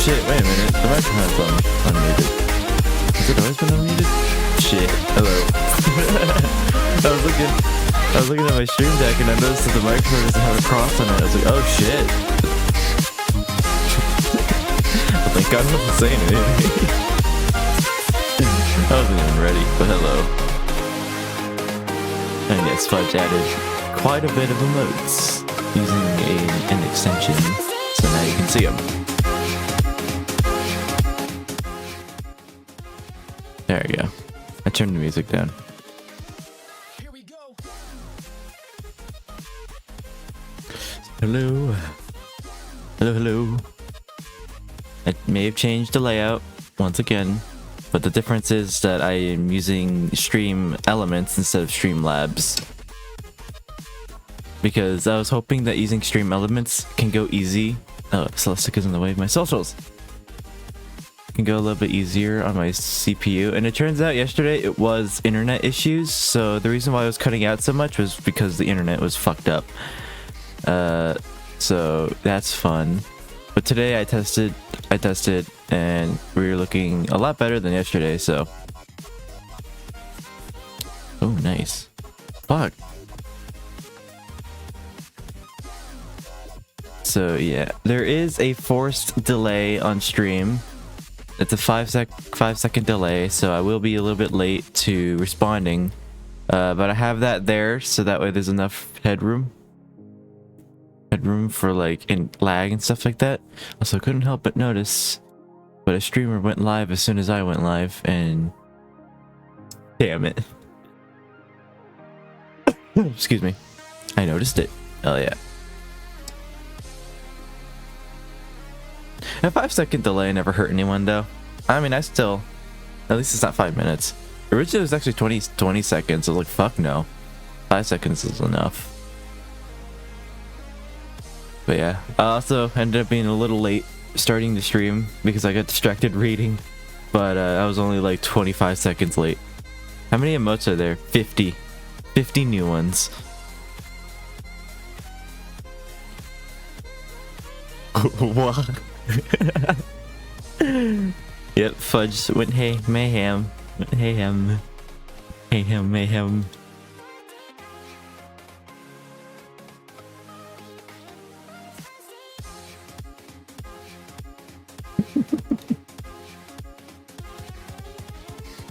shit, wait a minute. The microphone's unmuted. Has it always been unmuted? Shit. Hello. I was looking at my stream deck and I noticed that the microphone doesn't have a cross on it. I was like, oh shit. Thank God I wasn't saying anything. I wasn't even ready, but hello. And yes, Fudge added quite a bit of emotes using an extension, so now you can see them. There we go. I turned the music down. Here we go. Hello. Hello, hello. I may have changed the layout once again, but the difference is that I am using Stream Elements instead of Streamlabs. Because I was hoping that using Stream Elements can go easy. Oh, Celestica's in the way of my socials. Can go a little bit easier on my CPU, and it turns out yesterday it was internet issues. So the reason why I was cutting out so much was because the internet was fucked up. So that's fun. But today I tested, and we were looking a lot better than yesterday. So, oh, nice. Fuck. So yeah, there is a forced delay on stream. It's a 5-second delay, so I will be a little bit late to responding. But I have that there, so that way there's enough headroom for like in lag and stuff like that. Also, couldn't help but notice, but a streamer went live as soon as I went live, and damn it. Excuse me. I noticed it. Oh yeah. A 5-second delay never hurt anyone though. I mean, at least it's not 5 minutes. Originally it was actually 20 seconds. I was like, fuck no. 5 seconds is enough. But yeah, I also ended up being a little late starting the stream because I got distracted reading. But I was only like 25 seconds late. How many emotes are there? 50. 50 new ones. What? Yep, Fudge went hey mayhem. Mayhem.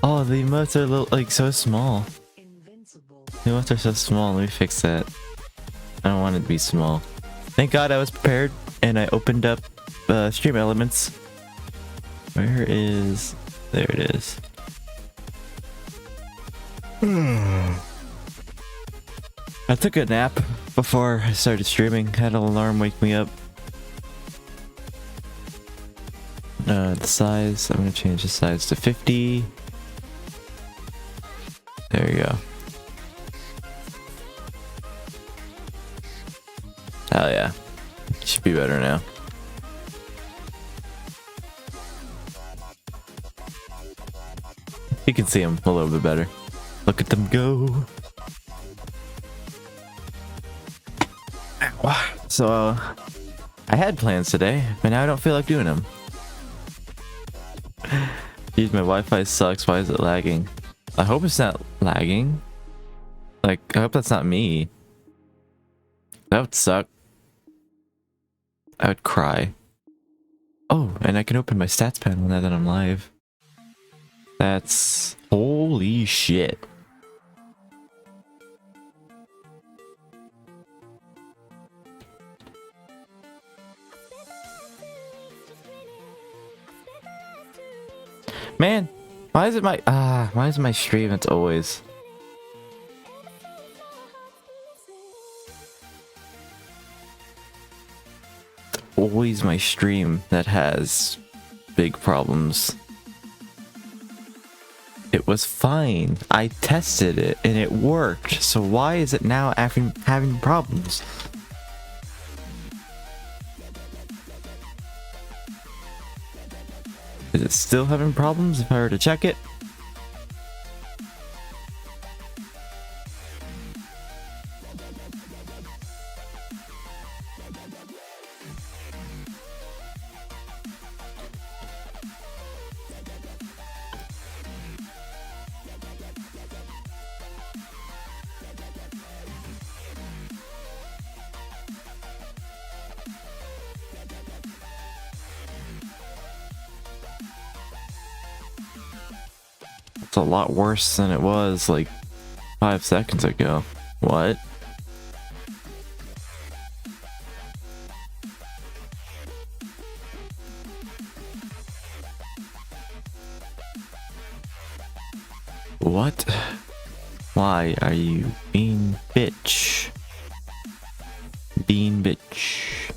Oh, the emotes are like so small. The emotes are so small. Let me fix that. I don't want it to be small. Thank God I was prepared and I opened up Stream Elements. Where is... There it is. I took a nap before I started streaming. Had an alarm wake me up. The size, I'm gonna change the size to 50. There you go. Hell yeah. Should be better now. You can see them a little bit better. Look at them go. Ow. So, I had plans today, but now I don't feel like doing them. Jeez, my Wi-Fi sucks. Why is it lagging? I hope it's not lagging. Like, I hope that's not me. That would suck. I would cry. Oh, and I can open my stats panel now that I'm live. That's... holy shit. Man, why is it my stream? It's always my stream that has big problems. It was fine. I tested it and it worked. So why is it now having problems? Is it still having problems if I were to check it? It's a lot worse than it was like 5 seconds ago. What? What? Why are you being bitch? Being bitch.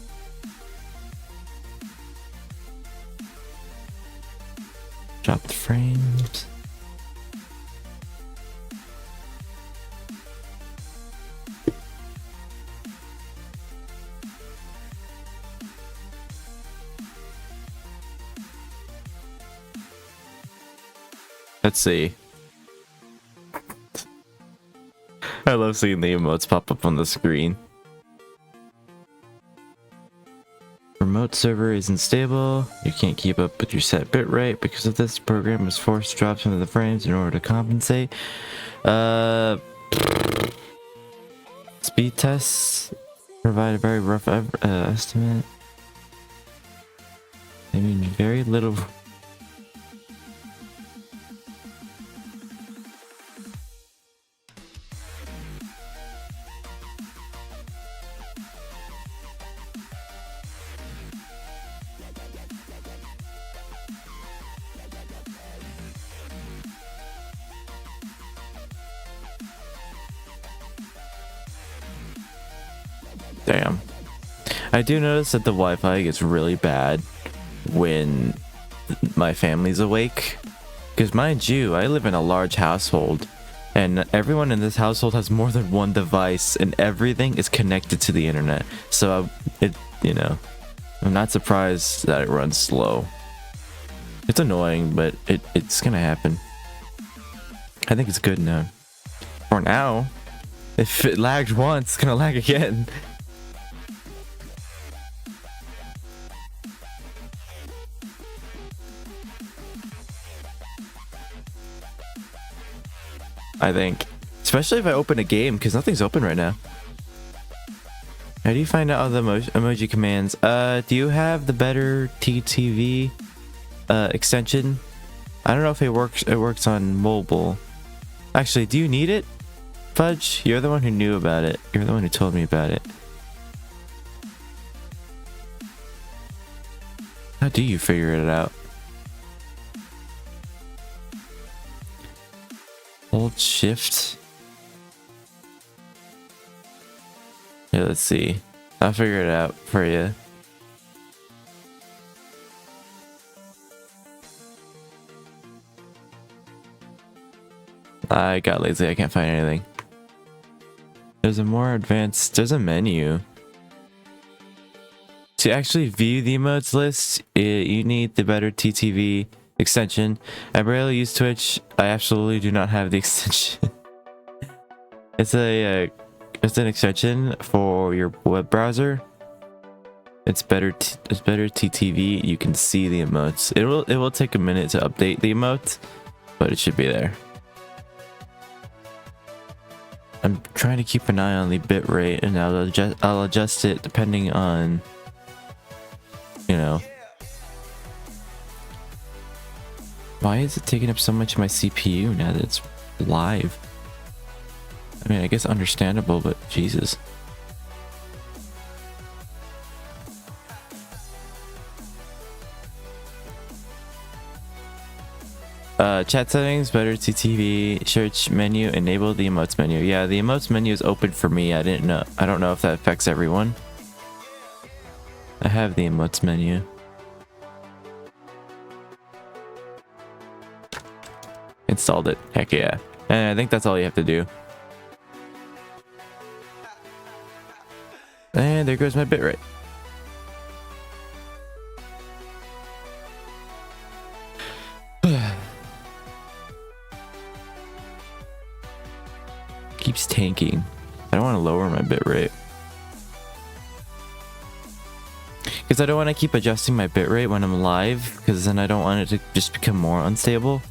Drop the frames. Let's see. I love seeing the emotes pop up on the screen. Remote server isn't stable. You can't keep up with your set bitrate. Because of this, the program was forced to drop some of the frames in order to compensate. Speed tests provide a very rough estimate. I mean, very little. Damn. I do notice that the Wi-Fi gets really bad when my family's awake. Because mind you, I live in a large household. And everyone in this household has more than one device. And everything is connected to the internet. So, I'm not surprised that it runs slow. It's annoying, but it's gonna happen. I think it's good now. For now, if it lagged once, it's gonna lag again. I think. Especially if I open a game, because nothing's open right now. How do you find out all the emoji commands? Do you have the better TTV extension? I don't know if it works on mobile. Actually, do you need it? Fudge, you're the one who knew about it. You're the one who told me about it. How do you figure it out? Hold shift. Yeah, let's see. I'll figure it out for you. I got lazy. I can't find anything. There's a more advanced... There's a menu. To actually view the emotes list, you need the better TTV extension. I barely use Twitch. I absolutely do not have the extension. It's an extension for your web browser. It's better TTV. You can see the emotes. It will take a minute to update the emote, but it should be there. I'm trying to keep an eye on the bitrate, and I'll adjust it depending on, Why is it taking up so much of my CPU now that it's live? I mean, I guess understandable, but Jesus. Chat settings, better TTV, search menu, enable the emotes menu. Yeah, the emotes menu is open for me. I don't know if that affects everyone. I have the emotes menu. Installed it. Heck yeah. And I think that's all you have to do. And there goes my bitrate. Keeps tanking. I don't want to lower my bitrate. Because I don't want to keep adjusting my bitrate when I'm live, because then I don't want it to just become more unstable.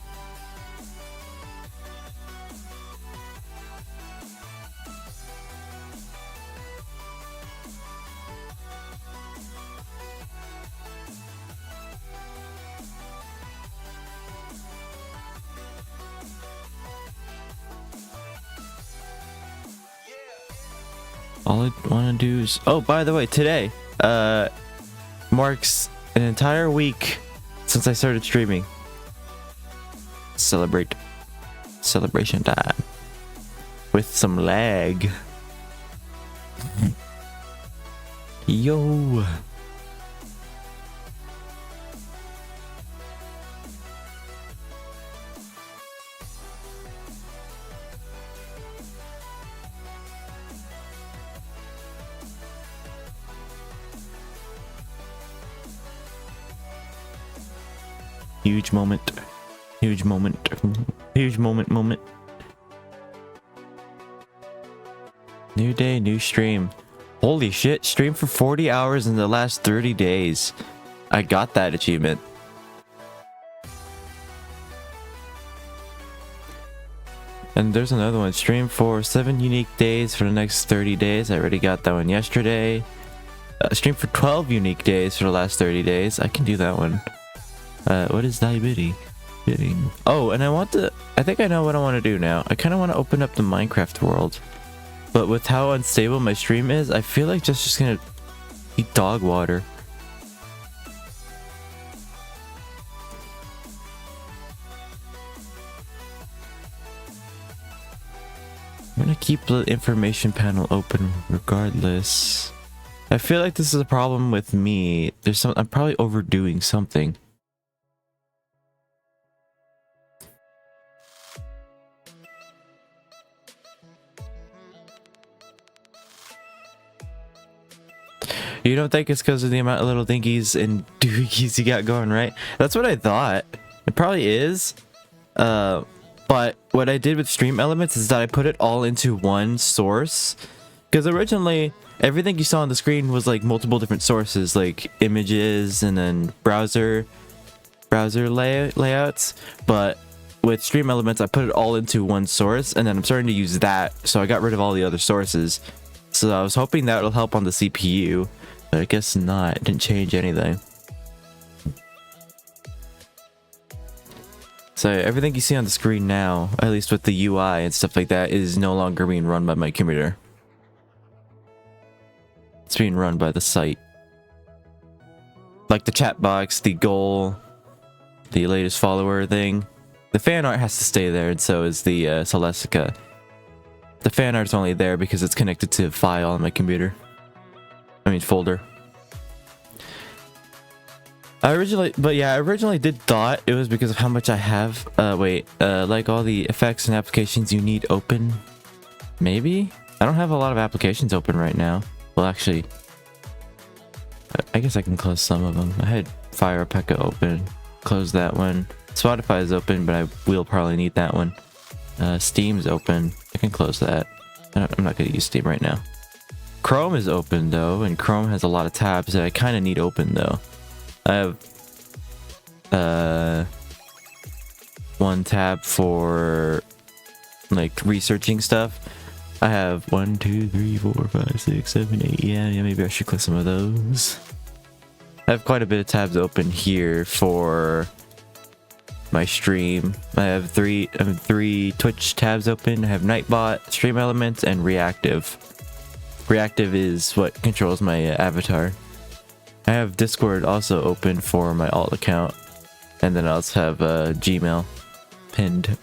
All I want to do is... Oh, by the way, today marks an entire week since I started streaming. Celebration time with some lag. Yo. Huge moment. Huge moment. Huge moment. New day, new stream. Holy shit, stream for 40 hours in the last 30 days. I got that achievement. And there's another one. Stream for 7 unique days for the next 30 days. I already got that one yesterday. Stream for 12 unique days for the last 30 days. I can do that one. What is diabetes? Oh, and I think I know what I want to do now. I kind of want to open up the Minecraft world. But with how unstable my stream is, I feel like just gonna eat dog water. I'm gonna keep the information panel open regardless. I feel like this is a problem with me. I'm probably overdoing something. You don't think it's because of the amount of little thingies and doohies you got going, right? That's what I thought. It probably is. But what I did with Stream Elements is that I put it all into one source. Because originally, everything you saw on the screen was like multiple different sources, like images and then browser layouts. But with Stream Elements, I put it all into one source, and then I'm starting to use that. So I got rid of all the other sources. So I was hoping that will help on the CPU. But I guess not. It didn't change anything. So everything you see on the screen now, at least with the UI and stuff like that, is no longer being run by my computer. It's being run by the site. Like the chat box, the goal, the latest follower thing. The fan art has to stay there, and so is the Celestica. The fan art's only there because it's connected to a file on my computer. I mean folder. I originally did thought it was because of how much I have. Like all the effects and applications you need open. Maybe? I don't have a lot of applications open right now. Well, actually, I guess I can close some of them. I had Fire Pekka open. Close that one. Spotify is open, but I will probably need that one. Steam's open. I can close that. I'm not going to use Steam right now. Chrome is open though, and Chrome has a lot of tabs that I kind of need open though. I have one tab for like researching stuff. I have 1, 2, 3, 4, 5, 6, 7, 8. Yeah, maybe I should click some of those. I have quite a bit of tabs open here for my stream. I have three Twitch tabs open. I have Nightbot, Stream Elements, and Reactive. Reactive is what controls my avatar. I have Discord also open for my alt account, and then I also have Gmail pinned.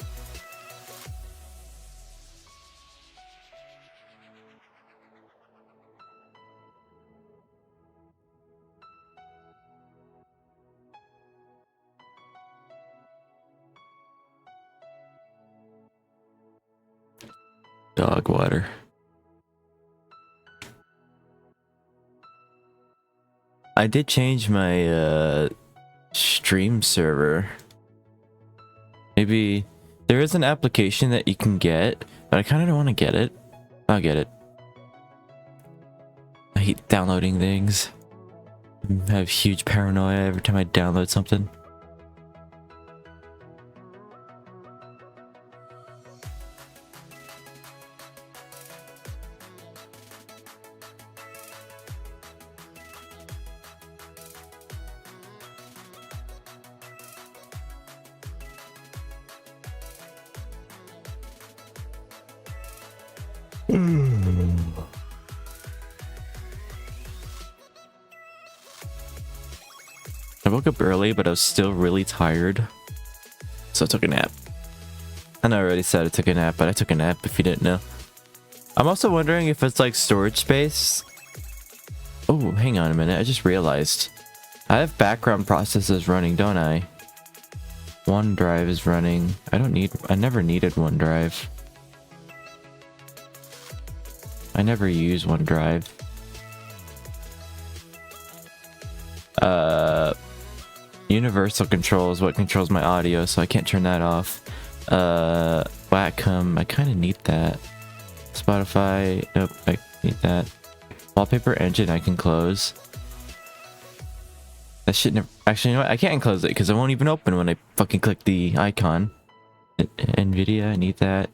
Dog water. I did change my stream server. Maybe there is an application that you can get, but I kind of don't want to get it. I'll get it. I hate downloading things. I have huge paranoia every time I download something. woke up early, but I was still really tired. So I took a nap. I know I already said I took a nap, but I took a nap if you didn't know. I'm also wondering if it's like storage space. Oh, hang on a minute. I just realized. I have background processes running, don't I? OneDrive is running. I never needed OneDrive. I never use OneDrive. Universal control is what controls my audio, so I can't turn that off. Wacom, I kind of need that. Spotify, nope, I need that. Wallpaper engine, I can close. That shit never. Actually, you know what? I can't close it because it won't even open when I fucking click the icon. Nvidia, I need that.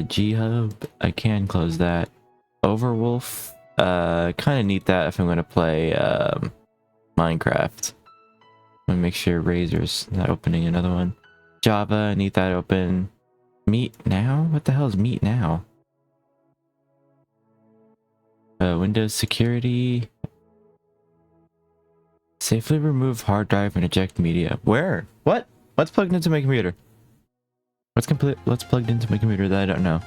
G-Hub, I can close that. Overwolf, kind of need that if I'm gonna play Minecraft. I'm gonna make sure Razor's not opening another one. Java, I need that open. Meet now? What the hell is Meet now? Windows security. Safely remove hard drive and eject media. Where? What? What's plugged into my computer? What's plugged into my computer that I don't know?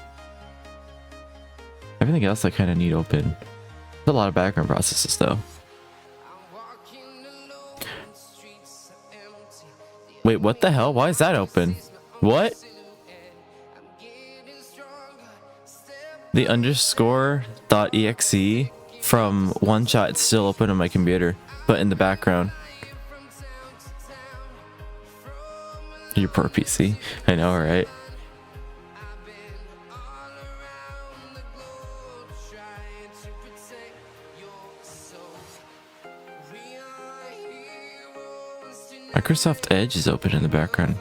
Everything else I kind of need open. There's a lot of background processes though. Wait, what the hell? Why is that open? What? The underscore.exe from one shot is still open on my computer, but in the background. Your poor PC. I know, right? Microsoft Edge is open in the background.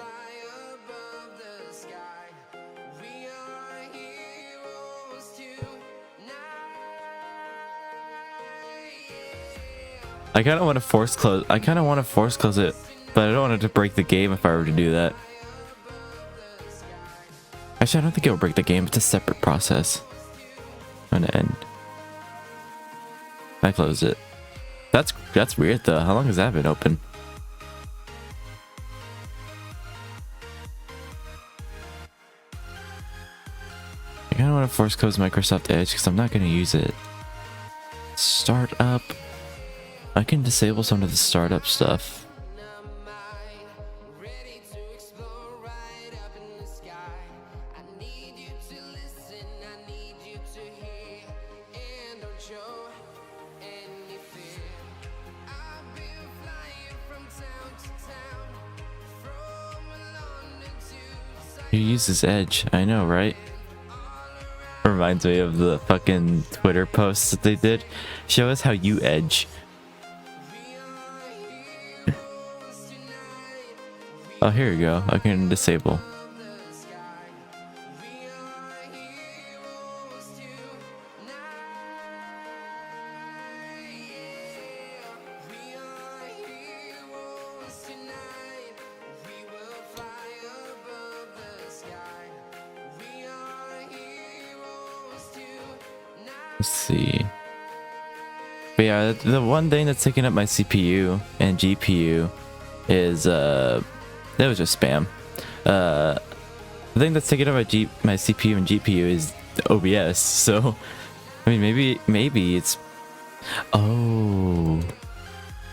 I kind of want to force close it, but I don't want it to break the game if I were to do that. Actually, I don't think it will break the game. It's a separate process. I'm gonna end. I close it. That's weird though. How long has that been open? I kind of want to force close Microsoft Edge because I'm not going to use it. Startup. I can disable some of the startup stuff. Who uses Edge? I know, right? Reminds me of the fucking Twitter posts that they did. Show us how you edge. Oh, here we go. I can disable. Let's see. But yeah, the one thing that's taking up my CPU and GPU is that was just spam. The thing that's taking up my CPU and GPU is the OBS. So I mean, maybe it's. Oh,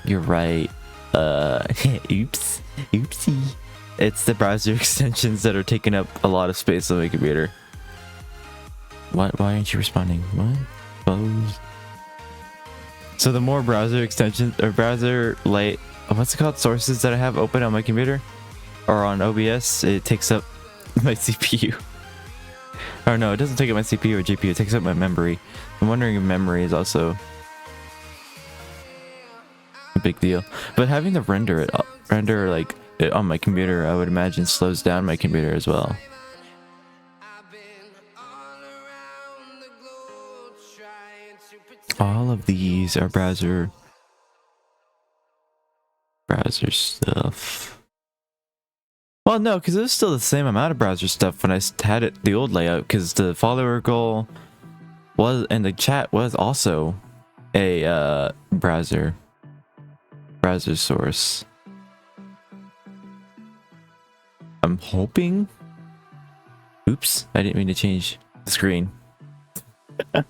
you're right. Oopsie. It's the browser extensions that are taking up a lot of space on my computer. What? Why aren't you responding? What? Close. So the more browser extensions or browser what's it called? Sources that I have open on my computer or on OBS, it takes up my CPU. Or no, it doesn't take up my CPU or GPU. It takes up my memory. I'm wondering if memory is also a big deal. But having to render like it on my computer, I would imagine slows down my computer as well. All of these are browser stuff. Well, no, because it was still the same amount of browser stuff when I had it the old layout, because the follower goal was, and the chat was also a browser source. I'm hoping. Oops, I didn't mean to change the screen. I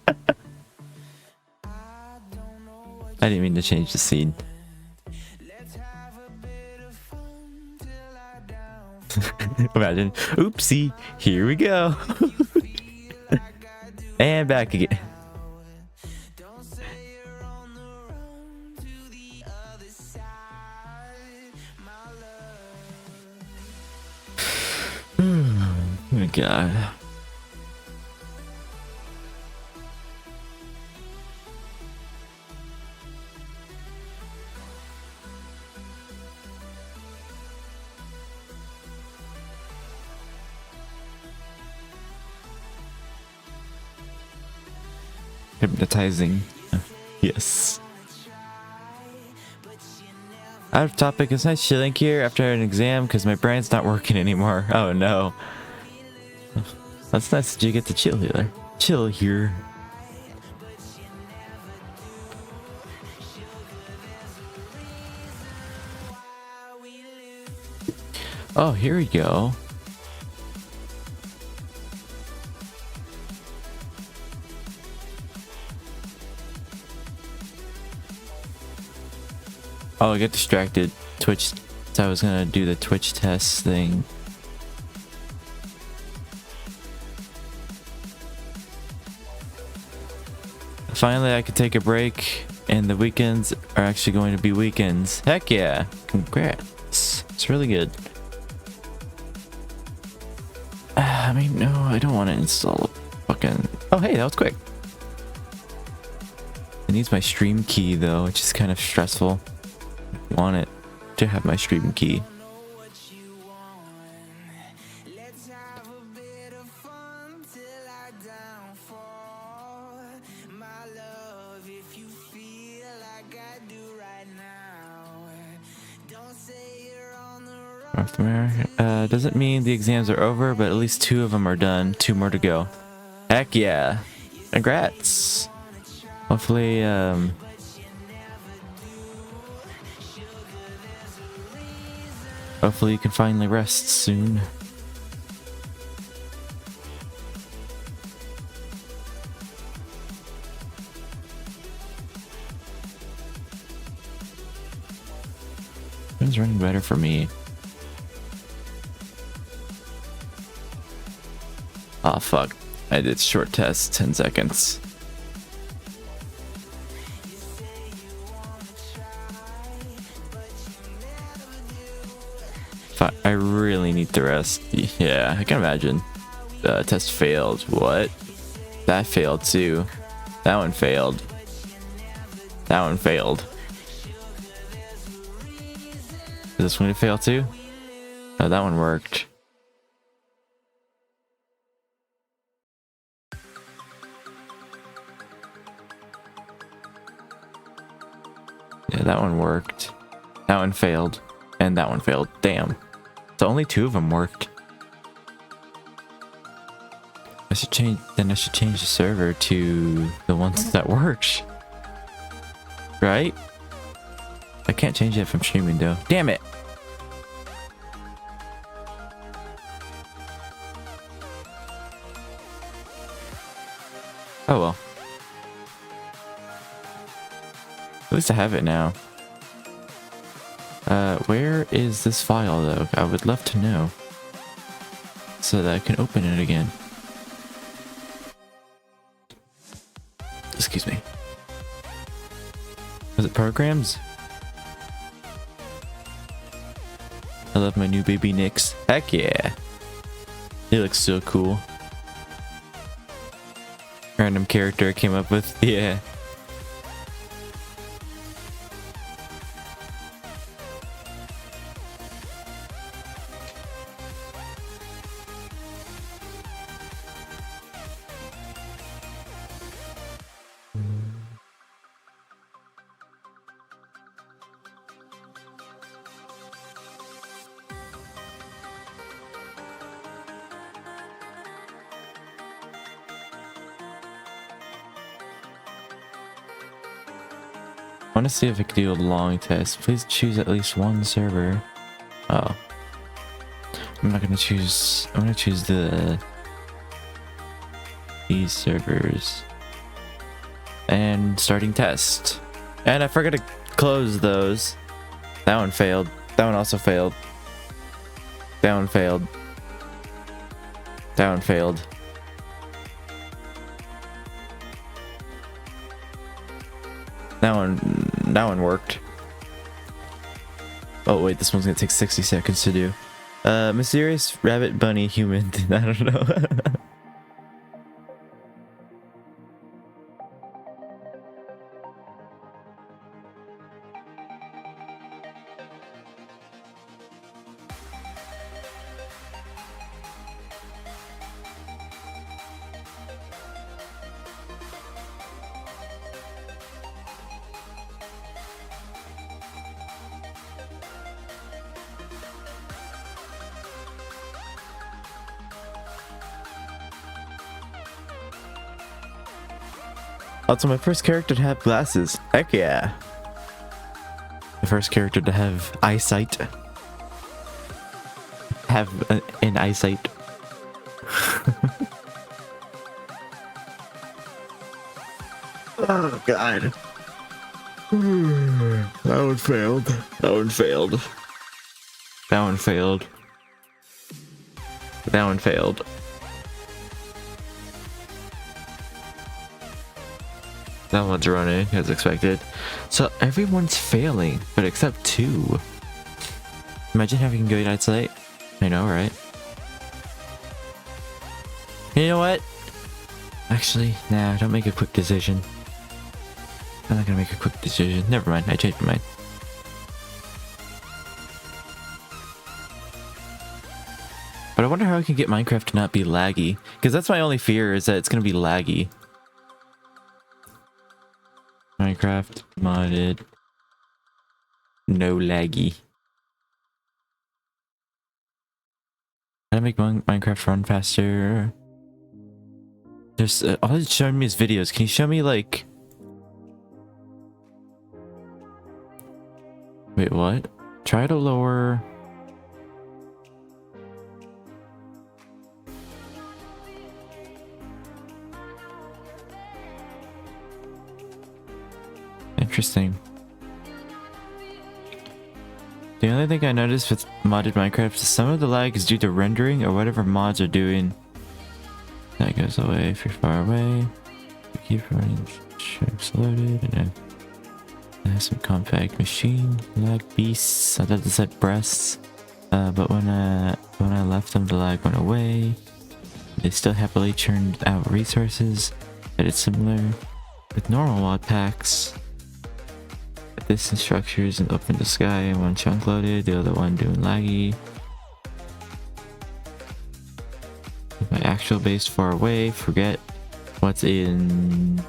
didn't mean to change the scene. Imagine, oopsie, here we go. And back again. Oh my god. Hypnotizing. Yes. Out of topic, it's nice chilling here after an exam because my brain's not working anymore. Oh no. That's nice that you get to chill here. Chill here. Oh, here we go. Oh, I get distracted. Twitch. So I was gonna do the Twitch test thing. Finally, I could take a break, and the weekends are actually going to be weekends. Heck yeah! Congrats. It's really good. I mean, no, I don't want to install a fucking... Oh, hey, that was quick. It needs my stream key, though, which is kind of stressful. I want it to have my stream key. North America. Doesn't mean the exams are over, but at least 2 of them are done. 2 more to go. Heck yeah. Congrats. Hopefully, hopefully you can finally rest soon. It's running better for me. Oh fuck. I did short test, 10 seconds. Fuck, I really need to rest. Yeah, I can imagine. Test failed. What? That failed too. That one failed. That one failed. Is this one gonna fail too? Oh, that one worked. Yeah, that one worked. That one failed. And that one failed. Damn. So only 2 of them worked. I should change the server to the ones that works. Right? I can't change it if I'm streaming though. Damn it! Oh well. At least I have it now. Where is this file though? I would love to know. So that I can open it again. Excuse me. Was it programs? I love my new baby Nyx. Heck yeah. He looks so cool. Random character I came up with. Yeah. I want to see if I can do a long test. Please choose at least one server. Oh. I'm not gonna choose. I'm gonna choose these servers and starting test. And I forgot to close those. That one failed. That one also failed. That one failed. That one failed. That one worked. Oh wait, this one's gonna take 60 seconds to do. Mysterious rabbit bunny human. I don't know. Also, my first character to have glasses. Heck yeah. The first character to have eyesight. Have an eyesight. Oh, God. That one failed. That one failed. That one failed. That one failed. That one's running as expected. So everyone's failing, but except 2. Imagine having good eyesight. I know, right? You know what? Actually, nah, don't make a quick decision. I'm not gonna make a quick decision. Never mind, I changed my mind. But I wonder how I can get Minecraft to not be laggy. Because that's my only fear, is that it's gonna be laggy. Minecraft modded, no laggy. How to make Minecraft run faster? There's all it's showing me is videos. Can you show me like? Wait, what? Try to lower. Interesting. The only thing I noticed with modded Minecraft is some of the lag is due to rendering or whatever mods are doing. That goes away if you're far away. Keep running. Ships loaded and then some compact machine lag beasts. I thought this said breasts, but when I left them, the lag went away. They still happily churned out resources, but it's similar with normal mod packs. Distance structures and up in the sky, one chunk loaded, the other one doing laggy. My actual base far away, forget what's in.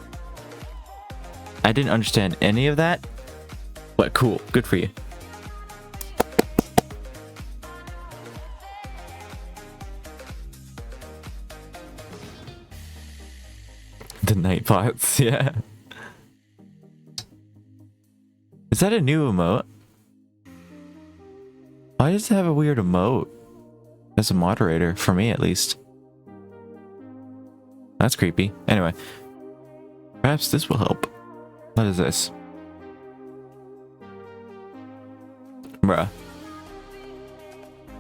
I didn't understand any of that, but cool, good for you. The night bots, yeah. Is that a new emote? Why does it have a weird emote? As a moderator, for me at least. That's creepy. Anyway. Perhaps this will help. What is this? Bruh.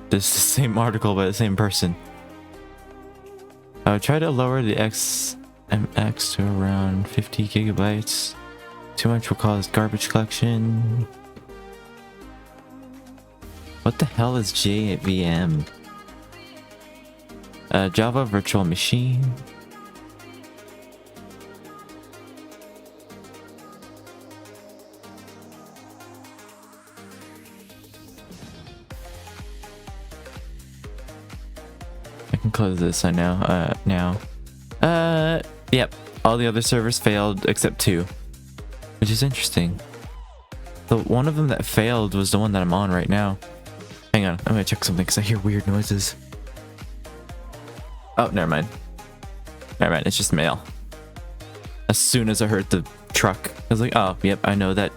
This is the same article by the same person. I would try to lower the XMX to around 50 gigabytes. Too much will cause garbage collection. What the hell is JVM? Java Virtual Machine. I can close this, I know. Now. Yep. All the other servers failed except 2. Which is interesting. The one of them that failed was the one that I'm on right now. Hang on, I'm gonna check something because I hear weird noises. Oh, never mind. Never mind, it's just mail. As soon as I heard the truck, I was like, oh, yep, I know that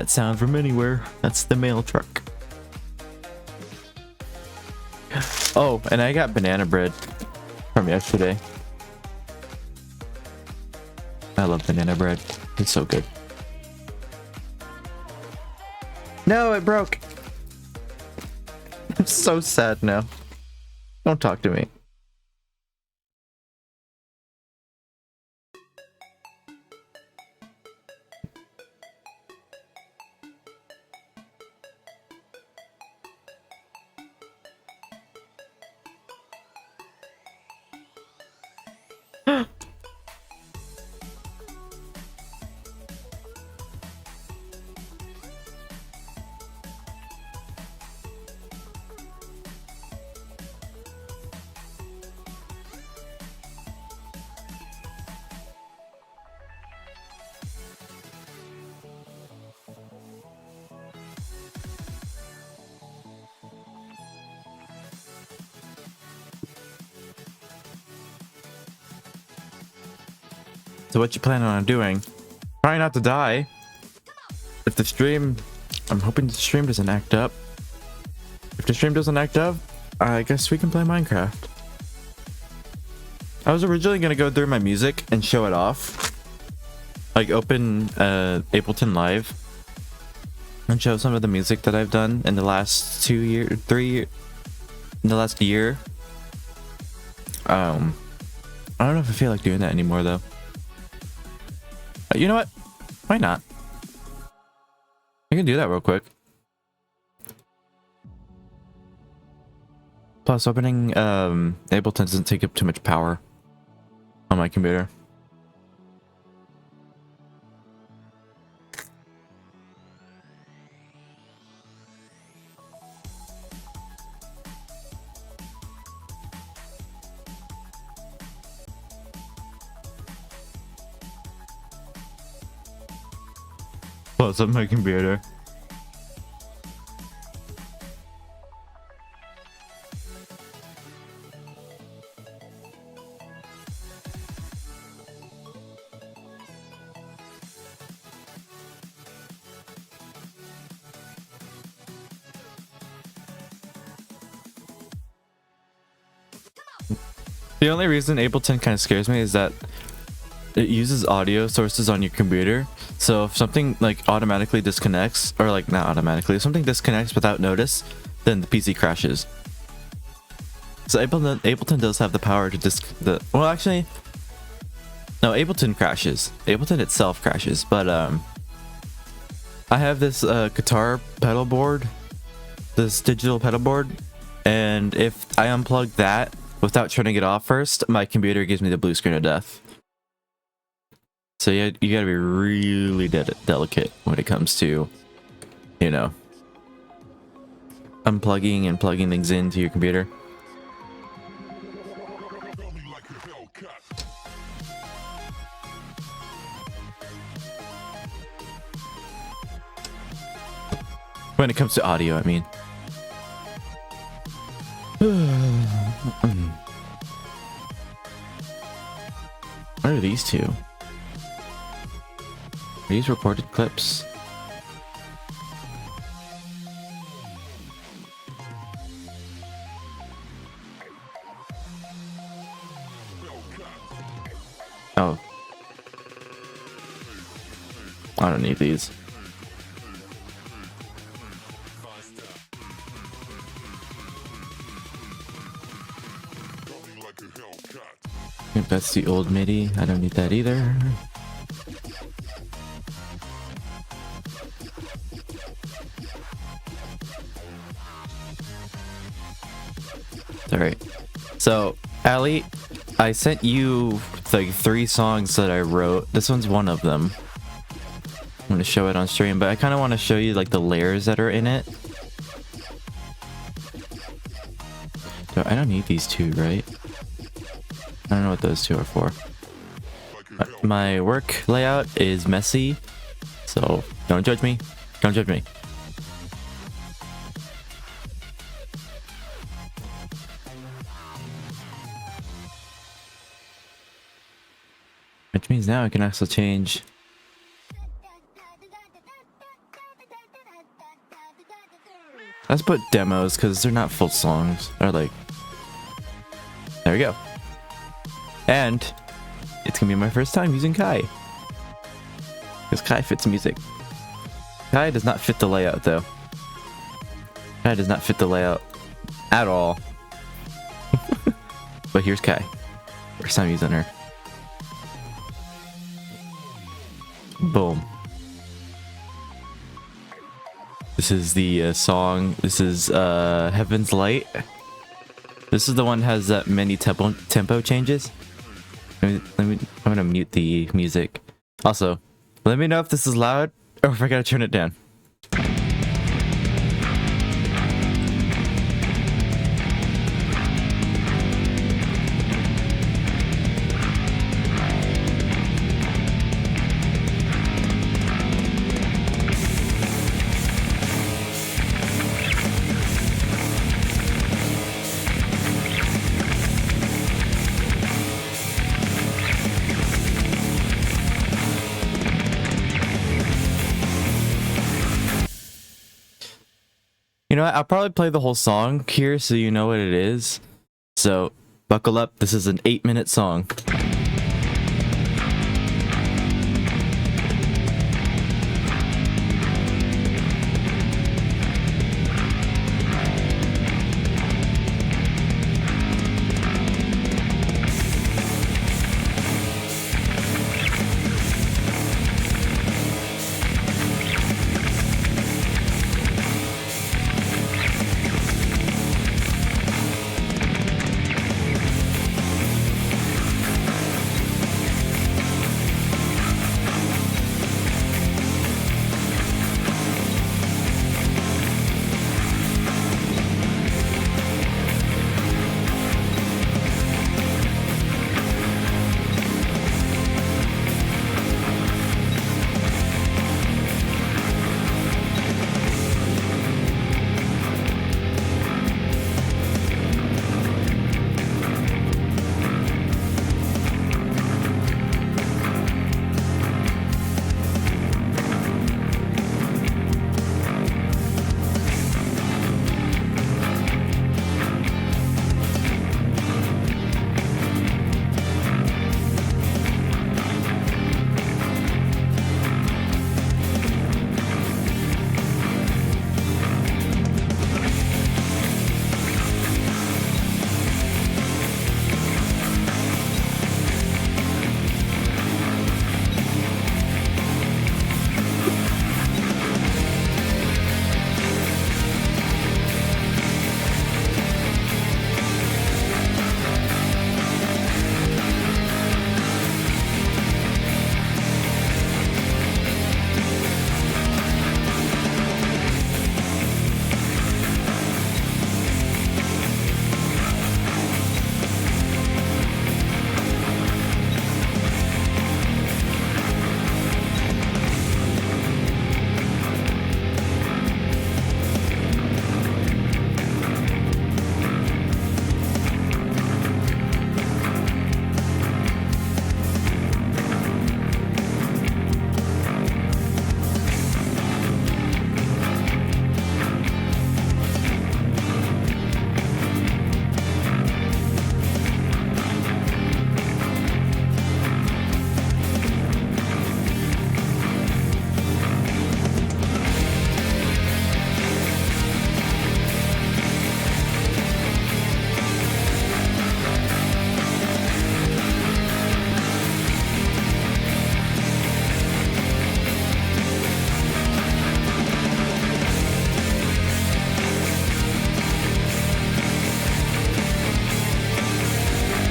sound from anywhere. That's the mail truck. Oh, and I got banana bread from yesterday. I love banana bread. It's so good. No, it broke. I'm so sad now. Don't talk to me. So what you planning on doing? Try not to die. If the stream, I'm hoping the stream doesn't act up. If the stream doesn't act up, I guess we can play Minecraft. I was originally gonna go through my music and show it off. Like open Ableton Live and show some of the music that I've done in the last 2 years, 3 years, in the last year. I don't know if I feel like doing that anymore though. You know what? Why not? I can do that real quick. Plus, opening Ableton doesn't take up too much power on my computer. Plus, on my computer. The only reason Ableton kind of scares me is that it uses audio sources on your computer. So if something like automatically disconnects, or like not automatically, if something disconnects without notice, then the PC crashes. So Ableton does have the power to well, actually, no, Ableton crashes. Ableton itself crashes, but I have this guitar pedal board, this digital pedal board, and if I unplug that without turning it off first, my computer gives me the blue screen of death. So you gotta be really delicate when it comes to, you know, unplugging and plugging things into your computer. When it comes to audio, I mean. What are these two? Are these recorded clips? Oh. I don't need these. I think that's the old MIDI. I don't need that either. Alright. So, Ali, I sent you like 3 songs that I wrote. This one's one of them. I'm gonna show it on stream, but I kind of want to show you like the layers that are in it. So I don't need these two, right? I don't know what those two are for. My work layout is messy, so don't judge me. Don't judge me. Which means now I can also change. Let's put demos because they're not full songs. They're like There we go. And it's gonna be my first time using Kai. Because Kai fits music. Kai does not fit the layout though. Kai does not fit the layout at all. But here's Kai. First time using her. Boom. This is the song. This is Heaven's Light. This is the one that has that many tempo changes. I'm gonna mute the music. Also, let me know if this is loud or if I gotta turn it down. You know what? I'll probably play the whole song here so you know what it is. So, buckle up. This is an 8-minute song.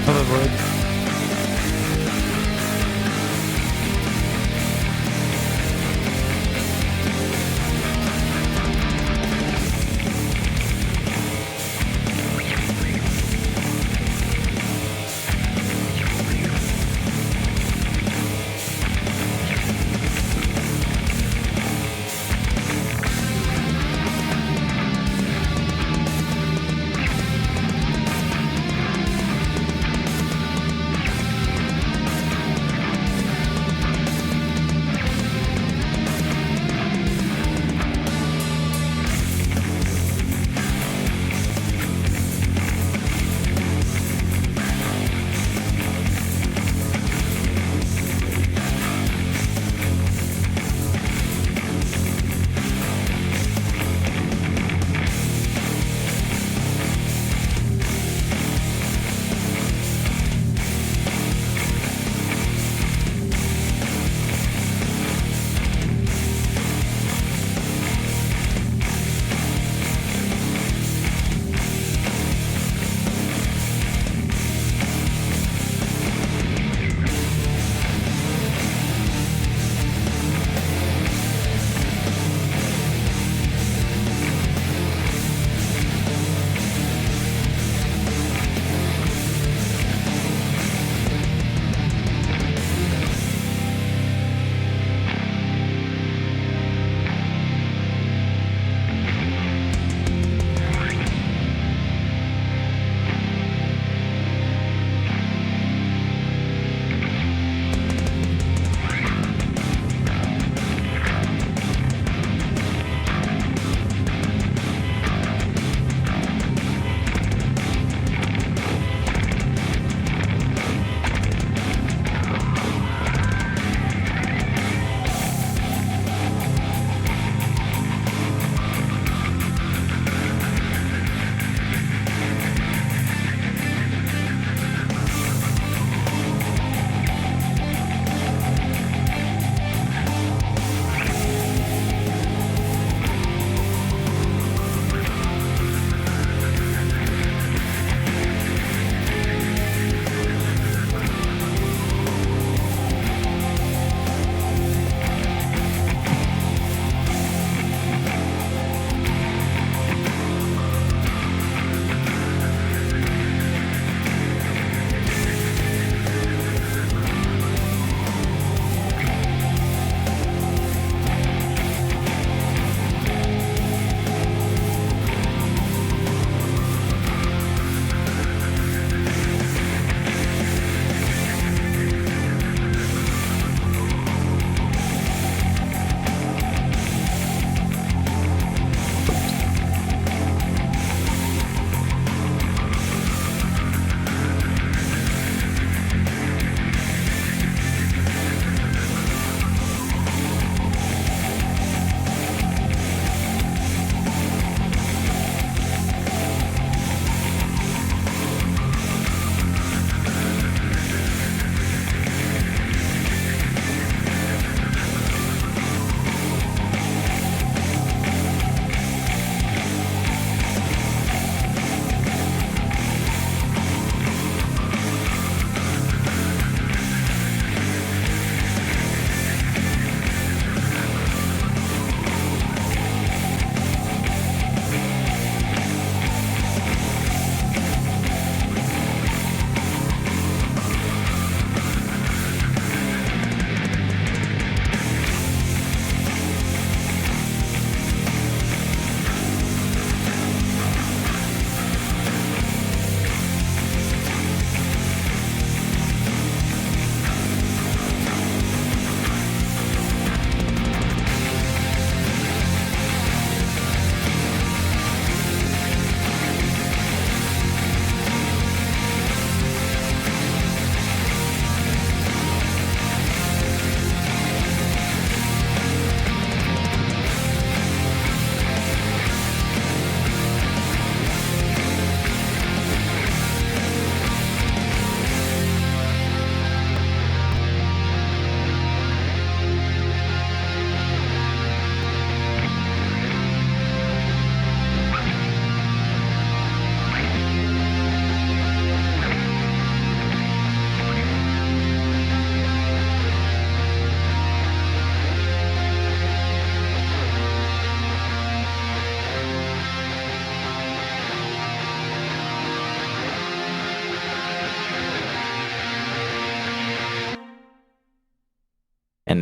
Hoverboard.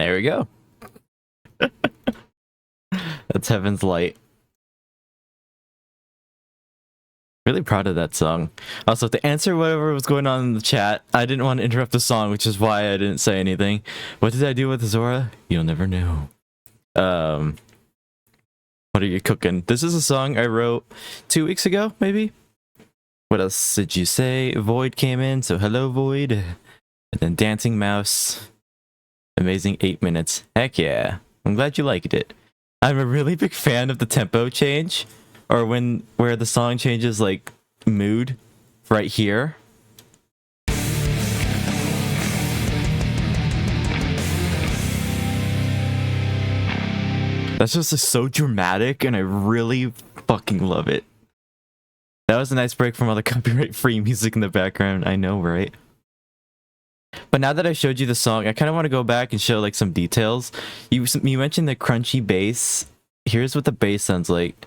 There we go. That's Heaven's Light. Really proud of that song. Also, to answer whatever was going on in the chat, I didn't want to interrupt the song, which is why I didn't say anything. What did I do with Zora? You'll never know. What are you cooking? This is a song I wrote 2 weeks ago, maybe? What else did you say? Void came in, so hello Void. And then Dancing Mouse. Amazing 8 minutes. Heck yeah. I'm glad you liked it. I'm a really big fan of the tempo change. Or where the song changes like mood right here. That's just so dramatic and I really fucking love it. That was a nice break from all the copyright-free music in the background. I know, right? But now that I showed you the song, I kind of want to go back and show like some details. You mentioned the crunchy bass. Here's what the bass sounds like.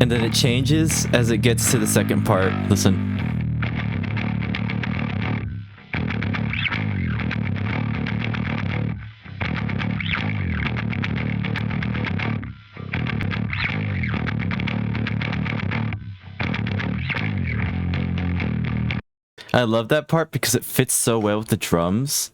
And then it changes as it gets to the second part. Listen. I love that part because it fits so well with the drums.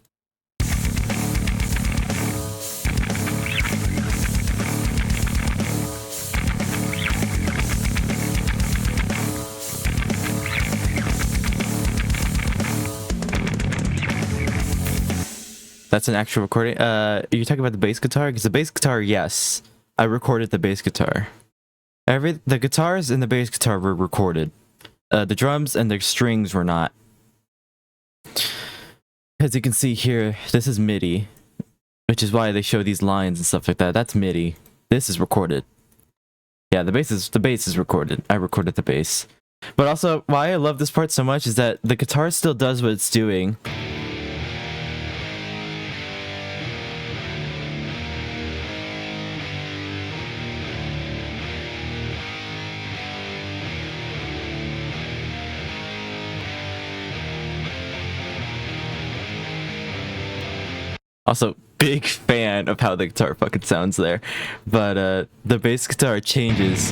That's an actual recording. Are you talking about the bass guitar? Because the bass guitar, yes. I recorded the bass guitar. The guitars and the bass guitar were recorded. The drums and the strings were not. As you can see here, this is MIDI, which is why they show these lines and stuff like that. That's MIDI. This is recorded. Yeah, the bass is recorded. I recorded the bass. But also, why I love this part so much is that the guitar still does what it's doing. Also, big fan of how the guitar fucking sounds there. But the bass guitar changes.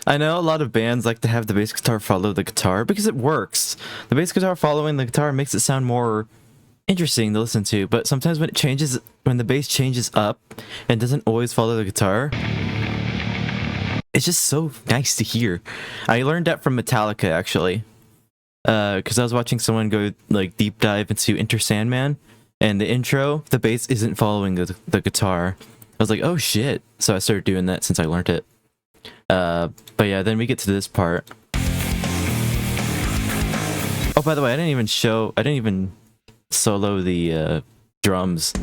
I know a lot of bands like to have the bass guitar follow the guitar because it works. The bass guitar following the guitar makes it sound more interesting to listen to, but sometimes when the bass changes up and doesn't always follow the guitar, it's just so nice to hear. I learned that from Metallica actually, because I was watching someone go like deep dive into Enter Sandman, and the intro, the bass isn't following the guitar. I was like, oh shit! So I started doing that since I learned it. But yeah, then we get to this part. Oh, by the way, I didn't even solo the drums.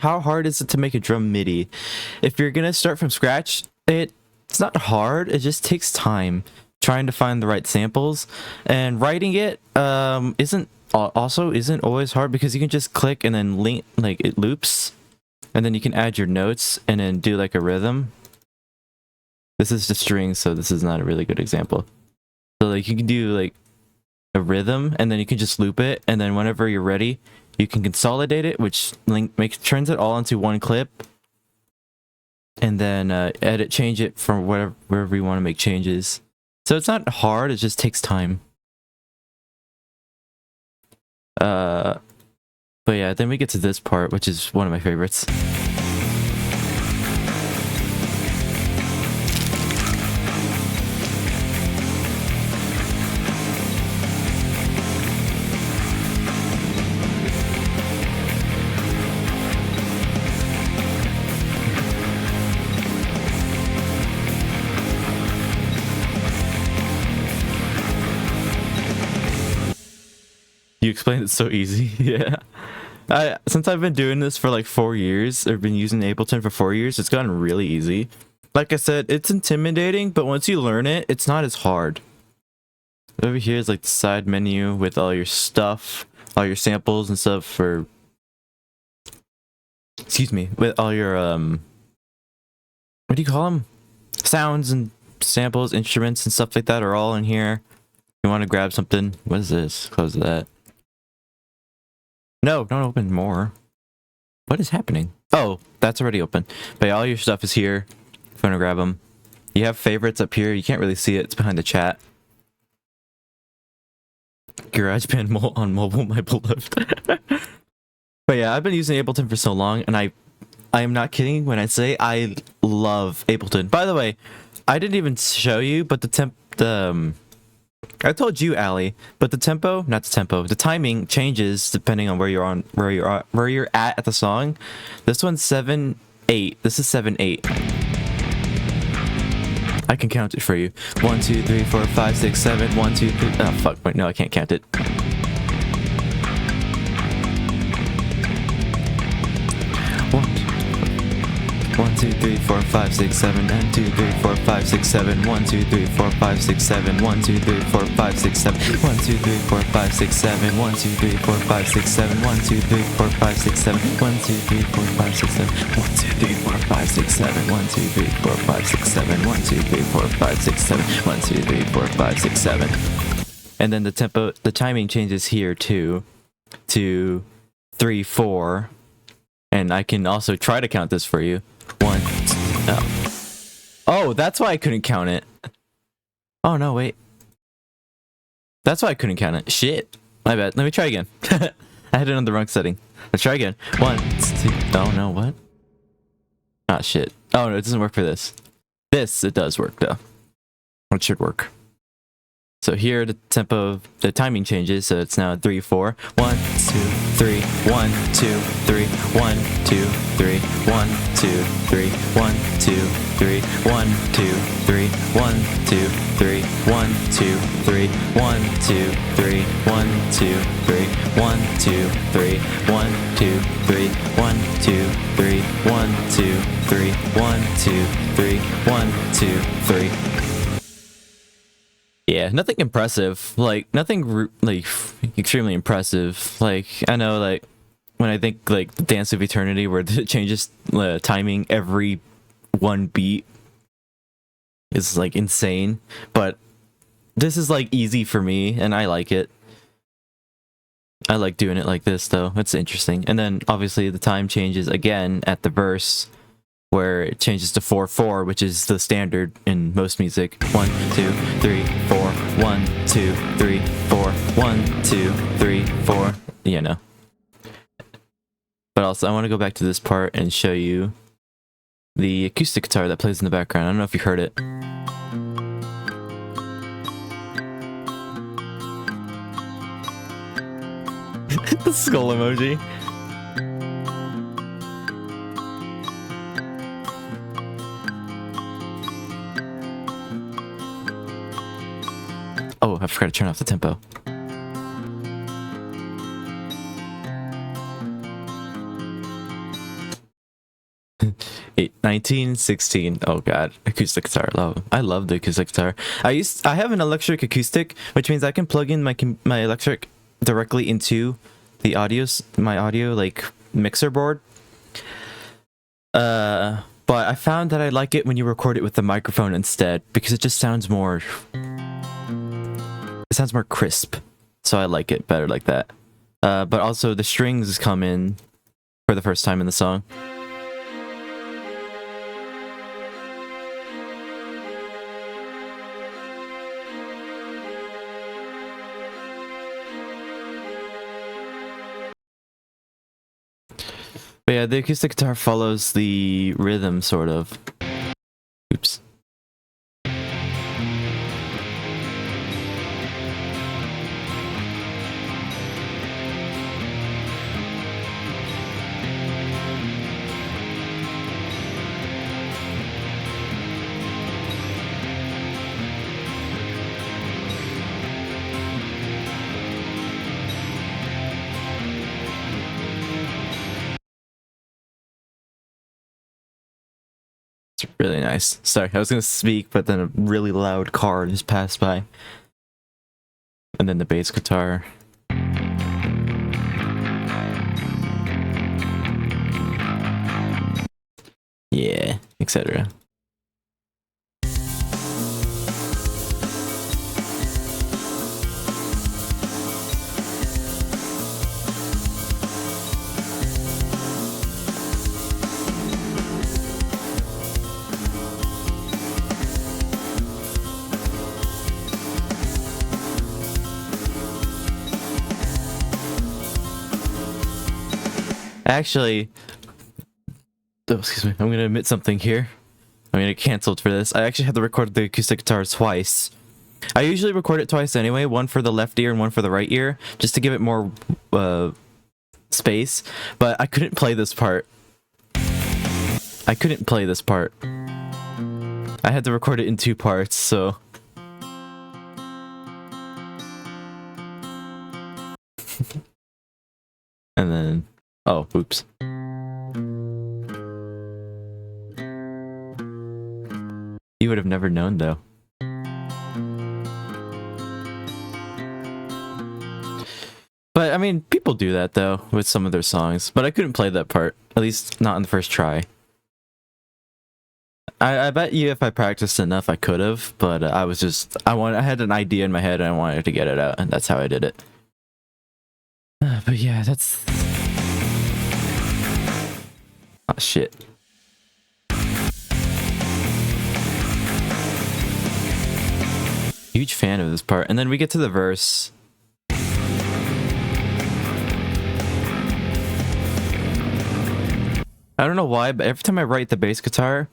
How hard is it to make a drum MIDI? If you're gonna start from scratch, it's not hard. It just takes time trying to find the right samples, and writing it isn't always hard because you can just click and then link, like it loops, and then you can add your notes and then do like a rhythm. This is just strings, so this is not a really good example. So like you can do like a rhythm and then you can just loop it, and then whenever you're ready, you can consolidate it, which turns it all into one clip, and then change it from wherever you want to make changes. So it's not hard, it just takes time. But yeah, then we get to this part, which is one of my favorites. explained it so easy. Yeah. Since I've been doing this for like 4 years, or been using Ableton for 4 years, it's gotten really easy. Like I said, it's intimidating, but once you learn it, it's not as hard. Over here is like the side menu with all your stuff, all your samples and stuff for... Excuse me, with all your, what do you call them? Sounds and samples, instruments and stuff like that are all in here. You want to grab something? What is this? Close that. No, don't open more. What is happening? Oh, that's already open. But yeah, all your stuff is here. If you want to grab them. You have favorites up here. You can't really see it. It's behind the chat. GarageBand on mobile, my beloved. But yeah, I've been using Ableton for so long, and I am not kidding when I say I love Ableton. By the way, I didn't even show you, but I told you, Allie, but the timing changes depending on where you're at the song. This one's 7/8. This is 7/8. I can count it for you. 1, 2, 3, 4, 5, 6, 7. 1, 2, 3. Oh fuck! Wait, no, I can't count it. 1, 2, 3, 4, 5, 6, 7, 1, 2, 3, 4, 5, 6, 7, 1, 2, 3, 4, 5, 6, 7, 1, 2, 3, 4, 5, 6, 7, 1, 2, 3, 4, 5, 6, 7, 1, 2, 3, 4, 5, 6, 7, 1, 2, 3, 4, 5, 6, 7, 1, 2, 3, 4, 5, 6, 7, 1, 2, 3, 4, 5, 6, 7, 1, 2, 3, 4, 5, 6, 7, 1, 2, 3, 4, 5, 6, 7, 1, 2, 3, 4, 5, 6, 7. And then the timing changes here too, to 3, 4. And I can also try to count this for you. 1, 2, oh, that's why I couldn't count it. Oh no, wait. That's why I couldn't count it. Shit. My bad. Let me try again. I had it on the wrong setting. Let's try again. 1, 2. Oh no, what? Ah, shit. Oh no, it doesn't work for this. This, it does work though. It should work. So here the tempo, the timing changes, so it's now 3, 4. 1, 2, 3, 1, 2, 3, 1, 2, 3, 1, 2, 3, 1, 2, 3, 1, 2, 3, 1, 2, 3, 1, 2, 3, 1, 2, 3, 1, 2, 3, 1, 2, 3, 1, 2, 3, 1, 2, 3, 1, 2, 3, 1, 2, 3, 1, 2, 3. Yeah, nothing impressive. Like, nothing, like, extremely impressive. Like, I know, like, when I think, like, the Dance of Eternity, where it changes timing every one beat is, like, insane. But this is, like, easy for me, and I like it. I like doing it like this, though. It's interesting. And then, obviously, the time changes again at the verse, where it changes to 4/4, which is the standard in most music. 1, 2, 3, 4. 1, 2, 3, 4. 1, 2, 3, 4. You know. But also, I want to go back to this part and show you the acoustic guitar that plays in the background. I don't know if you heard it. The skull emoji. Oh, I forgot to turn off the tempo. Eight, 19, 16. Oh god, acoustic guitar. I love the acoustic guitar. I have an electric acoustic, which means I can plug in my electric directly into the my audio like mixer board. But I found that I like it when you record it with the microphone instead, because it just sounds more... It sounds more crisp, so I like it better like that. But also the strings come in for the first time in the song. But yeah, the acoustic guitar follows the rhythm, sort of. Oops. Really nice. Sorry, I was gonna speak, but then a really loud car just passed by. And then the bass guitar. Yeah, etc. Actually, oh, excuse me, I'm gonna admit something here. I'm gonna get canceled for this. I actually had to record the acoustic guitar twice. I usually record it twice anyway, one for the left ear and one for the right ear, just to give it more space, but I couldn't play this part. I couldn't play this part. I had to record it in 2 parts, so... And then... Oh, oops. You would have never known, though. But, I mean, people do that, though, with some of their songs. But I couldn't play that part. At least, not on the first try. I bet you if I practiced enough, I could have. But I was just... I had an idea in my head, and I wanted to get it out. And that's how I did it. But yeah, that's... Oh, shit. Huge fan of this part. And then we get to the verse. I don't know why, but every time I write the bass guitar,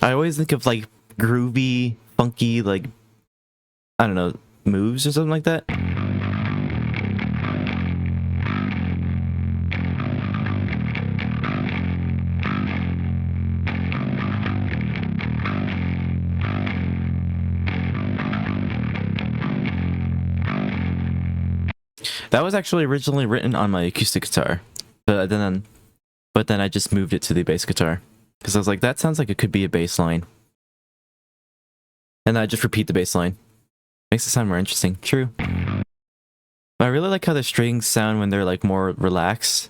I always think of like groovy, funky, like, I don't know, moves or something like that. That was actually originally written on my acoustic guitar, but then I just moved it to the bass guitar because I was like, that sounds like it could be a bass line, and then I just repeat the bass line. Makes it sound more interesting. True. But I really like how the strings sound when they're like more relaxed.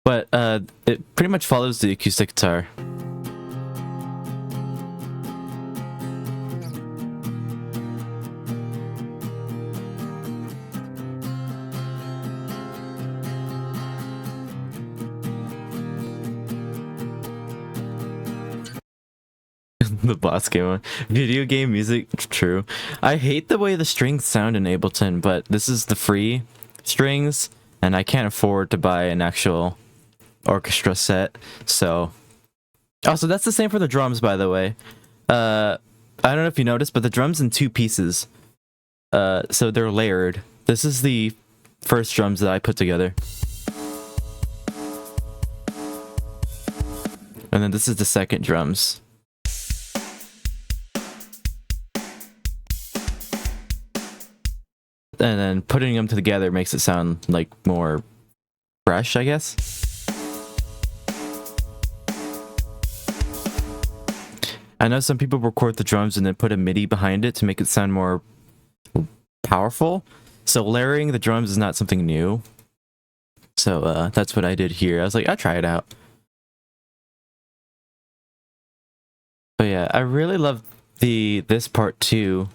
But it pretty much follows the acoustic guitar. The boss game on. Video game music, true. I hate the way the strings sound in Ableton, but this is the free strings, and I can't afford to buy an actual orchestra set, so... Also, that's the same for the drums, by the way. I don't know if you noticed, but the drums in 2 pieces. So they're layered. This is the first drums that I put together. And then this is the second drums. And then putting them together makes it sound like more fresh, I guess. I know some people record the drums and then put a MIDI behind it to make it sound more powerful. So layering the drums is not something new. So that's what I did here. I was like, I'll try it out. But yeah, I really love this part too.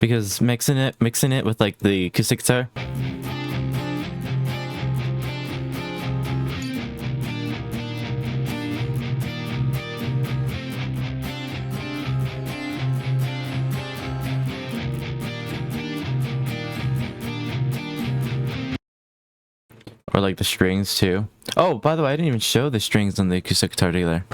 Because mixing it with like the acoustic guitar. Or like the strings too. Oh, by the way, I didn't even show the strings on the acoustic guitar either.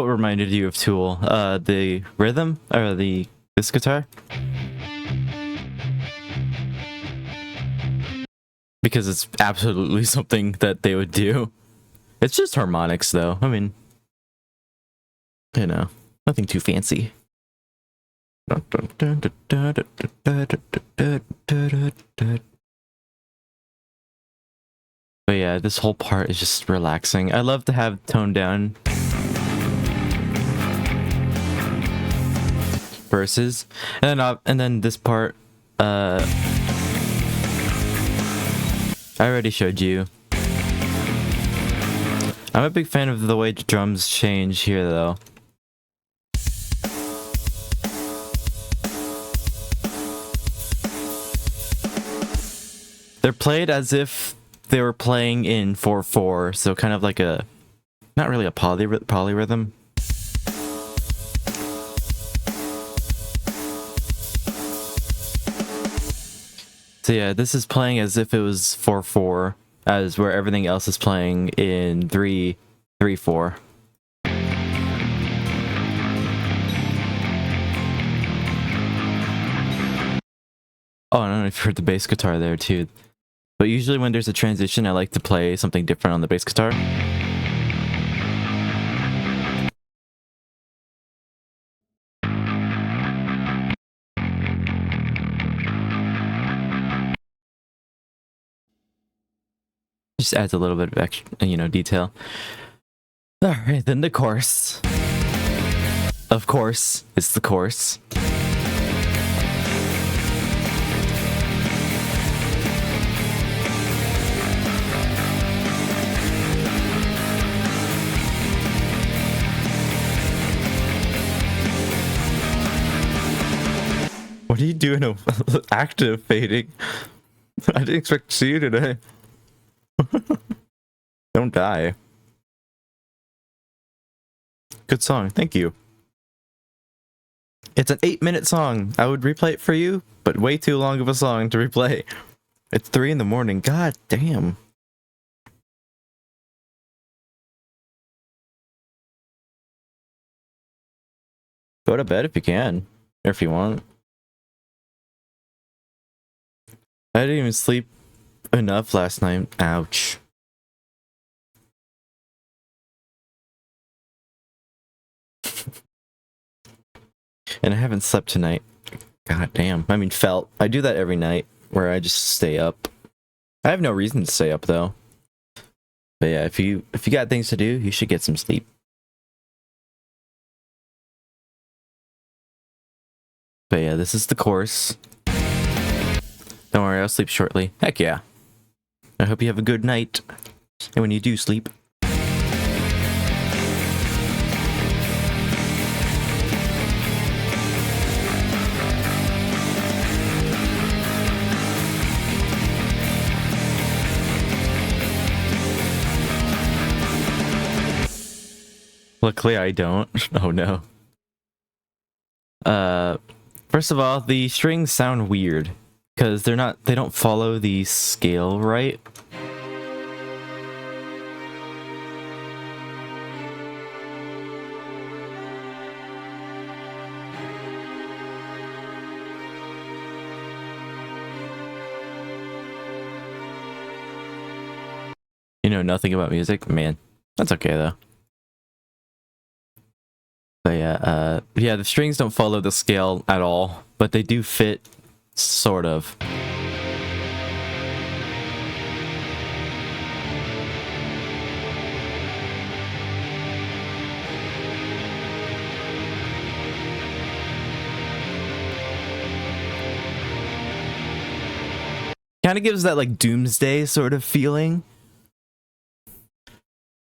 What reminded you of Tool? The rhythm or this guitar? Because it's absolutely something that they would do. It's just harmonics, though. I mean, you know, nothing too fancy. But yeah, this whole part is just relaxing. I love to have toned down verses, and then this part. I already showed you. I'm a big fan of the way the drums change here, though. They're played as if they were playing in 4/4, so kind of like a, not really a polyrhythm. So yeah, this is playing as if it was 4/4, as where everything else is playing in 3/4. Oh, I don't know if you heard the bass guitar there too. But usually when there's a transition, I like to play something different on the bass guitar. Just adds a little bit of extra, you know, detail. Alright, then the chorus. Of course, it's the chorus. What are you doing? Active fading? I didn't expect to see you today. Don't die. Good song, thank you. It's an 8-minute song. I would replay it for you, but way too long of a song to replay. It's 3 in the morning. God damn. Go to bed if you can, or if you want. I didn't even sleep enough last night. Ouch. And I haven't slept tonight. God damn. I mean, felt. I do that every night, where I just stay up. I have no reason to stay up, though. But yeah, if you got things to do, you should get some sleep. But yeah, this is the chorus. Don't worry, I'll sleep shortly. Heck yeah. I hope you have a good night. And when you do sleep, luckily I don't. Oh no. First of all, the strings sound weird because they don't follow the scale right. You know nothing about music? Man, that's okay though. But yeah, yeah, the strings don't follow the scale at all, but they do fit, sort of. Kind of gives that like Doomsday sort of feeling.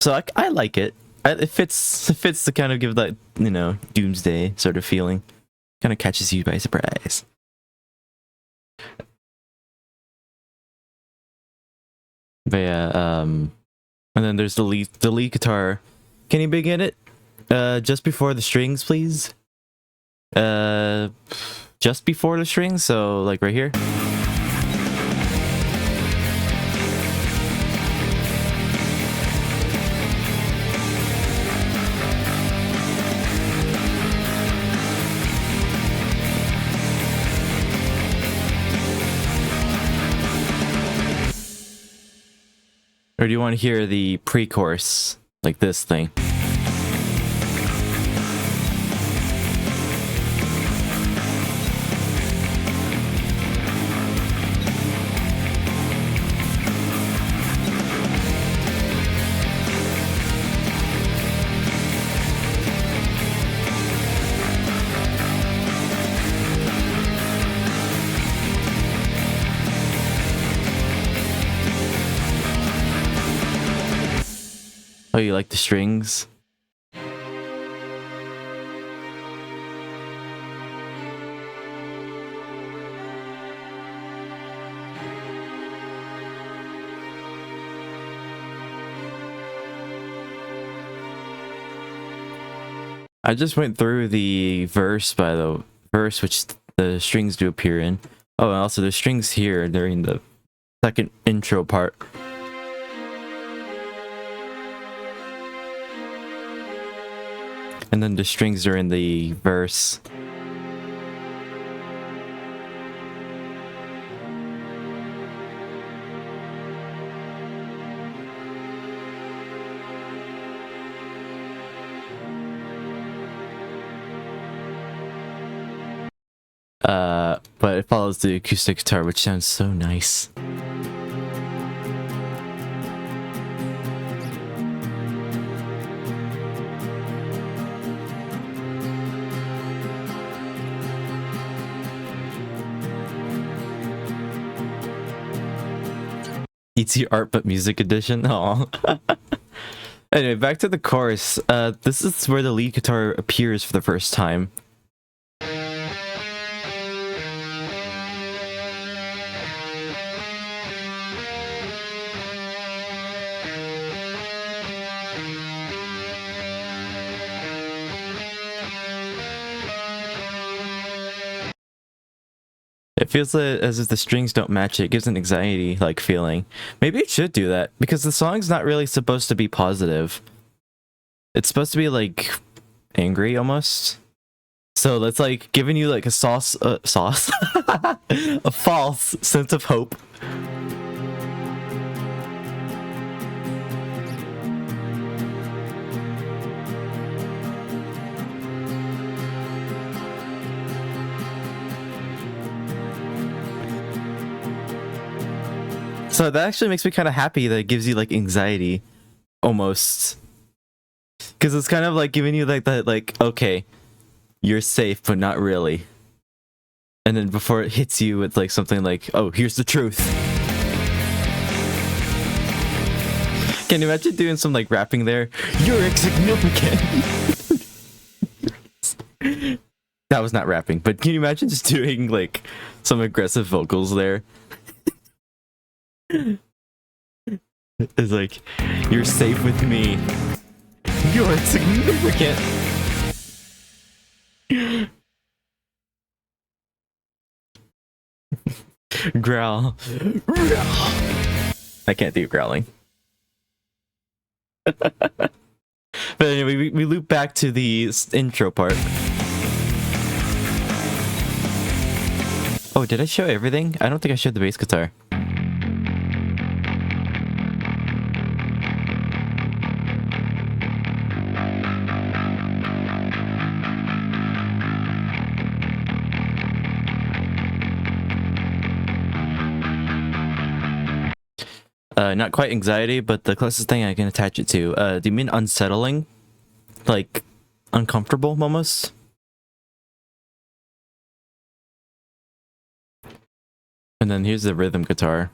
So I like it. It fits to kind of give that, you know, Doomsday sort of feeling. Kind of catches you by surprise. But yeah, and then there's the lead guitar. Can you begin it? Just before the strings, please. Just before the strings, so like right here. Or do you want to hear the pre-chorus, like this thing? Oh, you like the strings? I just went through the verse by the verse which the strings do appear in. Oh, and also there's strings here during the second intro part. And then the strings are in the verse. But it follows the acoustic guitar, which sounds so nice. ET Art but Music Edition. Aw. Anyway, back to the chorus. This is where the lead guitar appears for the first time. It feels as if the strings don't match it. It gives an anxiety-like feeling. Maybe it should do that, because the song's not really supposed to be positive. It's supposed to be, like, angry, almost. So that's, like, giving you, like, a a false sense of hope. So that actually makes me kind of happy that it gives you like anxiety, almost, because it's kind of like giving you like that, like, okay, you're safe, but not really. And then before it hits you, it's like something like, oh, here's the truth. Can you imagine doing some like rapping there? You're insignificant. That was not rapping, but can you imagine just doing like some aggressive vocals there? It's like, you're safe with me. You're insignificant. Growl. I can't do growling. But anyway, we loop back to the intro part. Oh, did I show everything? I don't think I showed the bass guitar. Not quite anxiety, but the closest thing I can attach it to. Do you mean unsettling? Like, uncomfortable, almost? And then here's the rhythm guitar.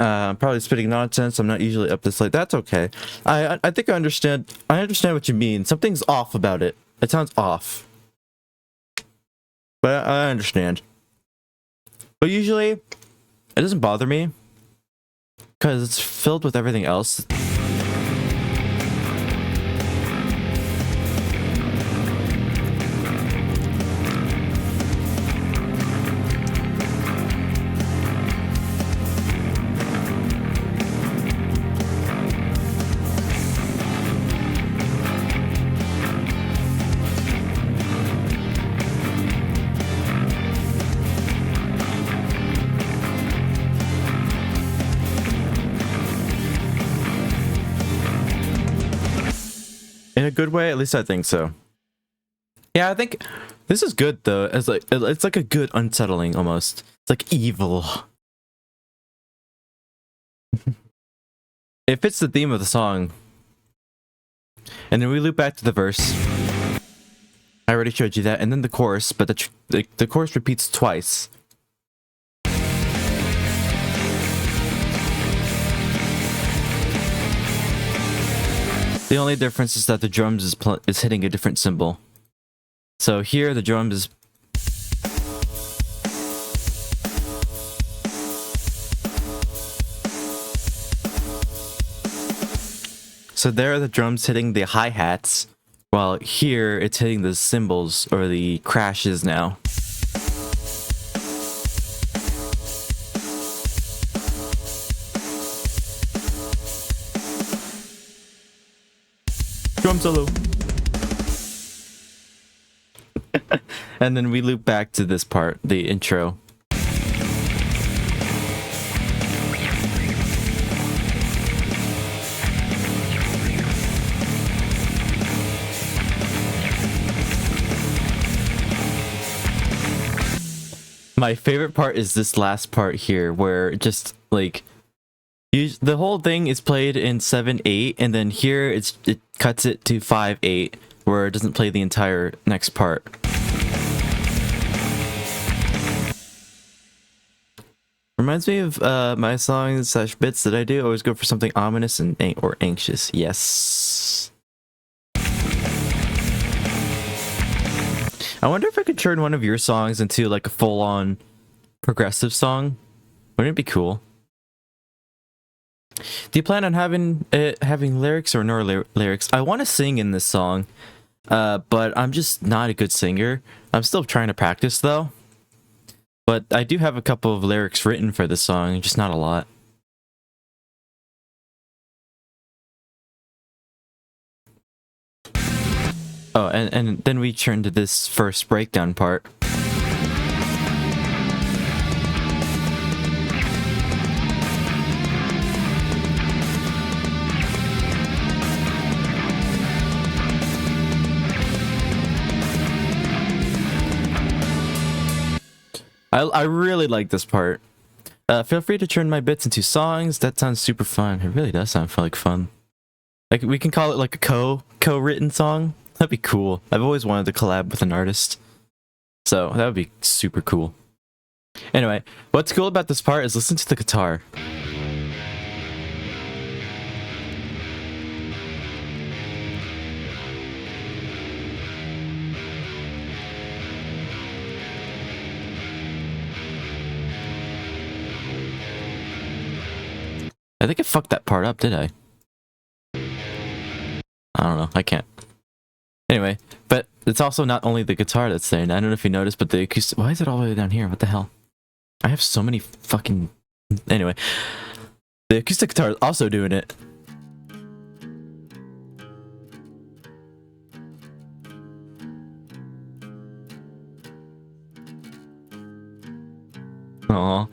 I'm probably spitting nonsense. I'm not usually up this late. That's okay. I think I understand. I understand what you mean. Something's off about it. It sounds off. But I understand. But usually, it doesn't bother me, because it's filled with everything else. In a good way, at least I think so. Yeah, I think this is good though. It's like a good unsettling almost. It's like evil. It fits the theme of the song. And then we loop back to the verse. I already showed you that, and then the chorus, but the chorus repeats twice. The only difference is that the drums is hitting a different cymbal. So here the drums is so there are the drums hitting the hi-hats, while here it's hitting the cymbals or the crashes now. Drum solo. And then we loop back to this part, the intro. My favorite part is this last part here, where just like the whole thing is played in 7/8, and then here it cuts it to 5/8, where it doesn't play the entire next part. Reminds me of my songs / bits that I do. I always go for something ominous and or anxious. Yes. I wonder if I could turn one of your songs into like a full-on progressive song. Wouldn't it be cool? Do you plan on having lyrics or no lyrics? I want to sing in this song, but I'm just not a good singer. I'm still trying to practice though. But I do have a couple of lyrics written for this song, just not a lot. Oh, and then we turn to this first breakdown part. I really like this part. Feel free to turn my bits into songs. That sounds super fun. It really does sound like fun. Like we can call it like a co-written song. That'd be cool. I've always wanted to collab with an artist, so that would be super cool. Anyway, what's cool about this part is listen to the guitar. I think I fucked that part up, did I? I don't know. I can't. Anyway, but it's also not only the guitar that's there. And I don't know if you noticed, but the acoustic... Why is it all the way down here? What the hell? I have so many fucking... Anyway. The acoustic guitar is also doing it. Aww.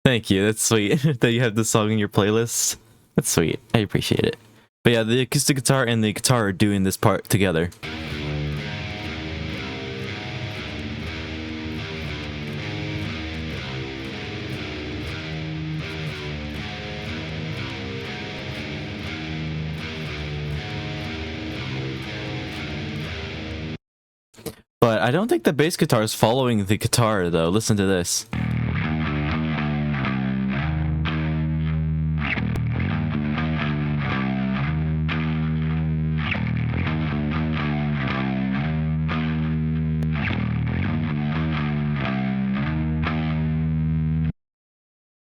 Thank you, that's sweet that you have this song in your playlist. That's sweet, I appreciate it. But yeah, the acoustic guitar and the guitar are doing this part together. But I don't think the bass guitar is following the guitar though. Listen to this.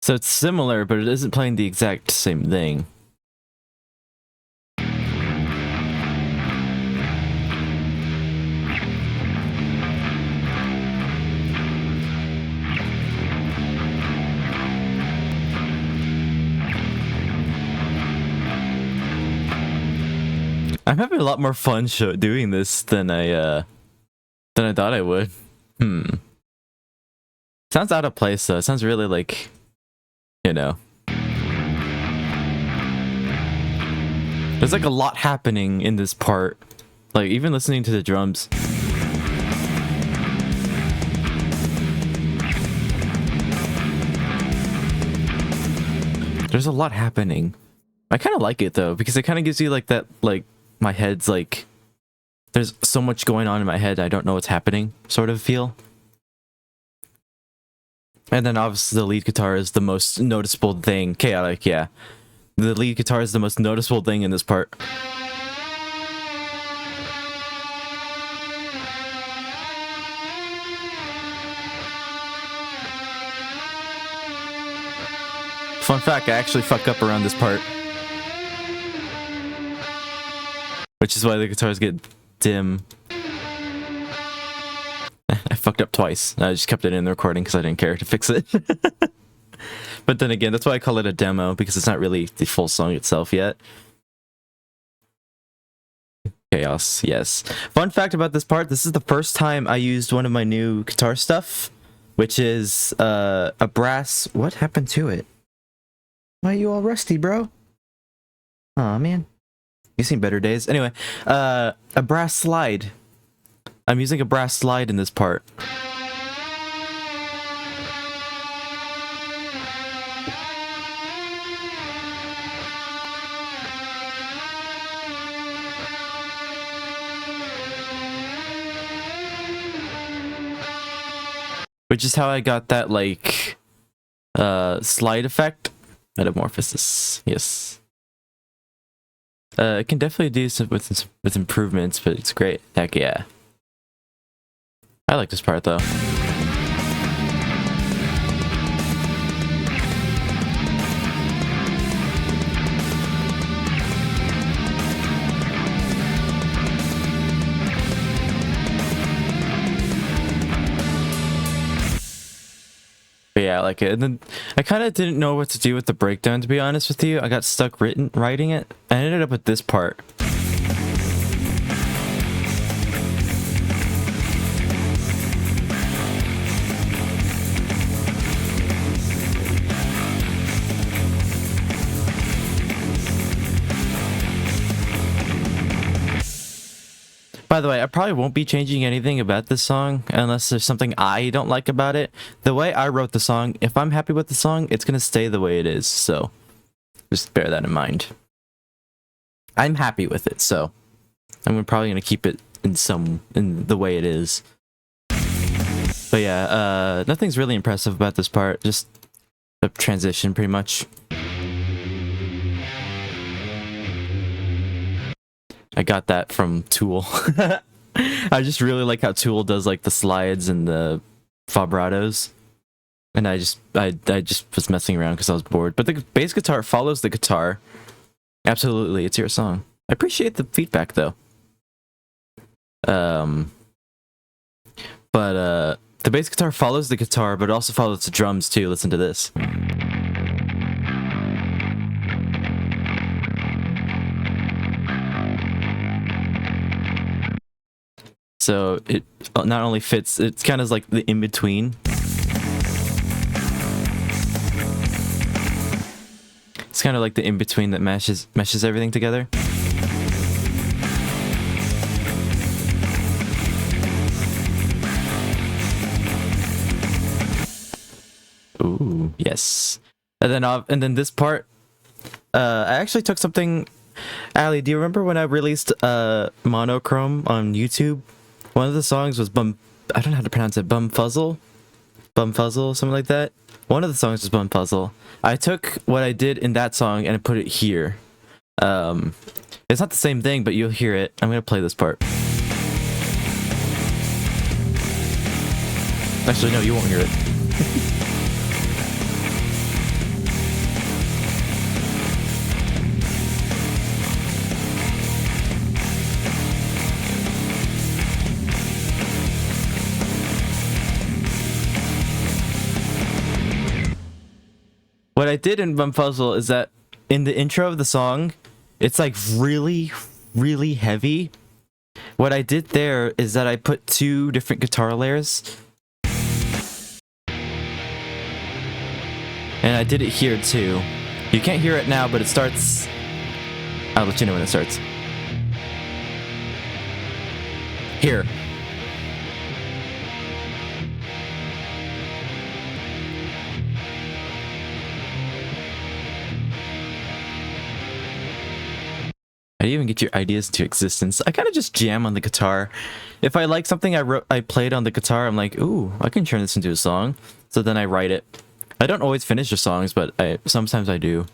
So it's similar, but it isn't playing the exact same thing. I'm having a lot more fun doing this than I thought I would. Sounds out of place though. It sounds really like, you know. There's like a lot happening in this part. Like even listening to the drums. There's a lot happening. I kind of like it though, because it kind of gives you like that, like my head's like, there's so much going on in my head, I don't know what's happening sort of feel. And then obviously the lead guitar is the most noticeable thing. Chaotic, yeah. The lead guitar is the most noticeable thing in this part. Fun fact, I actually fuck up around this part. Which is why the guitars get dim. I fucked up twice. I just kept it in the recording because I didn't care to fix it. But then again, that's why I call it a demo, because it's not really the full song itself yet. Chaos, yes. Fun fact about this part, this is the first time I used one of my new guitar stuff, which is a brass... What happened to it? Why are you all rusty, bro? Aw, man. You've seen better days. Anyway, a brass slide. I'm using a brass slide in this part. Which is how I got that, like, slide effect. Metamorphosis, yes. It can definitely do some with improvements, but it's great. Heck yeah. I like this part though. But yeah, I like it. And then I kind of didn't know what to do with the breakdown, to be honest with you. I got stuck writing it. I ended up with this part. By the way, I probably won't be changing anything about this song unless there's something I don't like about it. The way I wrote the song, if I'm happy with the song, it's going to stay the way it is, so just bear that in mind. I'm happy with it, so I'm probably going to keep it in the way it is. But yeah, nothing's really impressive about this part, just a transition pretty much. I got that from Tool. I just really like how Tool does like the slides and the vibratos. And I just was messing around because I was bored. But the bass guitar follows the guitar. Absolutely, it's your song. I appreciate the feedback though. The bass guitar follows the guitar, but it also follows the drums too. Listen to this. So it not only fits, it's kind of like the in-between. It's kind of like the in-between that meshes everything together. Ooh, yes. And then this part, I actually took something. Ali, do you remember when I released Monochrome on YouTube? One of the songs was I don't know how to pronounce it, Bumfuzzle, something like that. One of the songs was Bumfuzzle. I took what I did in that song and I put it here. It's not the same thing, but you'll hear it. I'm gonna play this part. Actually, no, you won't hear it. What I did in Bumfuzzle is that in the intro of the song, it's like really, really heavy. What I did there is that I put 2 different guitar layers. And I did it here too. You can't hear it now, but it starts... I'll let you know when it starts. Here. How do you even get your ideas into existence? I kind of just jam on the guitar. If I like something I played on the guitar, I'm like, ooh, I can turn this into a song. So then I write it. I don't always finish the songs, but sometimes I do.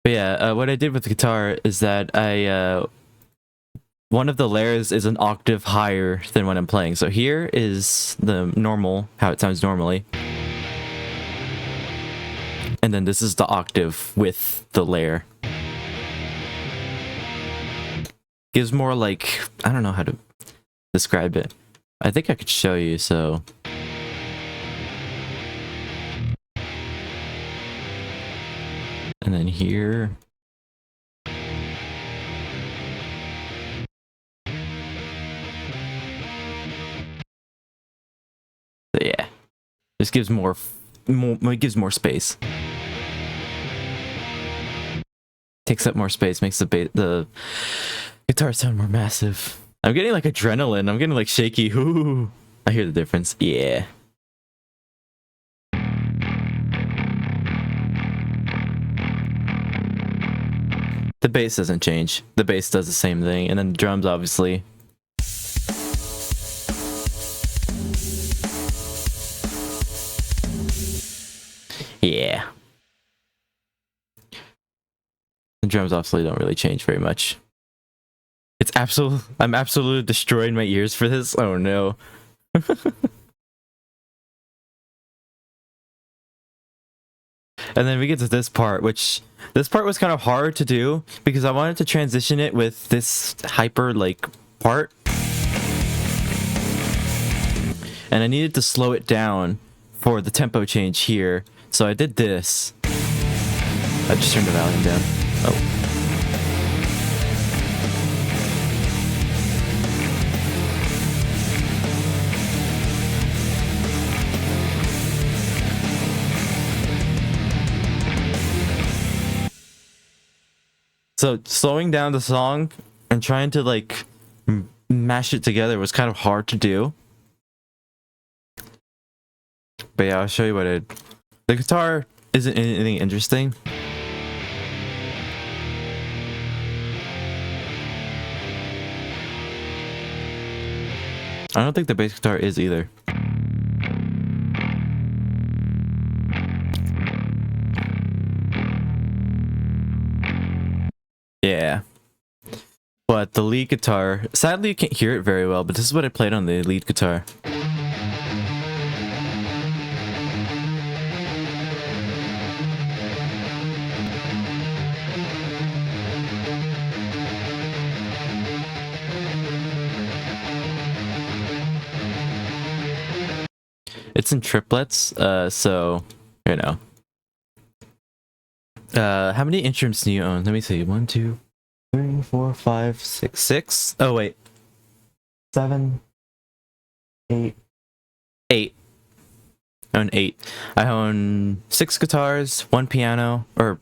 But yeah, what I did with the guitar is that one of the layers is an octave higher than what I'm playing. So here is the normal, how it sounds normally. And then this is the octave with the layer. Gives more like, I don't know how to describe it. I think I could show you, so. And then here. So yeah, this gives more, it gives more space. Takes up more space, makes the guitar sound more massive. I'm getting like adrenaline. I'm getting like shaky. Ooh, I hear the difference. Yeah. The bass doesn't change. The bass does the same thing, and then the drums, obviously. Yeah. The drums obviously don't really change very much. It's I'm absolutely destroying my ears for this. Oh no. And then we get to this part, which this part was kind of hard to do because I wanted to transition it with this hyper like part. And I needed to slow it down for the tempo change here. So I did this. I just turned the volume down. Oh. So slowing down the song and trying to like mash it together was kind of hard to do. But yeah, I'll show you what it. The guitar isn't anything interesting. I don't think the bass guitar is either. Yeah. But the lead guitar, sadly you can't hear it very well, but this is what I played on the lead guitar. It's in triplets, so, you know. How many instruments do you own? Let me see. 1, 2, 3, 4, 5, 6, 6. Oh, wait. 7, 8. 8. I own 8. I own 6 guitars, 1 piano, or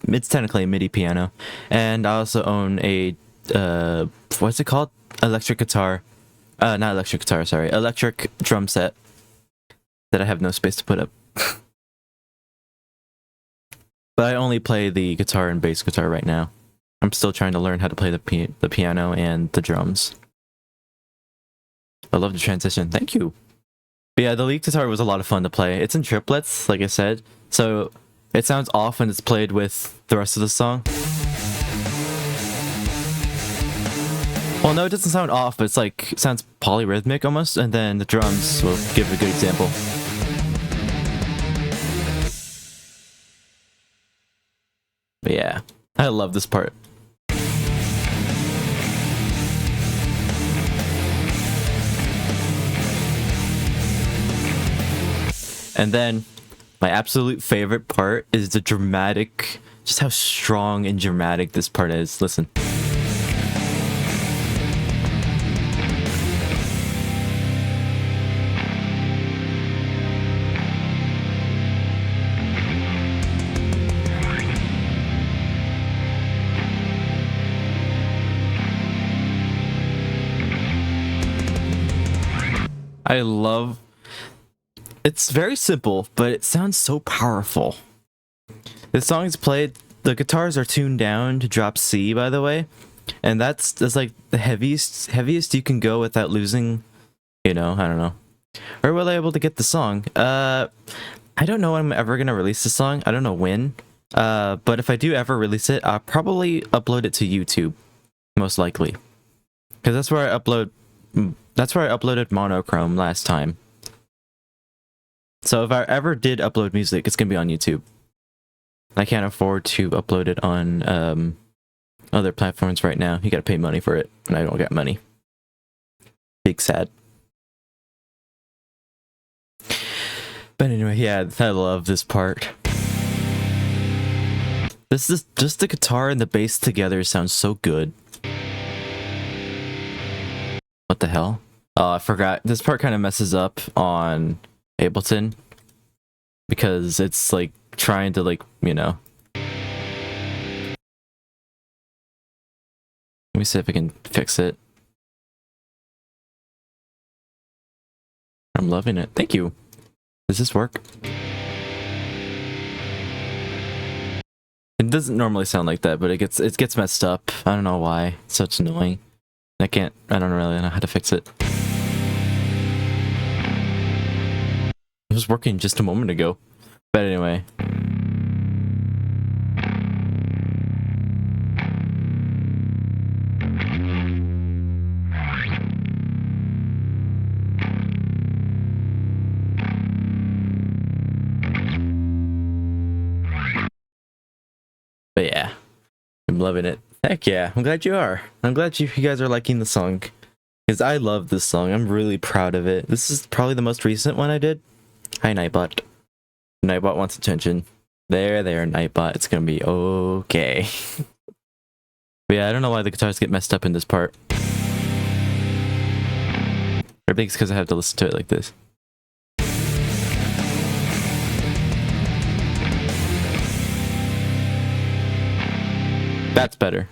it's technically a MIDI piano. And I also own a, what's it called? Electric guitar. Not electric guitar, sorry. Electric drum set that I have no space to put up. But I only play the guitar and bass guitar right now. I'm still trying to learn how to play the piano and the drums. I love the transition. Thank you. But yeah, the lead guitar was a lot of fun to play. It's in triplets, like I said. So it sounds off when it's played with the rest of the song. Well, no, it doesn't sound off, but it's like, it sounds polyrhythmic almost. And then the drums will give a good example. But yeah, I love this part. And then my absolute favorite part is the dramatic, just how strong and dramatic this part is. Listen. I love. It's very simple, but it sounds so powerful. The song is played. The guitars are tuned down to drop C, by the way, and that's like the heaviest you can go without losing. You know, I don't know. Or were they able to get the song? I don't know when I'm ever gonna release the song. I don't know when. But if I do ever release it, I'll probably upload it to YouTube, most likely, because that's where I upload. That's where I uploaded Monochrome last time. So if I ever did upload music, it's gonna be on YouTube. I can't afford to upload it on other platforms right now. You gotta pay money for it, and I don't got money. Big sad. But anyway, yeah, I love this part. This is just the guitar and the bass together sounds so good. What the hell? Oh, I forgot. This part kind of messes up on Ableton because it's like trying to, like, you know. Let me see if I can fix it. I'm loving it. Thank you. Does this work? It doesn't normally sound like that, but it gets messed up. I don't know why. It's such annoying. I don't really know how to fix it. It was working just a moment ago. But anyway. But yeah, I'm loving it. Heck yeah, I'm glad you are. I'm glad you guys are liking the song. Because I love this song. I'm really proud of it. This is probably the most recent one I did. Hi, Nightbot. Nightbot wants attention. There, Nightbot. It's gonna be okay. But yeah, I don't know why the guitars get messed up in this part. I think it's because I have to listen to it like this. That's better.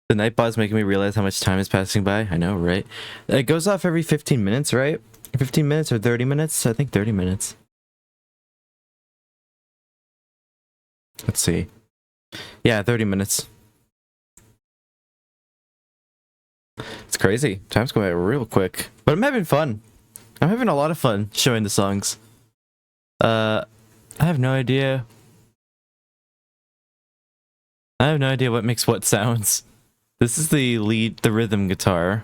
The Nightbot is making me realize how much time is passing by. I know, right? It goes off every 15 minutes, right? 15 minutes or 30 minutes? I think 30 minutes. Let's see. Yeah, 30 minutes. It's crazy. Time's going by real quick. But I'm having fun. I'm having a lot of fun showing the songs. I have no idea. I have no idea what makes what sounds. This is the rhythm guitar.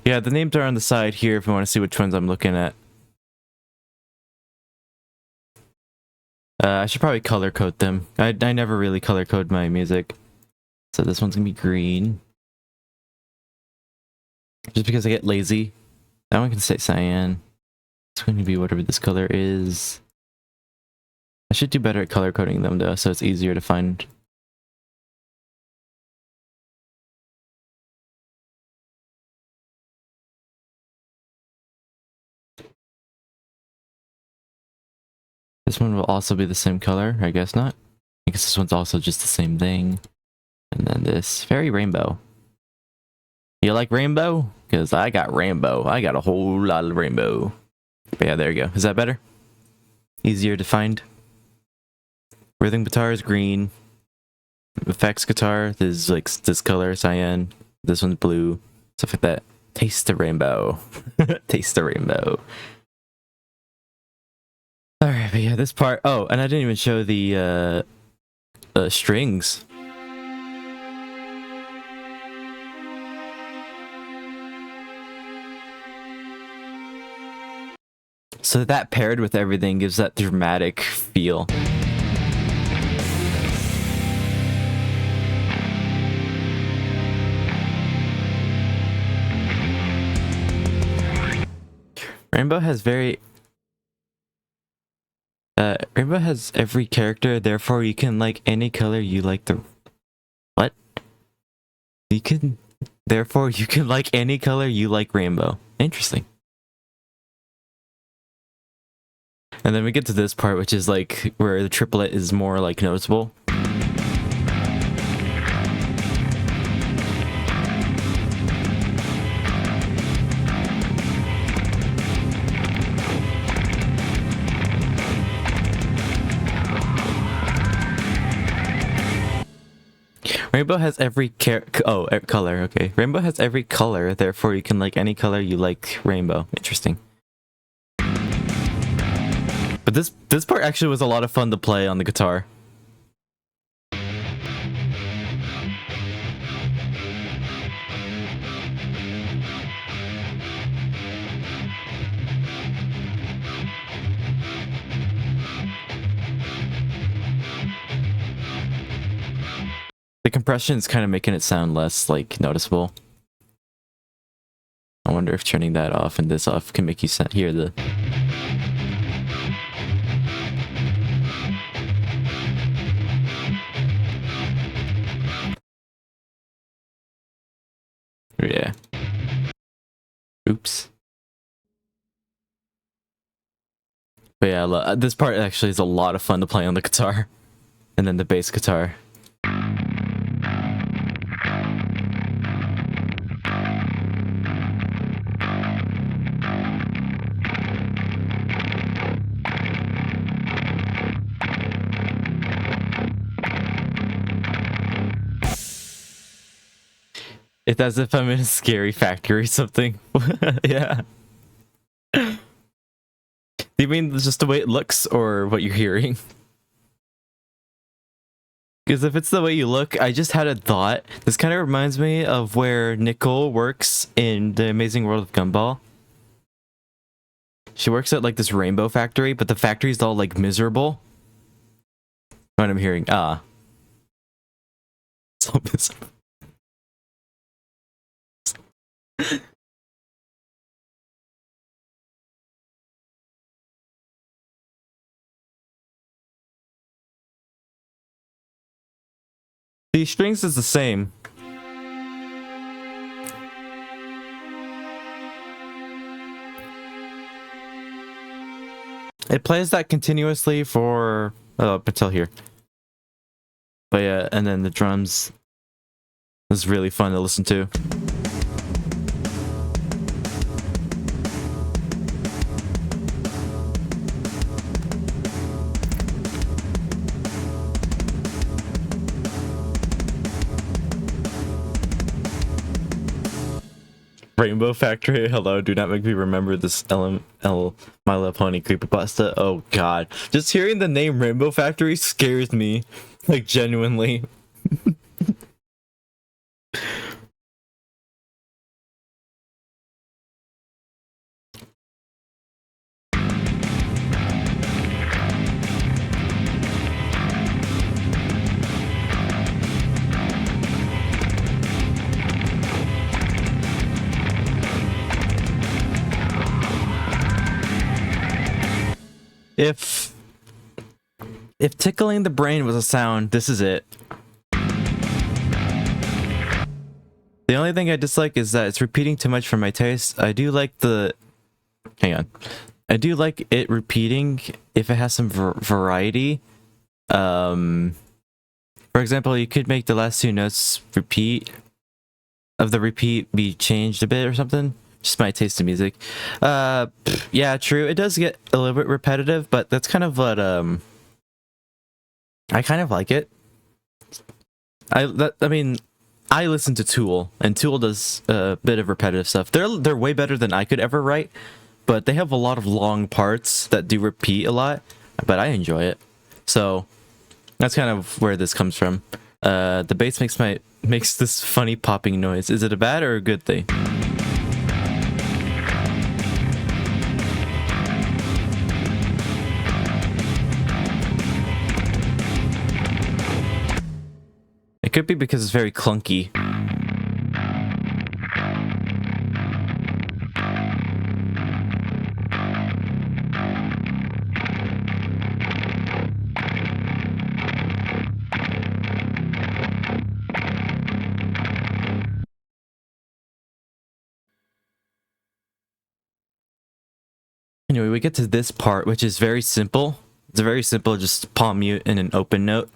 Yeah, the names are on the side here if you want to see which ones I'm looking at. I should probably color code them. I never really color code my music. So this one's gonna be green. Just because I get lazy. That one can say cyan. It's going to be whatever this color is. I should do better at color coding them though, so it's easier to find. This one will also be the same color. I guess not. I guess this one's also just the same thing. And then this, very rainbow. You like rainbow? Because I got rainbow. I got a whole lot of rainbow. But yeah, there you go. Is that better? Easier to find. Rhythm guitar is green. Effects guitar is like this color, cyan. This one's blue. Stuff like that. Taste the rainbow. Taste the rainbow. Alright, but yeah, this part. Oh, and I didn't even show the strings. So that paired with everything gives that dramatic feel. Rainbow has Rainbow has every character, therefore you can like any color you like the... What? You can... Therefore you can like any color you like Rainbow. Interesting. And then we get to this part, which is like where the triplet is more like noticeable. Rainbow has every color, okay. Rainbow has every color, therefore you can like any color you like Rainbow. Interesting. But this part actually was a lot of fun to play on the guitar. The compression is kind of making it sound less, like, noticeable. I wonder if turning that off and this off can make you hear the... Yeah. Oops. But yeah, this part actually is a lot of fun to play on the guitar. And then the bass guitar. It's as if I'm in a scary factory or something. Yeah. Do you mean just the way it looks or what you're hearing? Because if it's the way you look, I just had a thought. This kind of reminds me of where Nicole works in The Amazing World of Gumball. She works at like this rainbow factory, but the factory's all like miserable. What I'm hearing, it's all miserable. The strings is the same. It plays that continuously for up until here. But yeah, and then the drums was really fun to listen to. Rainbow Factory, hello, do not make me remember this My Little Pony creepypasta. Oh god. Just hearing the name Rainbow Factory scares me. Like, genuinely. If tickling the brain was a sound, this is it. The only thing I dislike is that it's repeating too much for my taste. I do like the... Hang on. I do like it repeating if it has some variety. For example, you could make the last two notes repeat be changed a bit or something. Just my taste in music. Yeah, true. It does get a little bit repetitive, but that's kind of what I kind of like it. I mean, I listen to Tool, and Tool does a bit of repetitive stuff. They're way better than I could ever write, but they have a lot of long parts that do repeat a lot, but I enjoy it. So that's kind of where this comes from. The bass makes this funny popping noise. Is it a bad or a good thing? It could be because it's very clunky. Anyway, we get to this part, which is very simple. It's a very simple, just palm mute and an open note.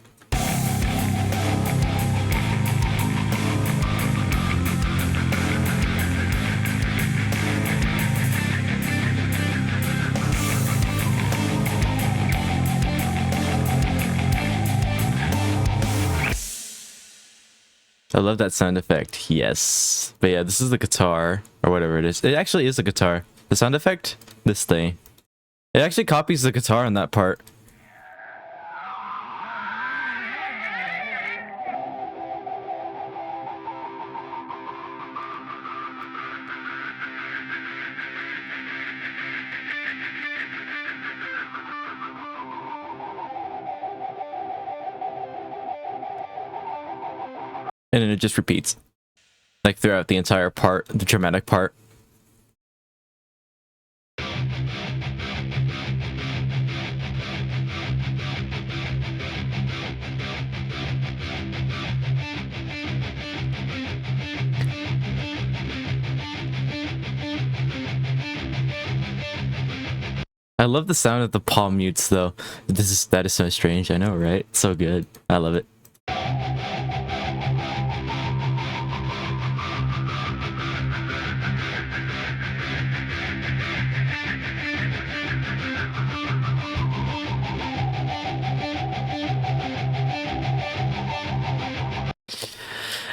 I love that sound effect. Yes. But yeah, this is the guitar or whatever it is. It actually is a guitar. The sound effect, this thing. It actually copies the guitar on that part. And then it just repeats. Like throughout the entire part, the dramatic part. I love the sound of the palm mutes though. That is so strange, I know, right? So good. I love it.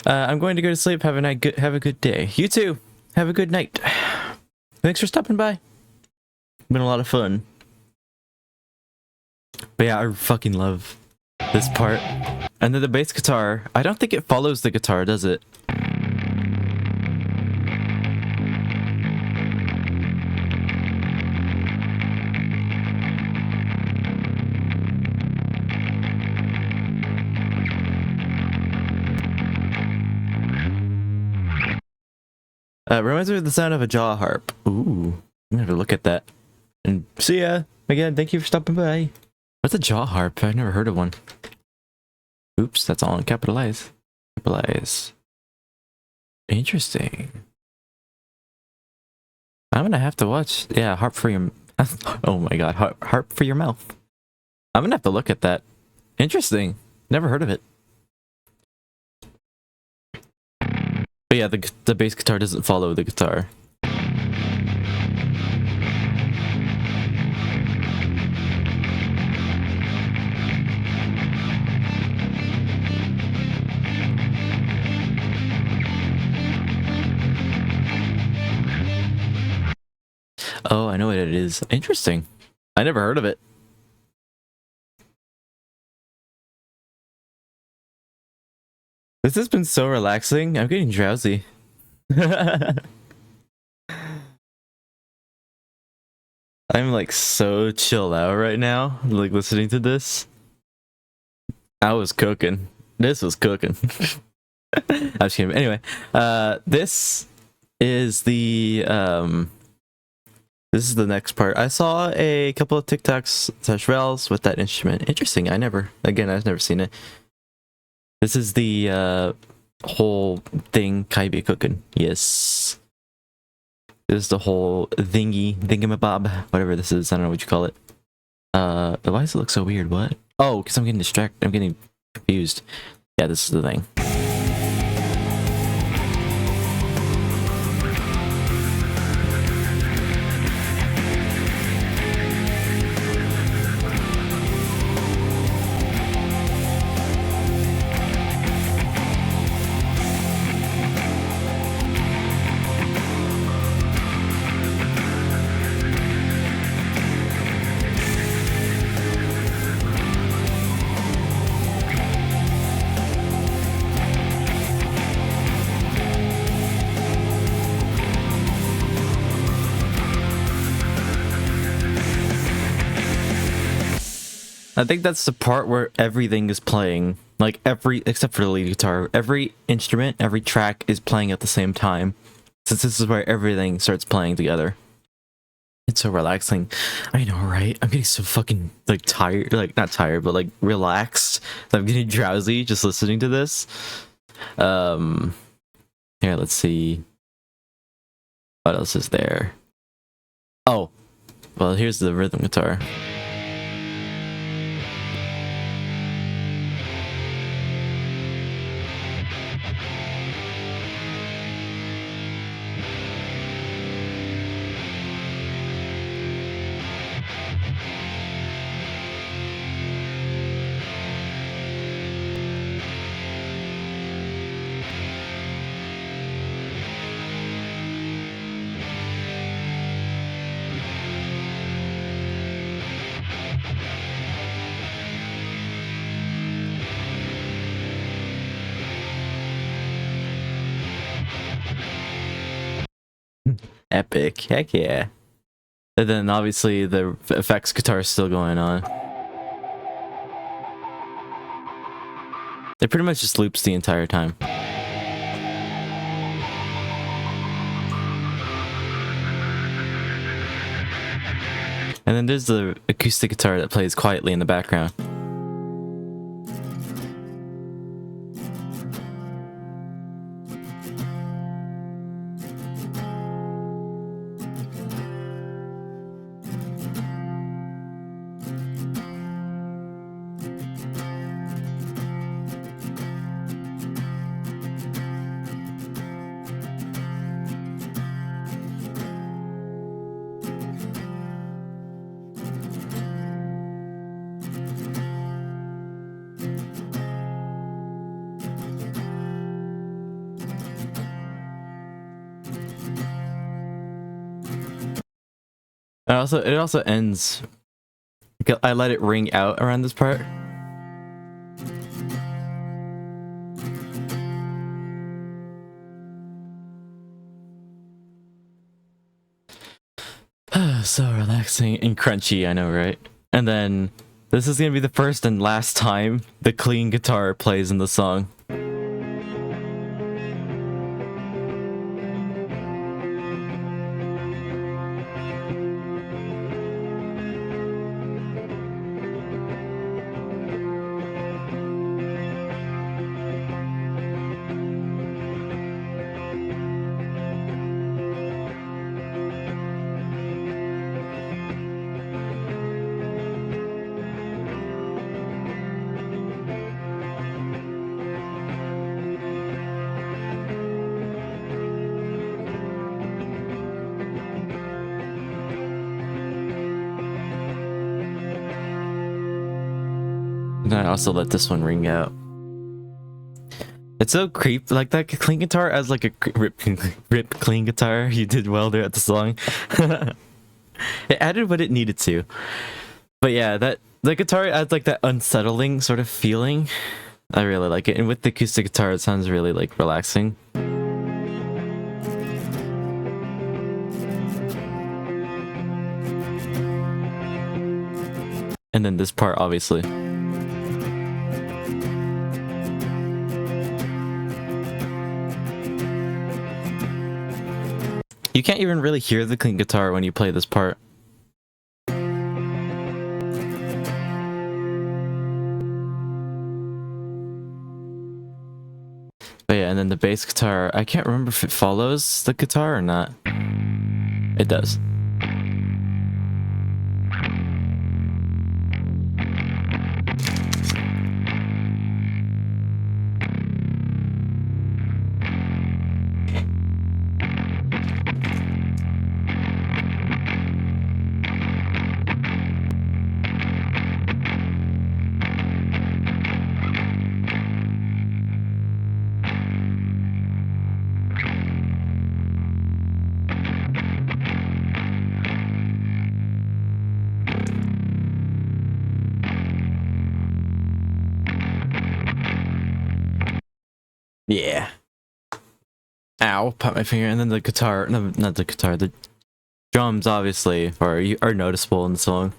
I'm going to go to sleep. Have a good day. You too. Have a good night. Thanks for stopping by. Been a lot of fun. But yeah, I fucking love this part. And then the bass guitar. I don't think it follows the guitar, does it? Reminds me of the sound of a jaw harp. Ooh, I'm gonna have a look at that. And see ya again. Thank you for stopping by. What's a jaw harp? I've never heard of one. Oops, that's all in capitalize. Capitalize. Interesting. I'm gonna have to watch. Yeah, harp for your. Oh my god, harp for your mouth. I'm gonna have to look at that. Interesting. Never heard of it. But yeah, the bass guitar doesn't follow the guitar. Oh, I know what it is. Interesting. I never heard of it. This has been so relaxing. I'm getting drowsy. I'm like so chill out right now, like listening to this. I was cooking. This was cooking. I'm just kidding. Anyway, this is the this is the next part. I saw a couple of TikToks / Reels with that instrument. Interesting. I've never seen it. This is the whole thing Kai be cooking. Yes. This is the whole thingamabob, whatever this is. I don't know what you call it. Why does it look so weird? What? Oh, because I'm getting distracted. I'm getting confused. Yeah, this is the thing. I think that's the part where everything is playing. Like except for the lead guitar. Every instrument, every track is playing at the same time. Since this is where everything starts playing together. It's so relaxing. I know, right? I'm getting so fucking, like, tired. Like, not tired, but, like, relaxed. I'm getting drowsy just listening to this. Here, let's see. What else is there? Oh. well, here's the rhythm guitar. Epic, heck yeah. And then obviously the effects guitar is still going on. It pretty much just loops the entire time. And then there's the acoustic guitar that plays quietly in the background. And it also ends. I let it ring out around this part. So relaxing and crunchy, I know, right? And then this is gonna be the first and last time the clean guitar plays in the song. And I also let this one ring out. It's so creep, like that clean guitar as like a rip clean guitar. You did well there at the song. It added what it needed to. But yeah, the guitar adds like that unsettling sort of feeling. I really like it. And with the acoustic guitar, it sounds really like relaxing. And then this part, obviously. You can't even really hear the clean guitar when you play this part. But yeah, and then the bass guitar, I can't remember if it follows the guitar or not. It does. Yeah. Ow, pop my finger, and then the guitar, no, not the guitar, the drums obviously are noticeable in the song.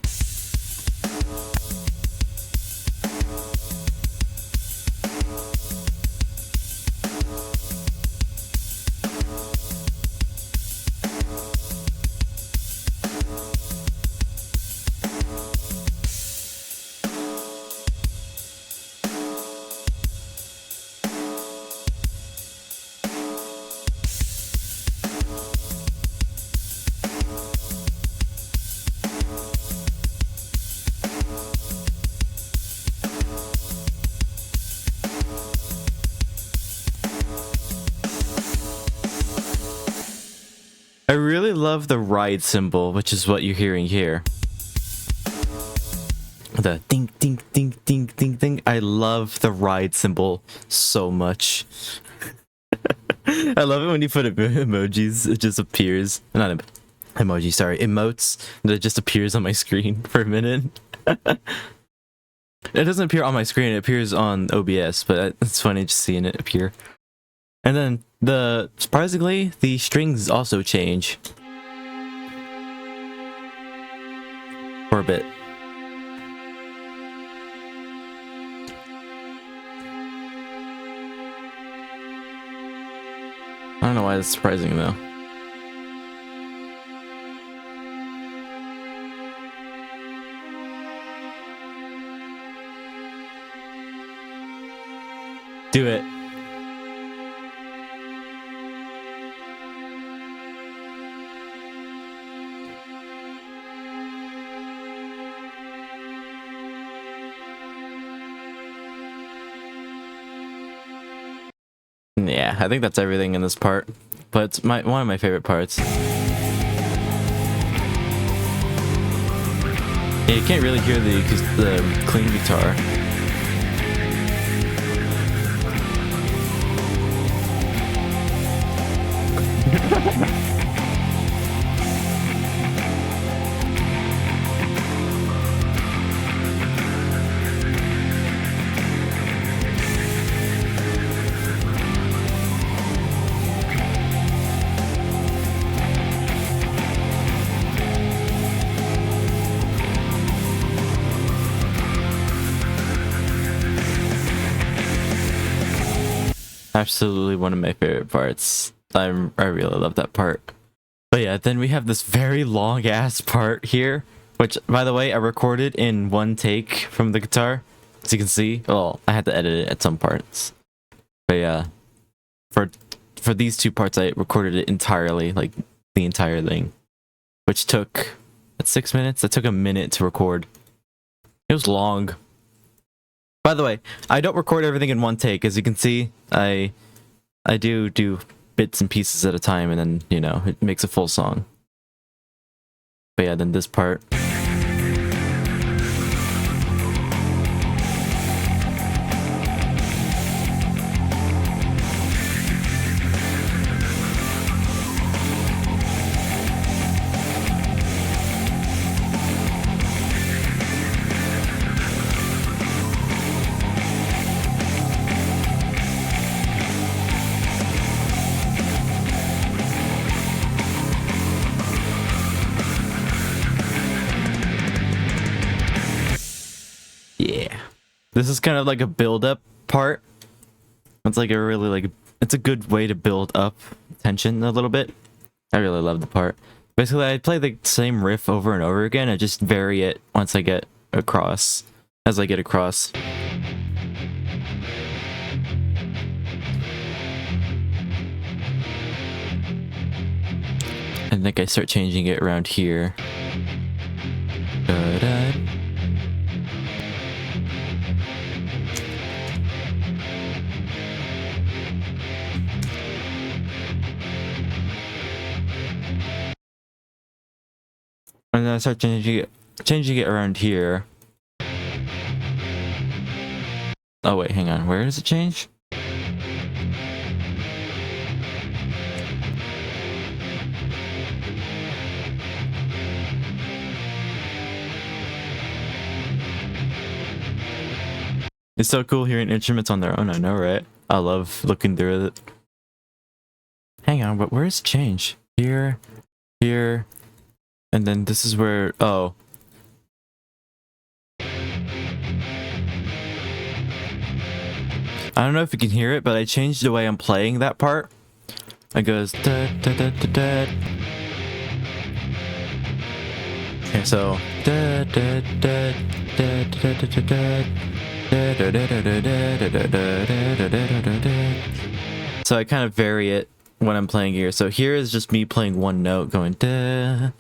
I really love the ride symbol, which is what you're hearing here. The ding, ding, ding, ding, ding, ding. I love the ride symbol so much. I love it when you put emojis, it just appears. Not emoji, sorry, emotes. And it just appears on my screen for a minute. It doesn't appear on my screen, it appears on OBS, but it's funny just seeing it appear. And then surprisingly, the strings also change. For a bit. I don't know why that's surprising though. Do it. Yeah, I think that's everything in this part, but it's one of my favorite parts. Yeah, you can't really hear the clean guitar. Absolutely one of my favorite parts. I really love that part. But yeah, then we have this very long ass part here, which by the way I recorded in one take from the guitar, as you can see. Well, I had to edit it at some parts, but yeah, for these two parts I recorded it entirely, like the entire thing, which took 6 minutes. That took a minute to record. It was long. By the way, I don't record everything in one take. As you can see, I do bits and pieces at a time, and then, you know, it makes a full song. But yeah, then this part. Yeah. This is kind of like a build-up part. It's like a really it's a good way to build up tension a little bit. I really love the part. Basically, I play the same riff over and over again. I just vary it once I get across. As I get across. I think I start changing it around here. Da-da. And then I start changing it around here. Oh wait, hang on. Where does it change? It's so cool hearing instruments on their own, I know, right? I love looking through it. Hang on, but where does it change? Here, here, and then this is where, oh. I don't know if you can hear it, but I changed the way I'm playing that part. It goes da da da da da. Okay, so da da da da da da da da. So I kind of vary it when I'm playing here. So here is just me playing one note going da,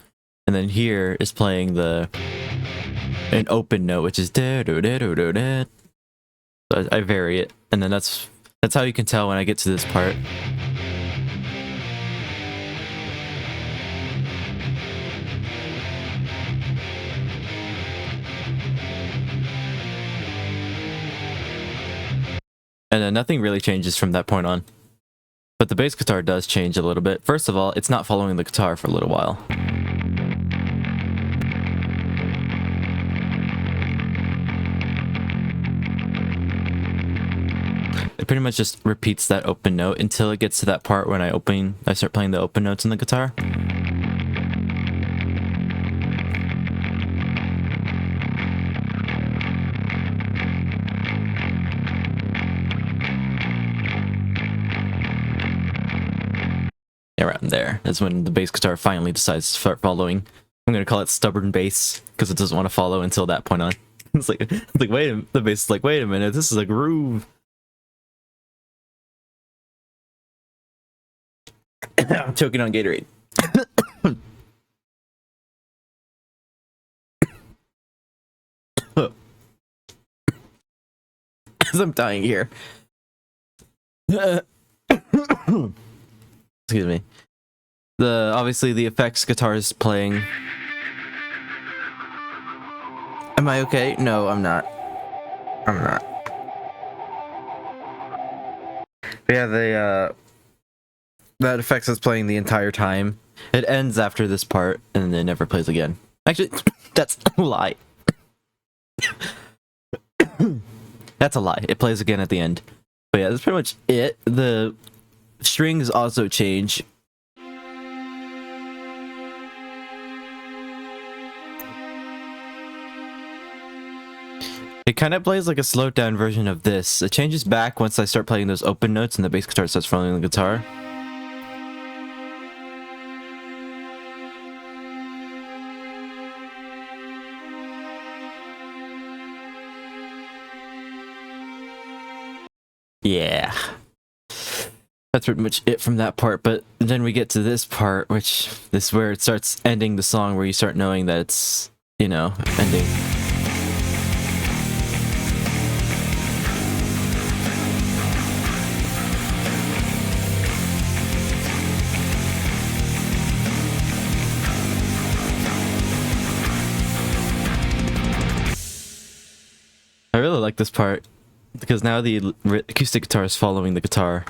and then here is playing an open note, which is da da da da da da. So I vary it, and then that's how you can tell when I get to this part. And then nothing really changes from that point on. But the bass guitar does change a little bit. First of all, it's not following the guitar for a little while. It pretty much just repeats that open note until it gets to that part when I start playing the open notes on the guitar. Around there is when the bass guitar finally decides to start following. I'm gonna call it stubborn bass because it doesn't want to follow until that point on. It's like wait a minute. The bass is like, wait a minute, this is a groove. I'm choking on Gatorade. As I'm dying here. Excuse me. Obviously the effects guitar is playing. Am I okay? No, I'm not. I'm not. But yeah, that effects is playing the entire time. It ends after this part and then it never plays again. Actually, that's a lie. That's a lie. It plays again at the end. But yeah, that's pretty much it. The strings also change. It kind of plays like a slowed down version of this. It changes back once I start playing those open notes and the bass guitar starts following the guitar. Yeah. That's pretty much it from that part, but then we get to this part, which is where it starts ending the song, where you start knowing that it's, you know, ending. I really like this part, because now the acoustic guitar is following the guitar.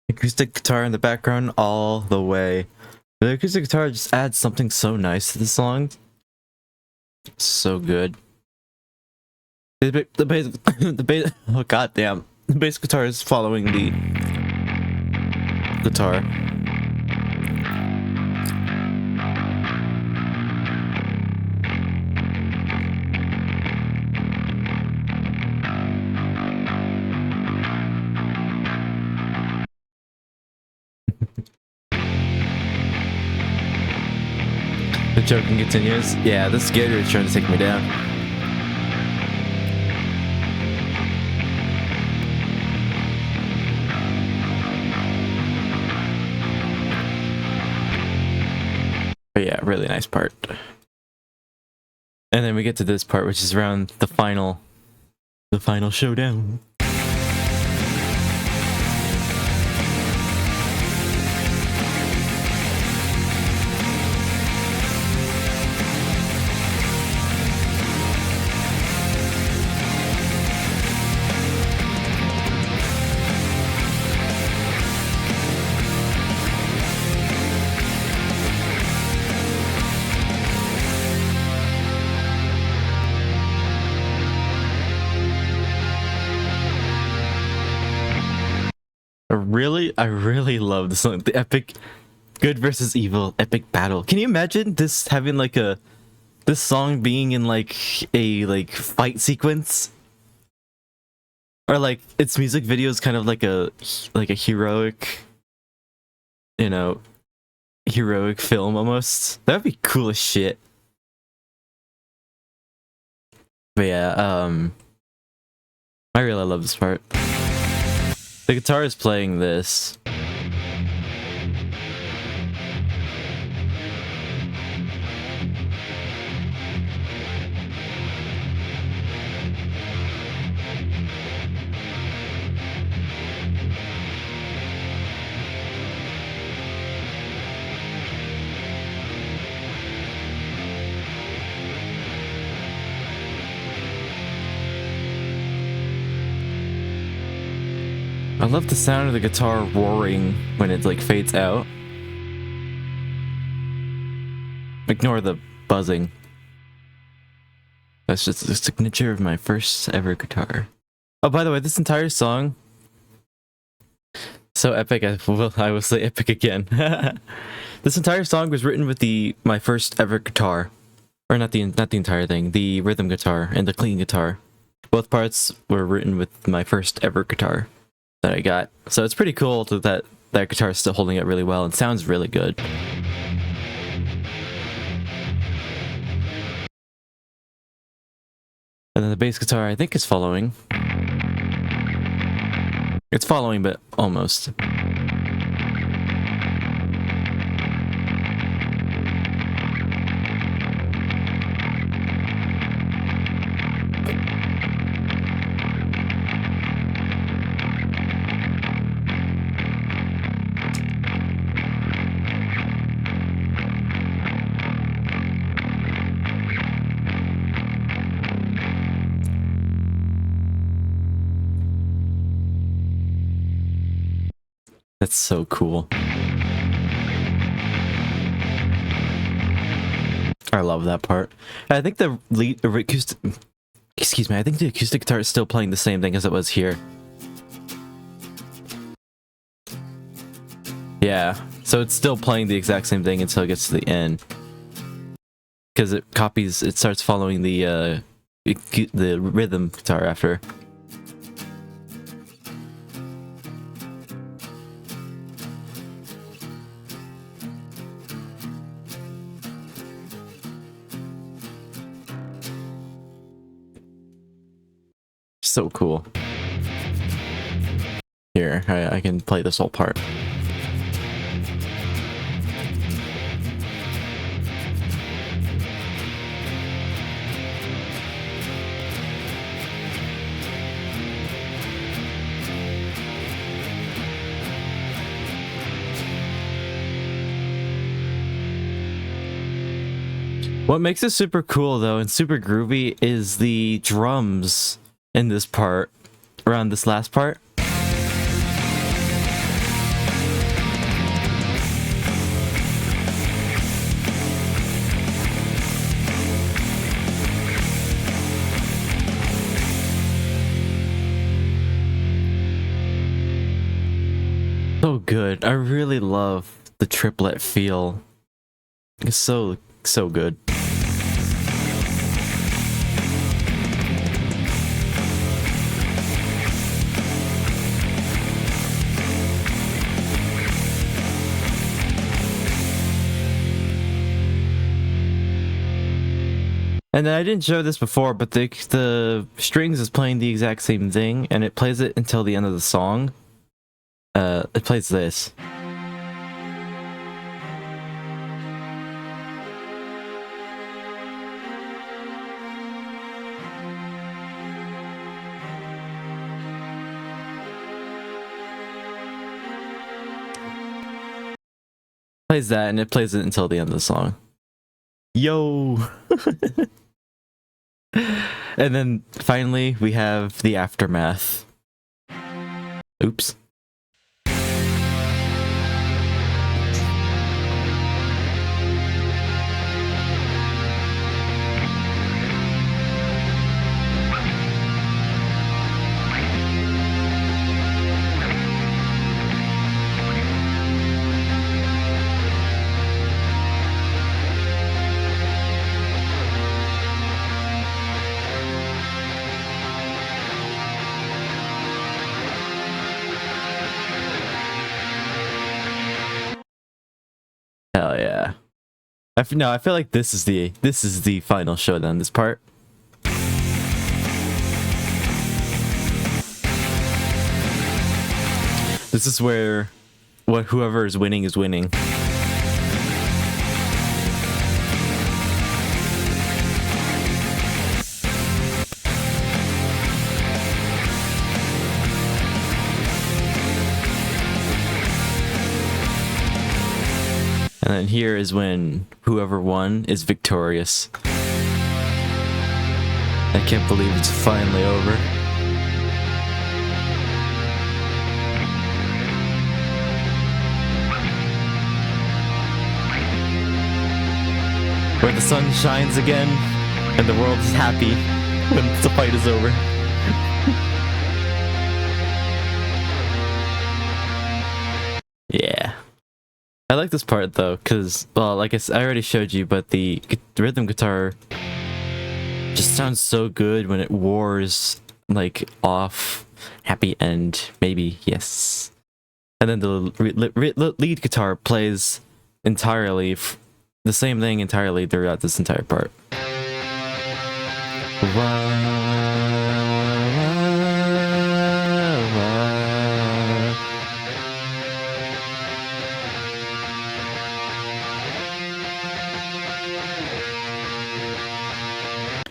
Acoustic guitar in the background all the way. The acoustic guitar just adds something so nice to the song. So good. The bass, oh goddamn. The bass guitar is following the guitar. The joking continues. Yeah, this Gator is trying to take me down. But yeah, really nice part. And then we get to this part, which is around the final showdown. I really love the song, the epic good versus evil epic battle. Can you imagine this having like this song being in like a fight sequence? Or like its music video is kind of like a heroic, you know, heroic film almost. That would be cool as shit. But yeah, I really love this part. The guitar is playing this. I love the sound of the guitar roaring when it like fades out. Ignore the buzzing. That's just the signature of my first ever guitar. Oh, by the way, this entire song, so epic. I will say epic again. This entire song was written with my first ever guitar, or not the entire thing, the rhythm guitar and the clean guitar. Both parts were written with my first ever guitar that I got. So it's pretty cool that guitar is still holding up really well and sounds really good. And then the bass guitar, I think, is following. It's following, but almost. That's so cool. I love that part. I think the acoustic, excuse me, I think the acoustic guitar is still playing the same thing as it was here. Yeah, so it's still playing the exact same thing until it gets to the end. Because it starts following the rhythm guitar after. So cool. Here, I can play this whole part. What makes it super cool though and super groovy is the drums in this part, around this last part. So good. I really love the triplet feel. It's so good. And then I didn't show this before, but the strings is playing the exact same thing, and it plays it until the end of the song. It plays this. Plays that, and it plays it until the end of the song. Yo! And then finally we have the aftermath. Oops. Hell yeah. I feel like this is the final showdown, this part. This is where whoever is winning is winning. And then here is when whoever won is victorious. I can't believe it's finally over. Where the sun shines again and the world is happy when the fight is over. Yeah. I like this part though, because, well, like I already showed you, but the rhythm guitar just sounds so good when it wars, like, off, happy end, maybe, yes. And then the lead guitar plays entirely, the same thing entirely throughout this entire part.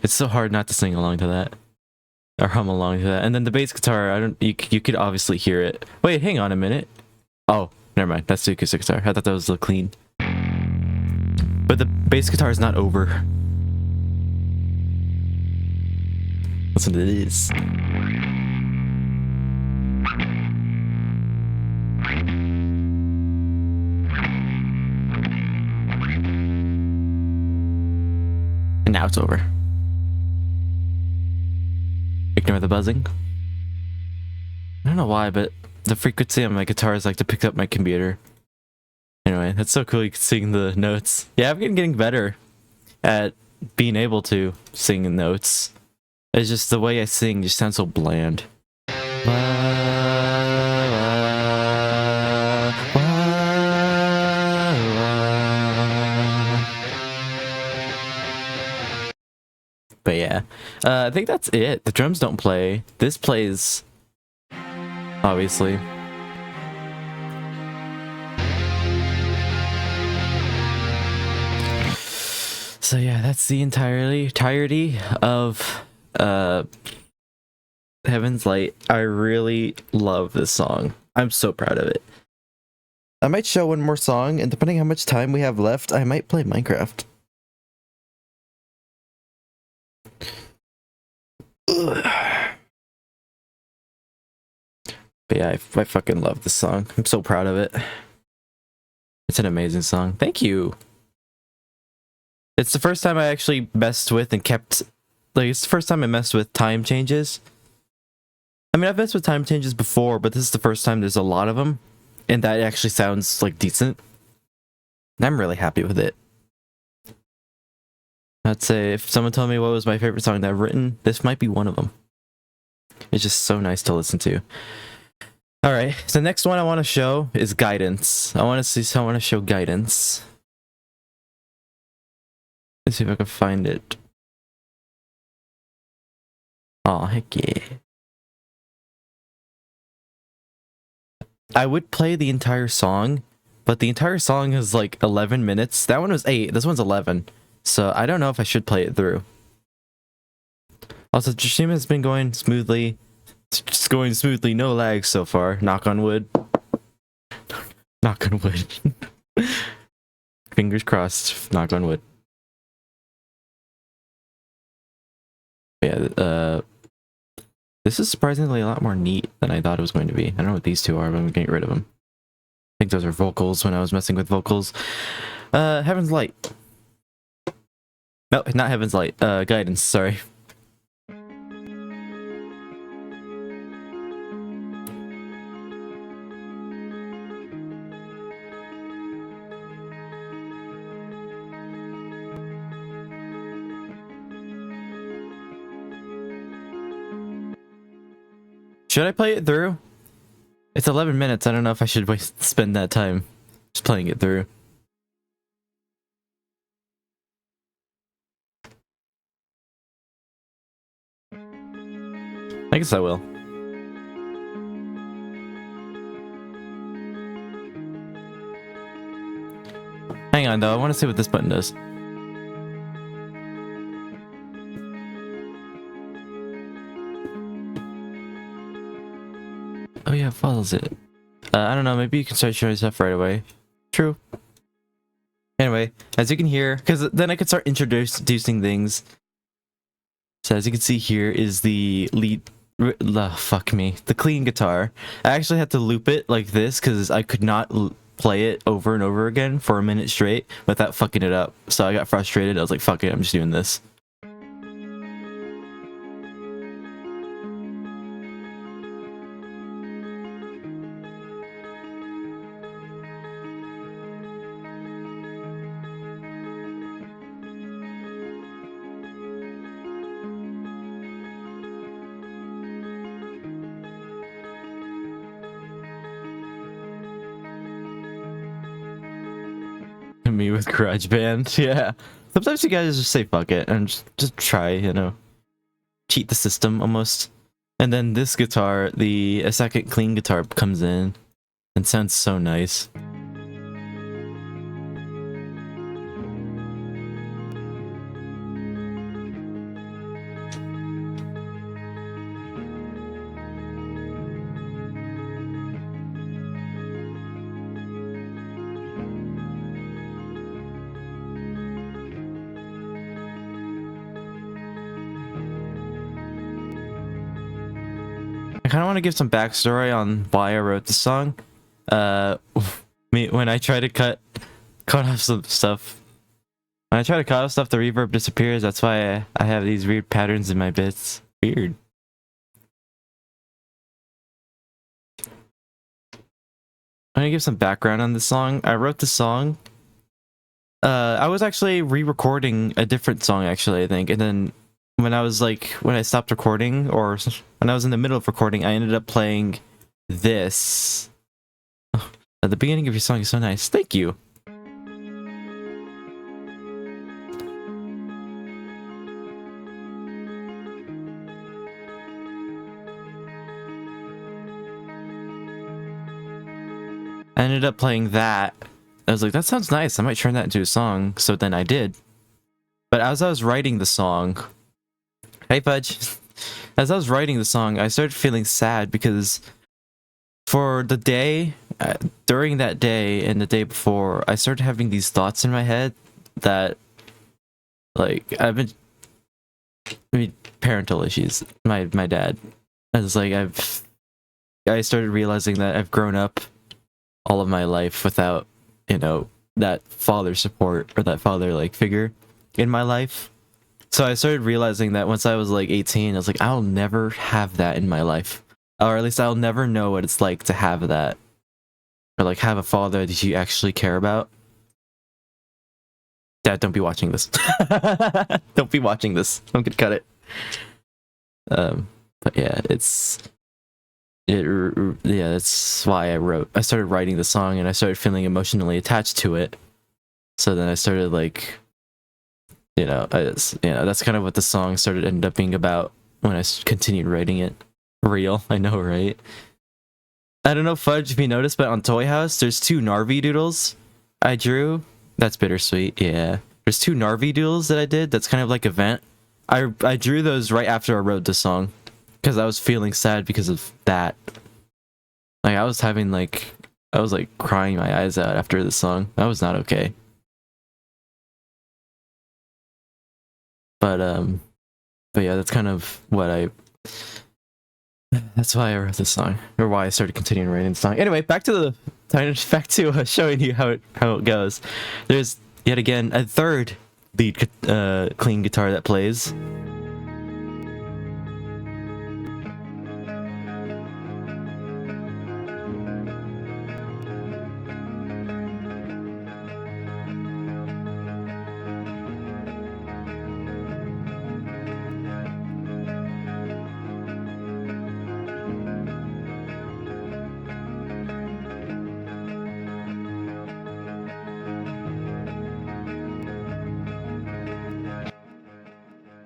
It's so hard not to sing along to that. Or hum along to that. And then the bass guitar, you could obviously hear it. Wait, hang on a minute. Oh, never mind. That's the acoustic guitar. I thought that was the clean. But the bass guitar is not over. Listen to this. And now it's over. Ignore the buzzing. I don't know why, but the frequency on my guitar is like to pick up my computer. Anyway, that's so cool you can sing the notes. Yeah, I've been getting better at being able to sing the notes. It's just the way I sing just sounds so bland. But yeah, I think that's it. The drums don't play. This plays, obviously. So yeah, that's the entirety of Heaven's Light. I really love this song. I'm so proud of it. I might show one more song, and depending on how much time we have left, I might play Minecraft. But yeah, I fucking love this song. I'm so proud of it. It's an amazing song. Thank you. It's the first time I actually messed with and kept... Like, it's the first time I messed with time changes. I mean, I've messed with time changes before, but this is the first time there's a lot of them. And that actually sounds, like, decent. And I'm really happy with it. I'd say if someone told me what was my favorite song that I've written, this might be one of them. It's just so nice to listen to. Alright, so the next one I want to show is Guidance. I want to show Guidance. Let's see if I can find it. Oh, heck yeah. I would play the entire song, but the entire song is like 11 minutes. That one was 8, this one's 11. So I don't know if I should play it through. Also, Tsushima has been going smoothly. It's just going smoothly, no lag so far. Knock on wood. Knock on wood. Fingers crossed, knock on wood. Yeah, this is surprisingly a lot more neat than I thought it was going to be. I don't know what these two are, but I'm getting rid of them. I think those are vocals when I was messing with vocals. Heaven's Light. No, not Heaven's Light. Guidance, sorry. Should I play it through? It's 11 minutes. I don't know if I should spend that time just playing it through. I guess I will. Hang on though, I want to see what this button does. Oh yeah, it follows it. I don't know, maybe you can start showing stuff right away. True. Anyway, as you can hear, because then I could start introducing things. So as you can see here is the lead, fuck me, the clean guitar. I actually had to loop it like this because I could not play it over and over again for a minute straight without fucking it up. So I got frustrated. I was like, fuck it, I'm just doing this. Me with GarageBand, yeah. Sometimes you guys just say fuck it and just try, you know, cheat the system almost. And then this guitar, a second clean guitar comes in and sounds so nice. I kind of want to give some backstory on why I wrote the song. When I try to cut off some stuff, when I try to cut off stuff, the reverb disappears. That's why I have these weird patterns in my bits. Weird. I'm gonna give some background on this song. I wrote the song. I was actually re-recording a different song, actually, I think, and then when I stopped recording, or when I was in the middle of recording, I ended up playing this. Oh, at the beginning of your song is so nice. Thank you. I ended up playing that. I was like, that sounds nice. I might turn that into a song. So then I did. But as I was writing the song, hey Fudge. As I was writing the song, I started feeling sad because for the day, during that day and the day before, I started having these thoughts in my head that, like, parental issues. My dad. I was like, I started realizing that I've grown up all of my life without, you know, that father support or that father, like, figure in my life. So I started realizing that once I was like 18, I was like, I'll never have that in my life. Or at least I'll never know what it's like to have that. Or like have a father that you actually care about. Dad, don't be watching this. Don't be watching this. I'm gonna cut it. But yeah, that's why I started writing the song and I started feeling emotionally attached to it. So then I started like, that's kind of what the song ended up being about when I continued writing it. Real, I know, right? I don't know, Fudge, if you noticed, but on Toy House, there's 2 Narvi doodles I drew. That's bittersweet, yeah. There's 2 Narvi doodles that I did. That's kind of like event. I drew those right after I wrote the song because I was feeling sad because of that. Like I was crying my eyes out after the song. That was not okay. But yeah, that's kind of that's why I wrote this song, or why I started continuing writing the song. Anyway, back to showing you how it goes. There's yet again a third lead clean guitar that plays.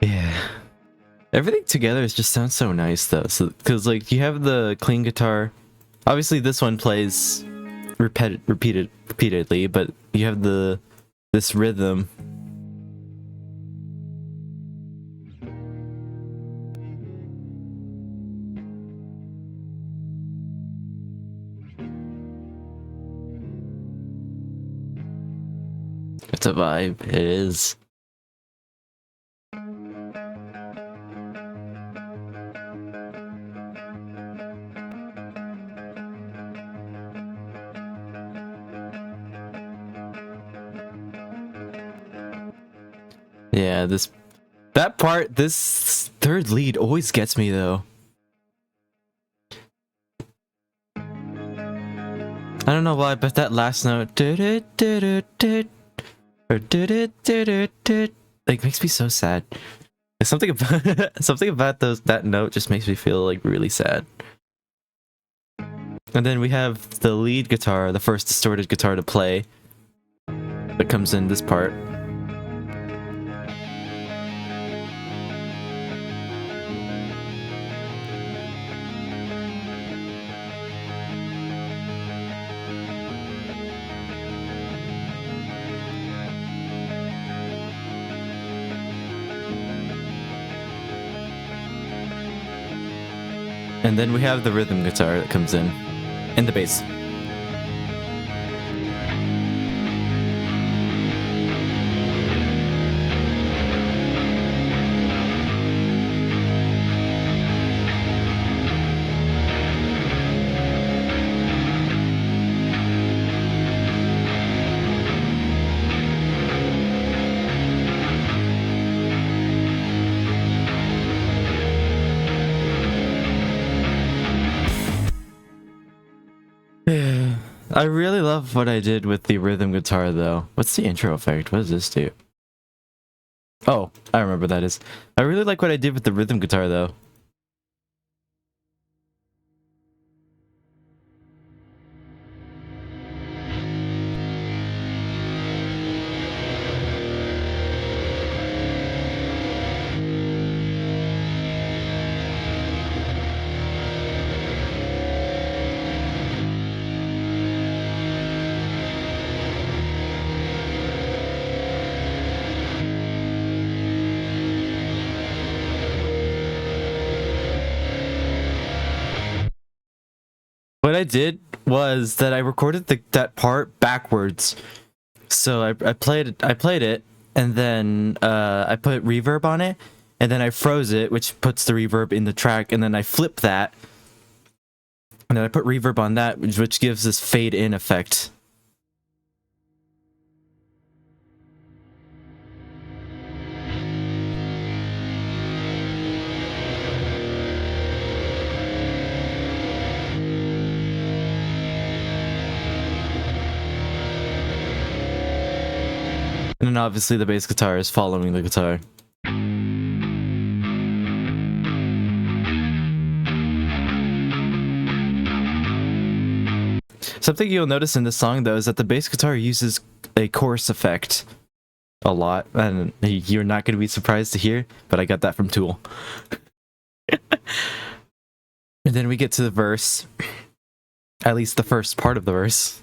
Yeah. Everything together just sounds so nice though. So, because like you have the clean guitar, obviously this one plays repeatedly, but you have the this rhythm. It's a vibe. It is. Yeah, this third lead always gets me though. I don't know why, but that last note, like makes me so sad. Something about something about that note just makes me feel like really sad. And then we have the lead guitar, the first distorted guitar to play, that comes in this part. And then we have the rhythm guitar that comes in, and the bass. I really love what I did with the rhythm guitar though. What's the intro effect? What does this do? Oh, I remember what that is. I really like what I did with the rhythm guitar though. What I did was that I recorded that part backwards. So I played it, and then I put reverb on it, and then I froze it, which puts the reverb in the track, and then I flipped that, and then I put reverb on that, which gives this fade in effect. And then obviously the bass guitar is following the guitar. Something you'll notice in this song though is that the bass guitar uses a chorus effect a lot, and you're not going to be surprised to hear, but I got that from Tool. And then we get to the verse, at least the first part of the verse.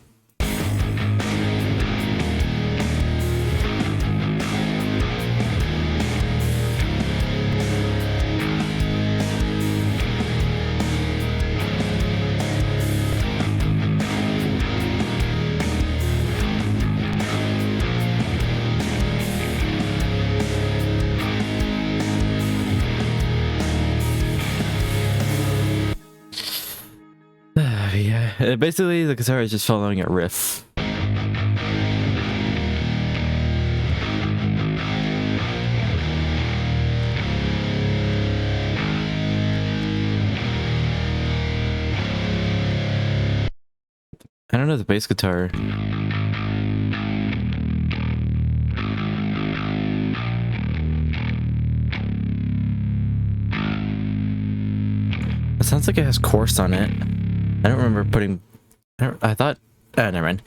Yeah, basically the guitar is just following a riff. I don't know the bass guitar. It sounds like it has chorus on it. I don't remember putting... I thought... never mind.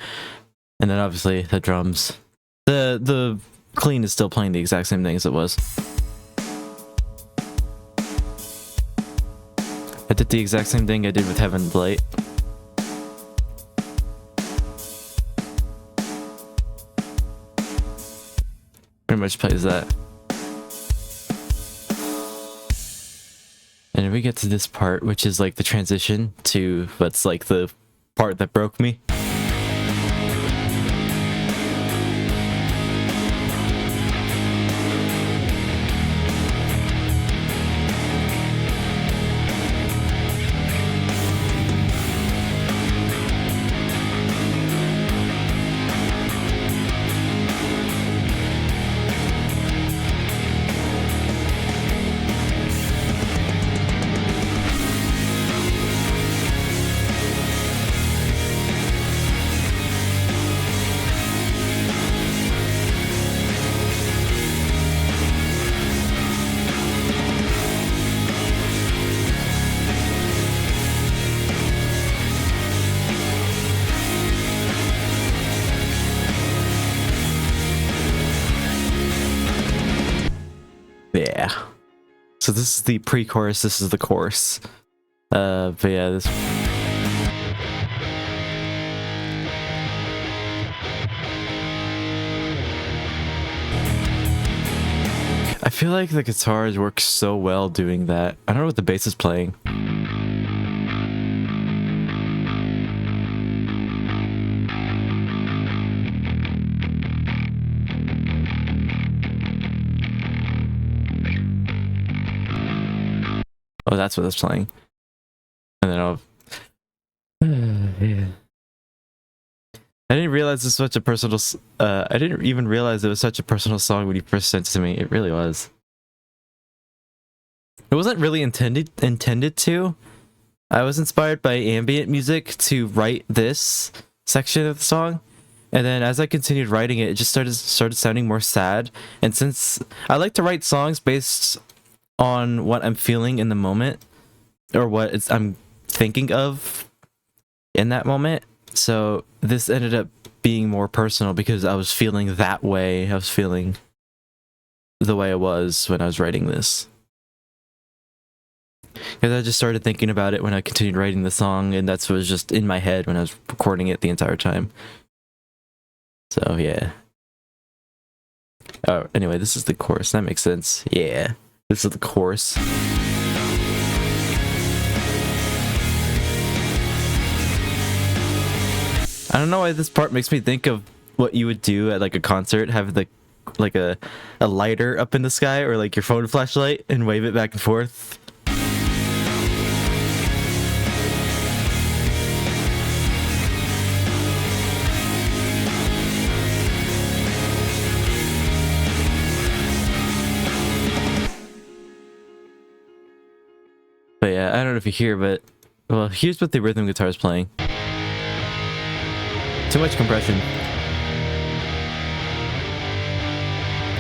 And then obviously the drums. The clean is still playing the exact same thing as it was. I did the exact same thing I did with Heaven Blight. much plays that. And then we get to this part, which is like the transition to what's like the part that broke me. Yeah. So this is the pre-chorus, this is the chorus. But yeah, this... I feel like the guitars work so well doing that. I don't know what the bass is playing. Oh, that's what it's playing. And then I'll... yeah. I didn't realize this was such a personal... I didn't even realize it was such a personal song when you first sent it to me. It really was. It wasn't really intended to. I was inspired by ambient music to write this section of the song. And then as I continued writing it, it just started sounding more sad. And since I like to write songs based on what I'm feeling in the moment, or what I'm thinking of in that moment, so this ended up being more personal because I was feeling that way. I was feeling the way I was when I was writing this. Because I just started thinking about it when I continued writing the song, and that's what was just in my head when I was recording it the entire time. So yeah. Oh, anyway, this is the chorus. That makes sense. Yeah. This is the chorus. I don't know why this part makes me think of what you would do at like a concert, have like a lighter up in the sky, or like your phone flashlight, and wave it back and forth. But yeah, I don't know if you hear, but well, here's what the rhythm guitar is playing. Too much compression.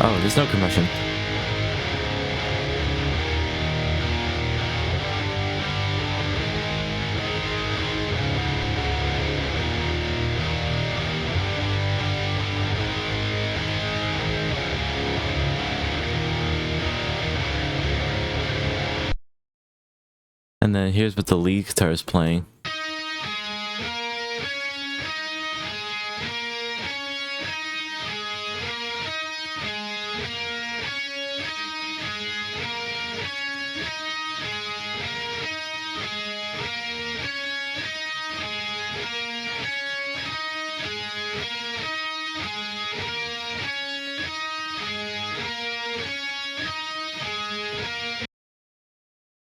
Oh, there's no compression. And then here's what the lead guitar is playing.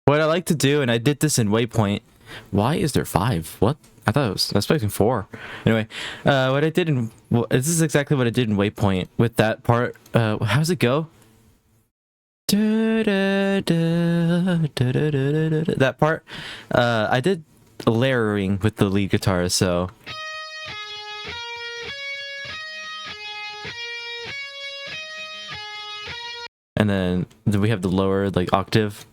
What I like to do, and I did this in Waypoint. Why is there 5? What? I thought I was expecting 4. Anyway, what I did in... Well, this is exactly what I did in Waypoint with that part. How's it go? That part. I did layering with the lead guitar, so... And then we have the lower, like, octave.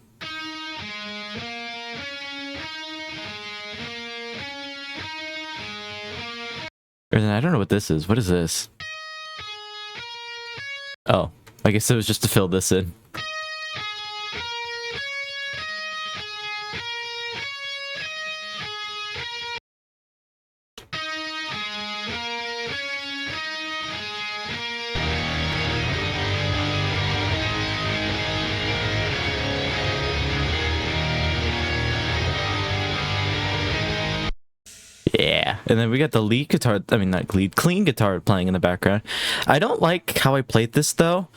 And then I don't know what this is. What is this? Oh, I guess it was just to fill this in. and then we got the lead guitar, I mean not lead, clean guitar playing in the background. I don't like how I played this though.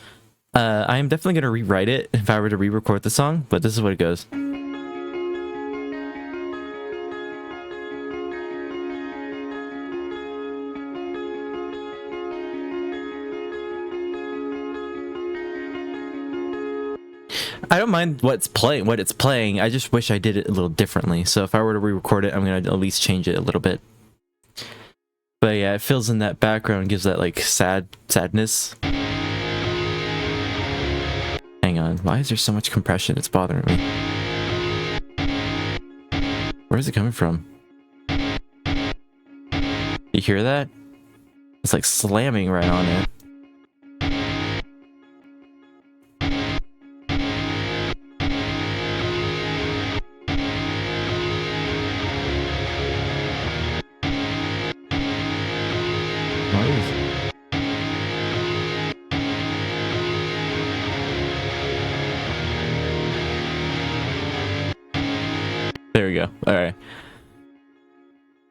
I am definitely going to rewrite it if I were to re-record the song, but this is what it goes. I don't mind what it's playing. I just wish I did it a little differently. So if I were to re-record it, I'm gonna at least change it a little bit. But yeah, it fills in that background, gives that like sadness. Hang on, why is there so much compression? It's bothering me. Where is it coming from? You hear that? It's like slamming right on it. There we go. All right.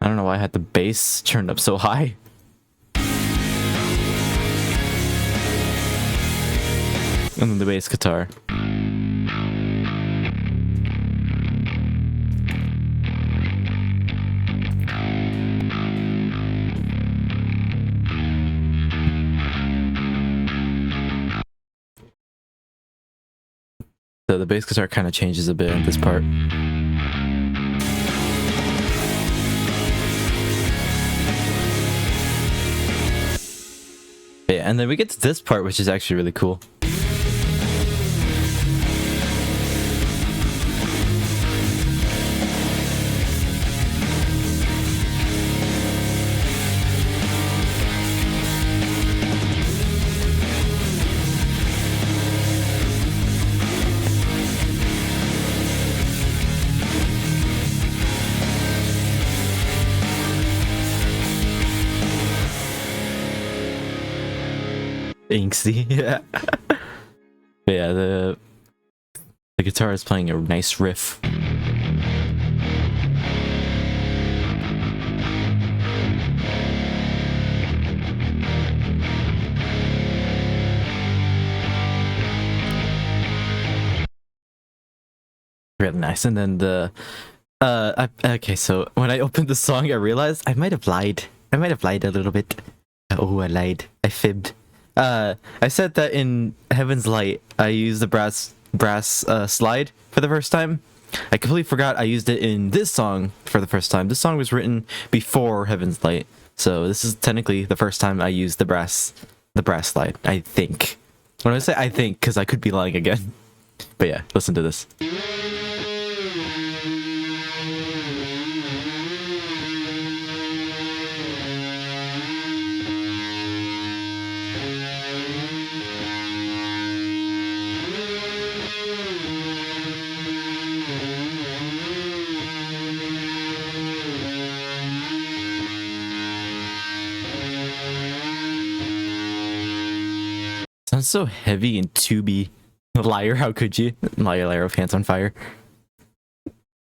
I don't know why I had the bass turned up so high. And then the bass guitar. So the bass guitar kind of changes a bit at this part. Yeah, and then we get to this part, which is actually really cool. Inksy, yeah. But yeah, the guitar is playing a nice riff. Really nice. And then the okay, so when I opened the song, I realized I might have lied. I might have lied a little bit. Oh, I lied. I fibbed. I said that in Heaven's Light, I used the brass slide for the first time. I completely forgot I used it in this song for the first time. This song was written before Heaven's Light, so this is technically the first time I used the brass slide. I think. When I say I think, because I could be lying again. But yeah, listen to this. Sounds so heavy and tubey. Liar, how could you? Liar of Hands on Fire.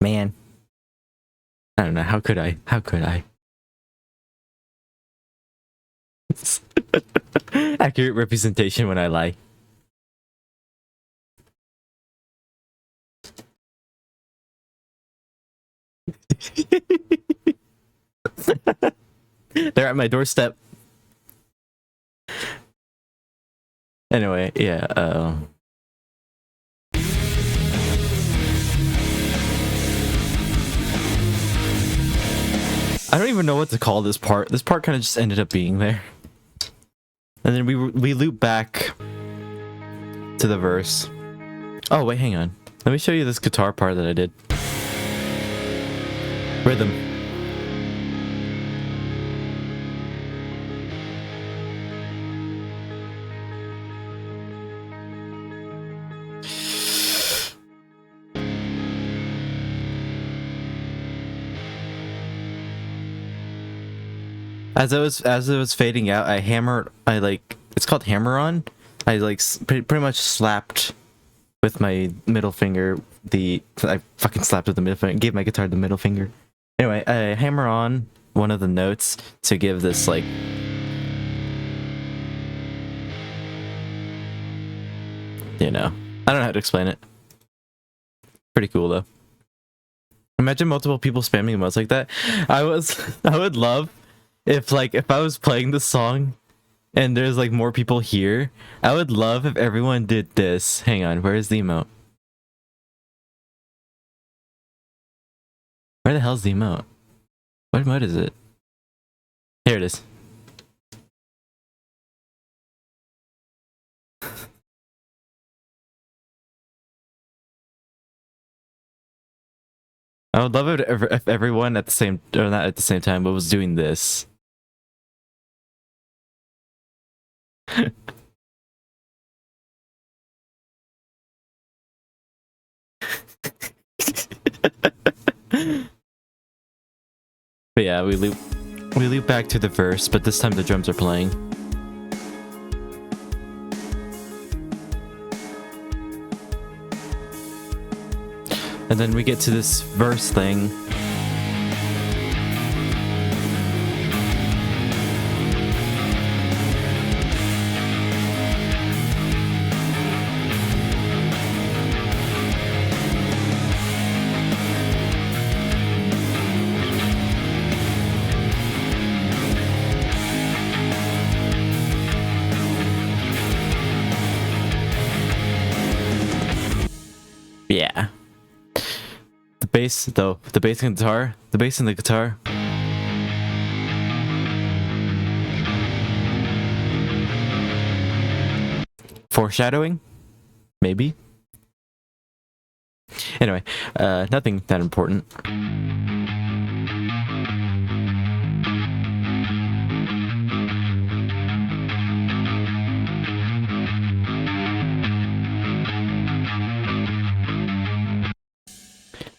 Man. I don't know, how could I? How could I? Accurate representation when I lie. They're at my doorstep. Anyway, yeah, I don't even know what to call this part. This part kind of just ended up being there. And then we loop back to the verse. Oh, wait, hang on. Let me show you this guitar part that I did. Rhythm. As it was fading out, it's called hammer on. I pretty much slapped with my middle finger I fucking slapped with the middle finger, gave my guitar the middle finger. Anyway, I hammer on one of the notes to give this like I don't know how to explain it. Pretty cool though. Imagine multiple people spamming emotes like that. I would love if I was playing the song and there's like more people here. I would love if everyone did this. Hang on, where's the emote? Where the hell's the emote? What emote is it? Here it is. I would love it if everyone at the same, or not at the same time, but was doing this. But yeah, we loop back to the verse, but this time the drums are playing. And then we get to this verse thing. Yeah. The bass though, the bass and guitar, the bass and the guitar. Foreshadowing? Maybe? Anyway, nothing that important.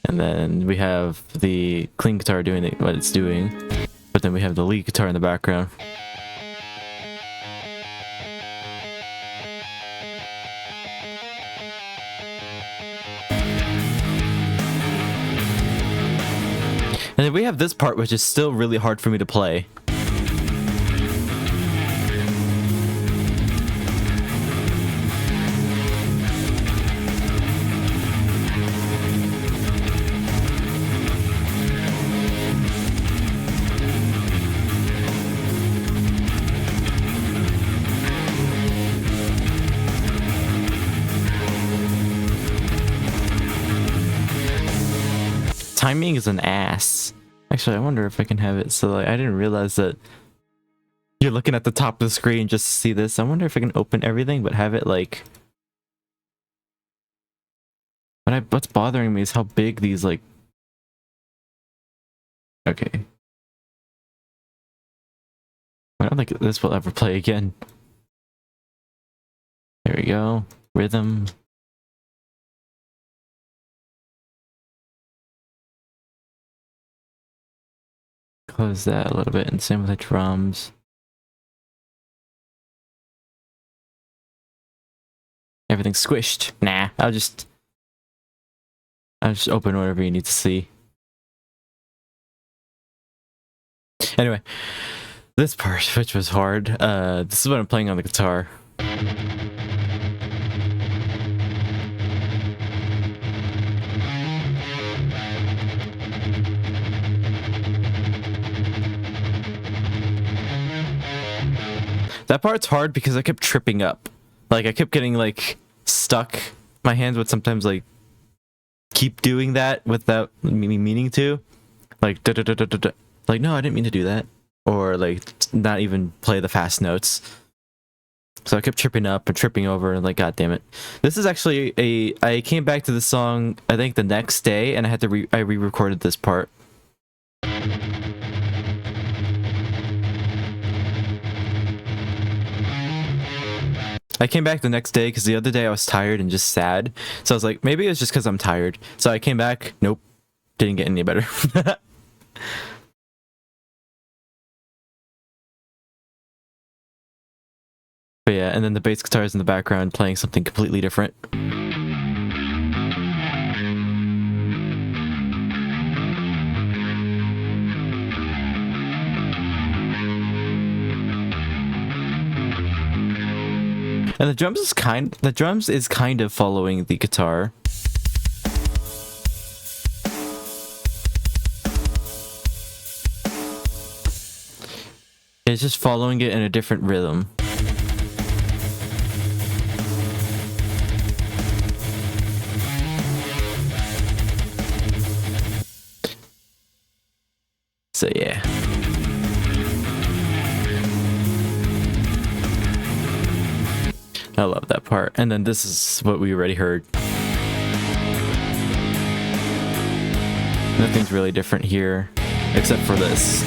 And then we have the clean guitar doing what it's doing, but then we have the lead guitar in the background. And then we have this part, which is still really hard for me to play. Timing is an ass. Actually, I wonder if I can have it so like I didn't realize that you're looking at the top of the screen just to see this. I wonder if I can open everything but have it like what's bothering me is how big these like okay. I don't think this will ever play again. There we go. Rhythm. Close that a little bit, and same with the drums. Everything's squished. Nah, I'll just open whatever you need to see. Anyway, this part, which was hard, this is what I'm playing on the guitar. That part's hard because I kept tripping up. Like, I kept getting, like, stuck. My hands would sometimes, like, keep doing that without me meaning to. Like, da-da-da-da-da-da. Like, no, I didn't mean to do that. Or, like, not even play the fast notes. So I kept tripping up and tripping over and, like, god damn it. This is actually I came back to the song, I think, the next day, and I had to I re-recorded this part. I came back the next day because the other day I was tired and just sad. So I was like, maybe it's just because I'm tired. So I came back. Nope. Didn't get any better. But yeah, and then the bass guitar is in the background playing something completely different. And the drums is kind of following the guitar. It's just following it in a different rhythm. So yeah. I love that part. And then this is what we already heard. Nothing's really different here, except for this.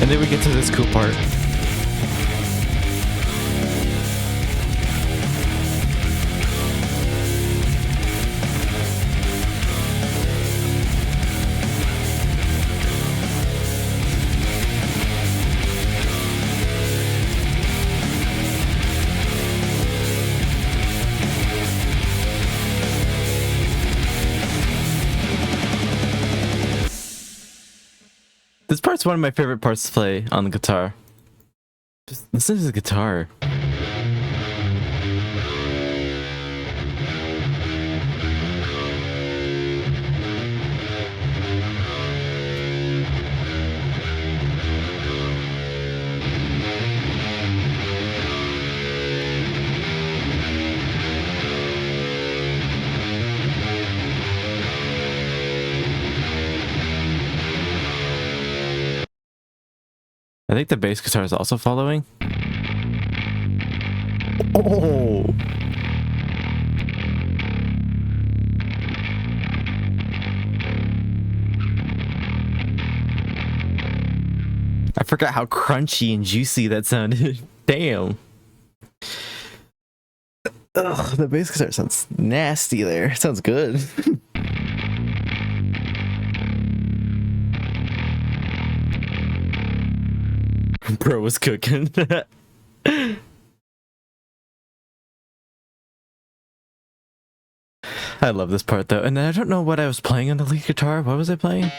And then we get to this cool part. This part's one of my favorite parts to play on the guitar. Just listen to the guitar. I think the bass guitar is also following. Oh! I forgot how crunchy and juicy that sounded. Damn. Ugh, the bass guitar sounds nasty there. It sounds good. Bro was cooking. I love this part though. And then I don't know what I was playing on the lead guitar. What was I playing?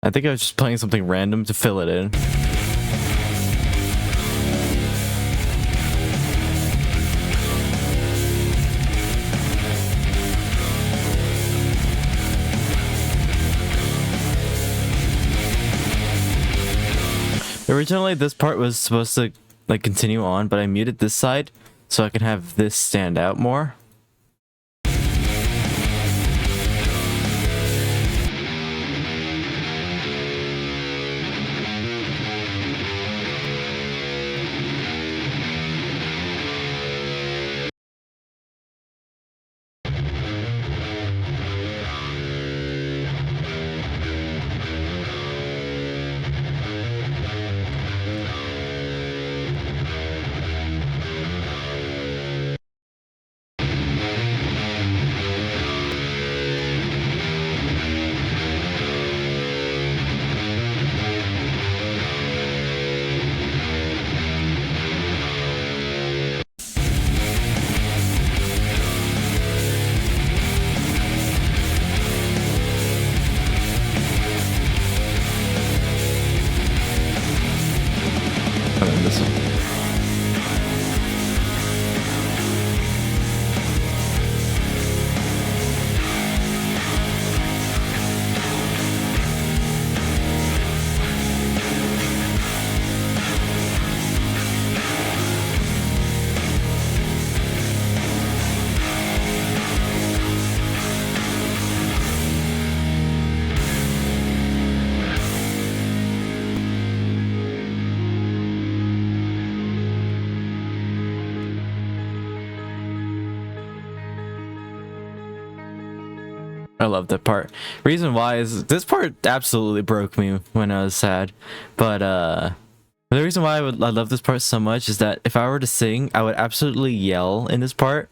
I think I was just playing something random to fill it in. Originally, this part was supposed to like continue on, but I muted this side so I can have this stand out more. I love that part. Reason why is this part absolutely broke me when I was sad. But the reason why I love this part so much is that if I were to sing, I would absolutely yell in this part.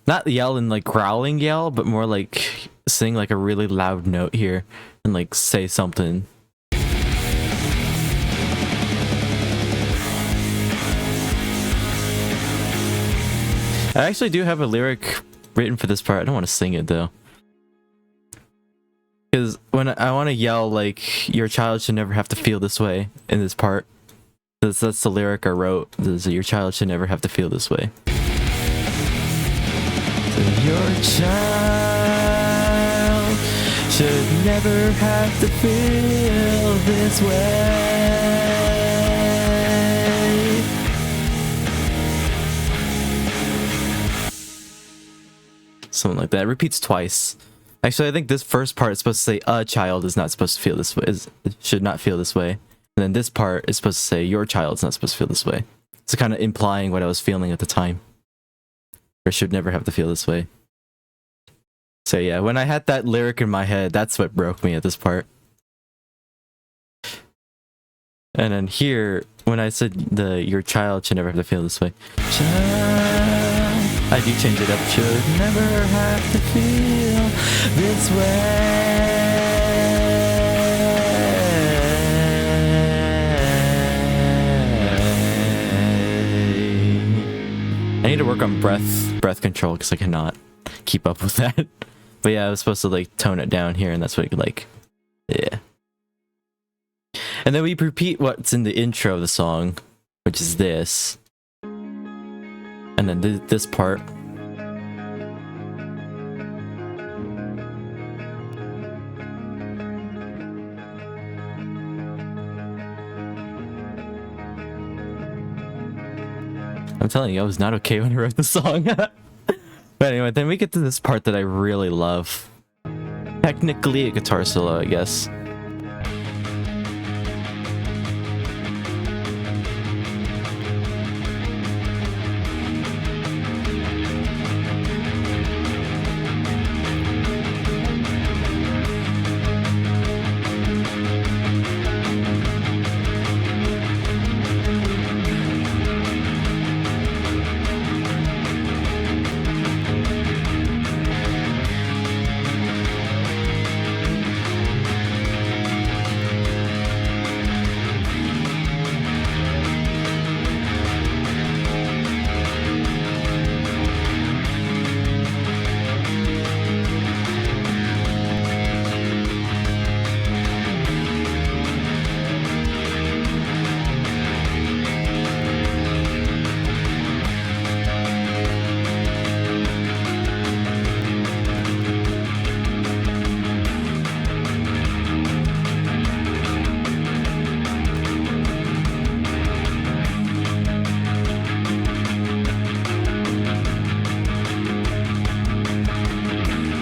Not yell in like growling yell, but more like sing like a really loud note here and like say something. I actually do have a lyric written for this part. I don't want to sing it though. Because when I want to yell like, your child should never have to feel this way in this part. That's the lyric I wrote. Your child should never have to feel this way. So your child should never have to feel this way. Something like that. It repeats twice. Actually, I think this first part is supposed to say a child is not supposed to feel this way, should not feel this way. And then this part is supposed to say your child's not supposed to feel this way. It's kind of implying what I was feeling at the time. Or should never have to feel this way. So yeah, when I had that lyric in my head, that's what broke me at this part. And then here, when I said your child should never have to feel this way. Child, I do change it up. Should never have to feel this way. I need to work on breath control because I cannot keep up with that. But yeah, I was supposed to like tone it down here, and that's what you like. Yeah. And then we repeat what's in the intro of the song, which is this. And then this part. I'm telling you, I was not okay when I wrote the song. But anyway, then we get to this part that I really love. Technically a guitar solo, I guess.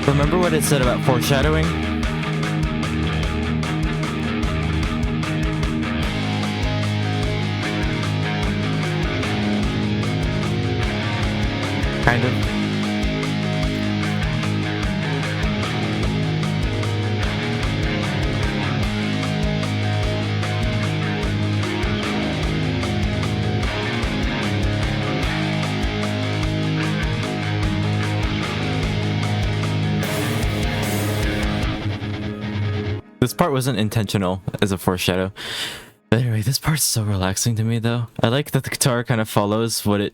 Remember what it said about foreshadowing? Kind of. This part wasn't intentional as a foreshadow. But anyway, this part's so relaxing to me though. I like that the guitar kind of follows what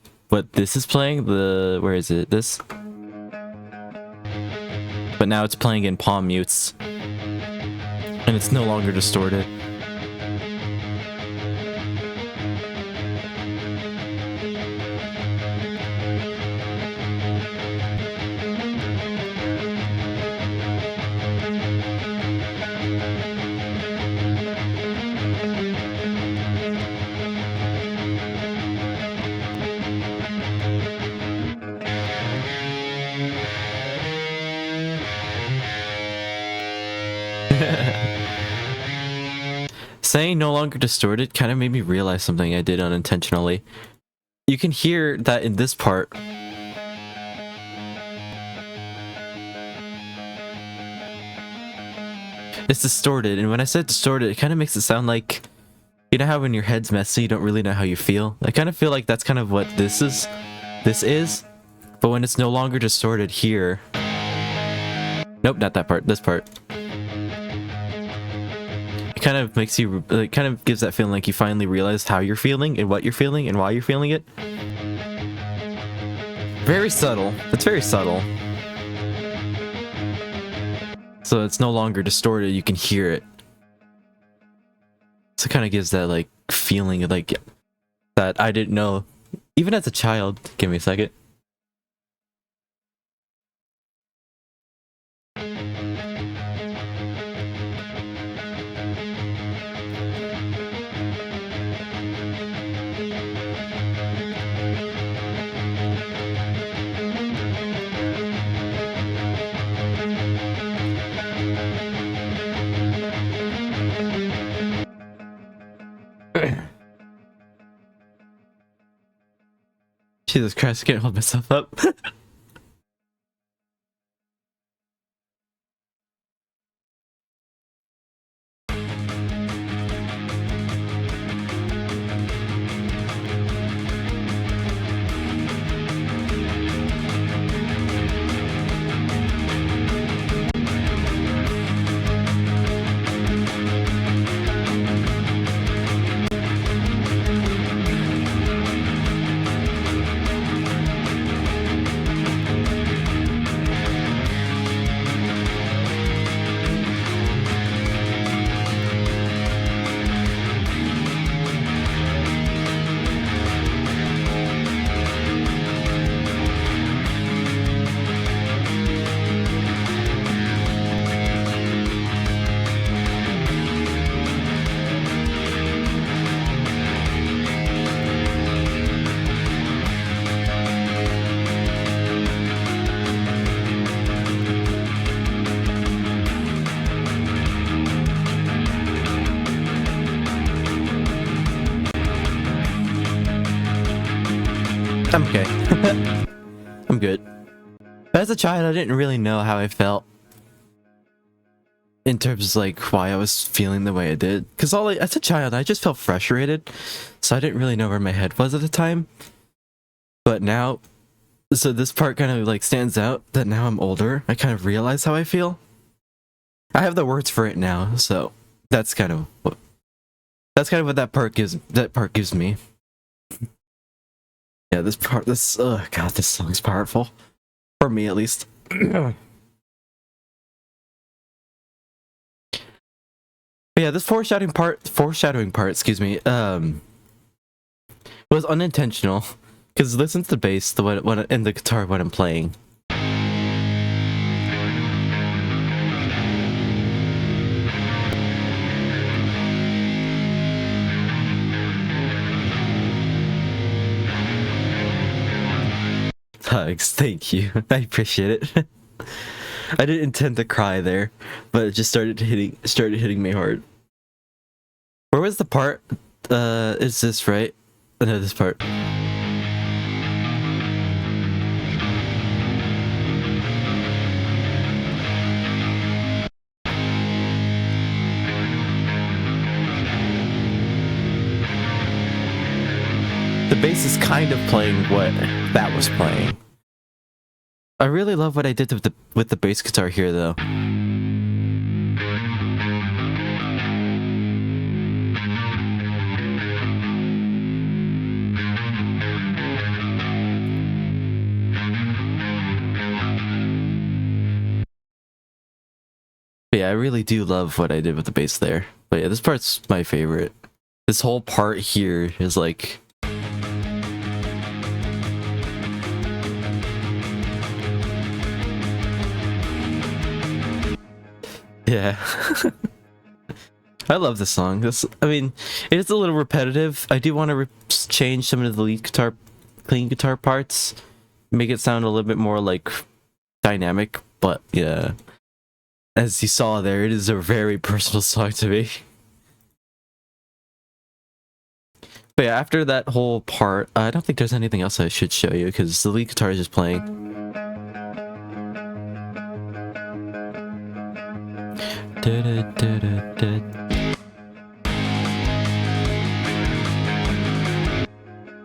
this is playing. Where is it? This? But now it's playing in palm mutes. And it's no longer distorted. Saying no longer distorted kind of made me realize something I did unintentionally. You can hear that in this part. It's distorted, and when I said distorted, it kind of makes it sound like, you know how when your head's messy, you don't really know how you feel? I kind of feel like that's kind of what this is. But when it's no longer distorted here... Nope, not that part, this part. It kind of makes you, it kind of gives that feeling like you finally realized how you're feeling, and what you're feeling, and why you're feeling it. Very subtle. It's very subtle. So it's no longer distorted, you can hear it. So it kind of gives that, like, feeling, like, that I didn't know, even as a child. Give me a second. Jesus Christ, I can't hold myself up. I'm okay. I'm good. As a child, I didn't really know how I felt in terms of like why I was feeling the way I did. Because as a child, I just felt frustrated, so I didn't really know where my head was at the time. But now, so this part kind of like stands out that now I'm older, I kind of realize how I feel. I have the words for it now, so that's kind of what that part gives me. Yeah, oh god, this song's powerful. For me, at least. But yeah, this foreshadowing part, excuse me, was unintentional. Because listen to the bass, and the guitar when I'm playing. Hugs, thank you. I appreciate it. I didn't intend to cry there, but it just started hitting me hard. Where was the part? Is this right? No, this part. The bass is kind of playing what that was playing. I really love what I did with the bass guitar here, though. But yeah, I really do love what I did with the bass there. But yeah, this part's my favorite. This whole part here is like... Yeah. I love this song. I mean, it is a little repetitive. I do want to change some of the clean guitar parts, make it sound a little bit more like dynamic, but yeah. As you saw there, it is a very personal song to me. But yeah, after that whole part, I don't think there's anything else I should show you because the lead guitar is just playing.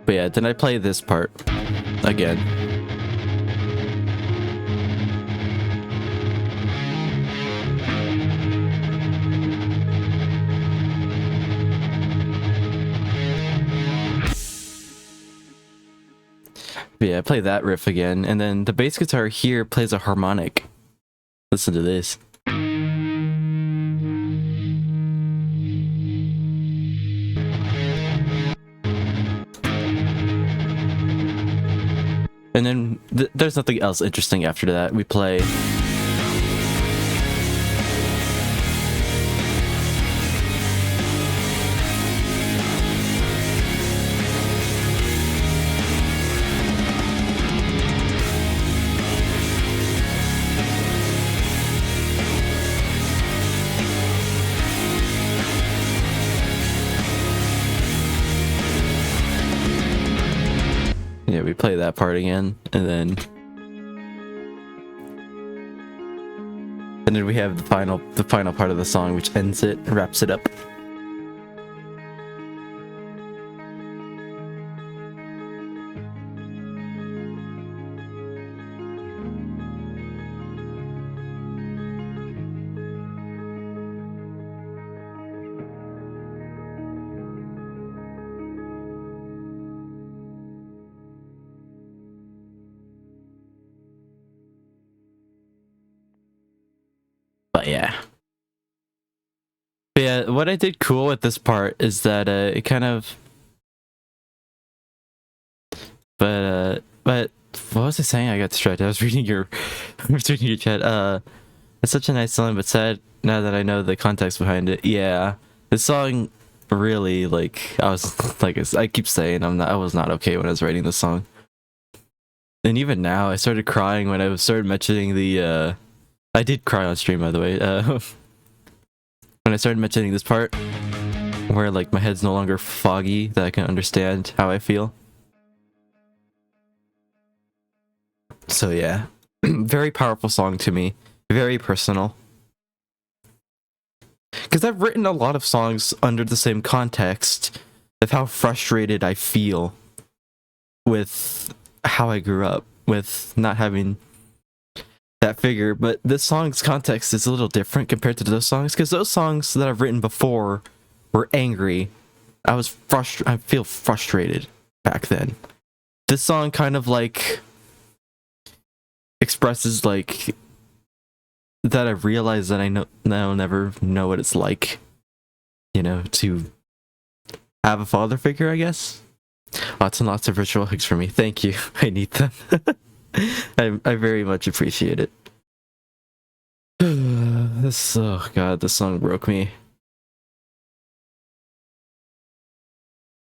But yeah, then I play this part again. But yeah, I play that riff again, and then the bass guitar here plays a harmonic. Listen to this. And then there's nothing else interesting after that. We play... Yeah, we play that part again, and then we have the final part of the song, which ends it, wraps it up. But yeah. But yeah, what I did cool with this part is that it kind of... But what was I saying? I got distracted. I was reading your chat. It's such a nice song, but sad now that I know the context behind it. Yeah. This song really, like, I was like I keep saying I was not okay when I was writing this song. And even now I started crying when I started mentioning the I did cry on stream, by the way. When I started mentioning this part where like my head's no longer foggy, that I can understand how I feel. So yeah, very powerful song to me, very personal. Because I've written a lot of songs under the same context of how frustrated I feel with how I grew up, with not having that figure. But this song's context is a little different compared to those songs, because those songs that I've written before were angry. I feel frustrated back then. This song kind of like expresses like that I realize that I'll never know what it's like, you know, to have a father figure, I guess. Lots and lots of virtual hugs for me. Thank you. I need them. I very much appreciate it. Oh god, this song broke me.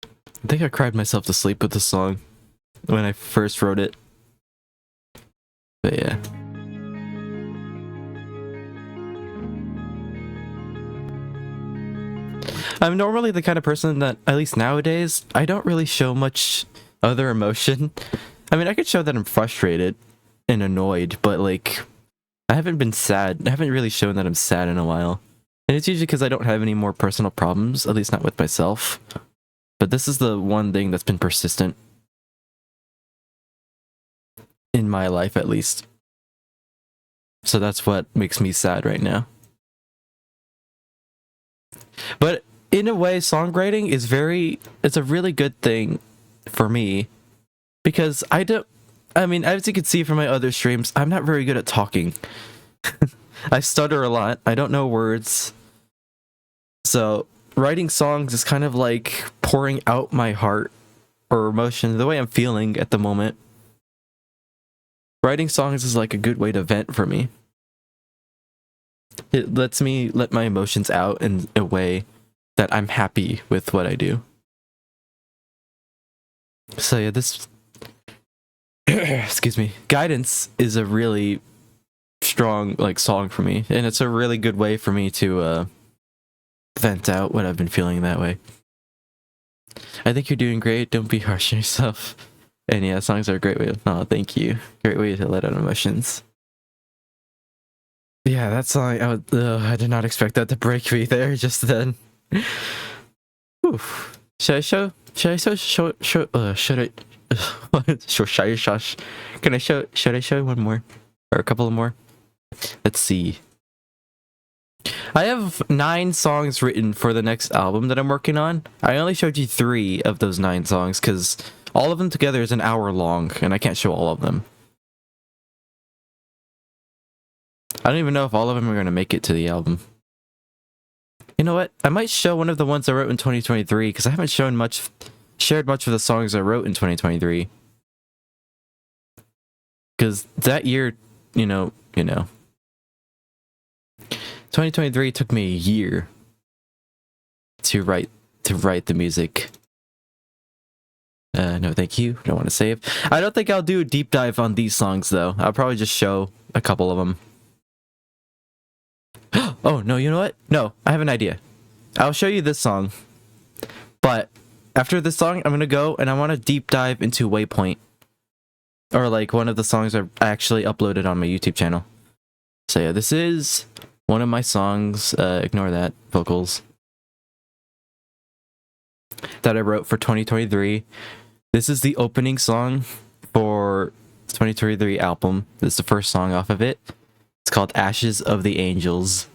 I think I cried myself to sleep with this song when I first wrote it. But yeah. I'm normally the kind of person that, at least nowadays, I don't really show much other emotion. I mean, I could show that I'm frustrated and annoyed, but like, I haven't been sad. I haven't really shown that I'm sad in a while. And it's usually because I don't have any more personal problems, at least not with myself. But this is the one thing that's been persistent. In my life, at least. So that's what makes me sad right now. But in a way, songwriting is it's a really good thing for me, because I mean, as you can see from my other streams, I'm not very good at talking. I stutter a lot. I don't know words. So writing songs is kind of like pouring out my heart or emotion, the way I'm feeling at the moment. Writing songs is like a good way to vent for me. It lets me let my emotions out in a way that I'm happy with what I do. So yeah, this excuse me, Guidance is a really strong like song for me, and it's a really good way for me to vent out what I've been feeling that way. I think you're doing great. Don't be harsh on yourself. And yeah, songs are a great way to, oh, thank you. Great way to let out emotions. Yeah, that song. I did not expect that to break me there just then. Oof. Should I show? Should I show? Should I? Shush. Can I show? Should I show one more, or a couple of more? Let's see. I have 9 songs written for the next album that I'm working on. I only showed you 3 of those 9 songs because all of them together is an hour long, and I can't show all of them. I don't even know if all of them are going to make it to the album. You know what? I might show one of the ones I wrote in 2023 because I haven't shared much of the songs I wrote in 2023. Because that year, you know, 2023 took me a year to write the music. No, thank you. Don't want to save. I don't think I'll do a deep dive on these songs though. I'll probably just show a couple of them. Oh, no, you know what? No, I have an idea. I'll show you this song. But after this song, I'm going to go and I want to deep dive into Waypoint. Or like one of the songs I actually uploaded on my YouTube channel. So yeah, this is one of my songs. Ignore that. Vocals. That I wrote for 2023. This is the opening song for 2023 album. This is the first song off of it. It's called Ashes of the Angels.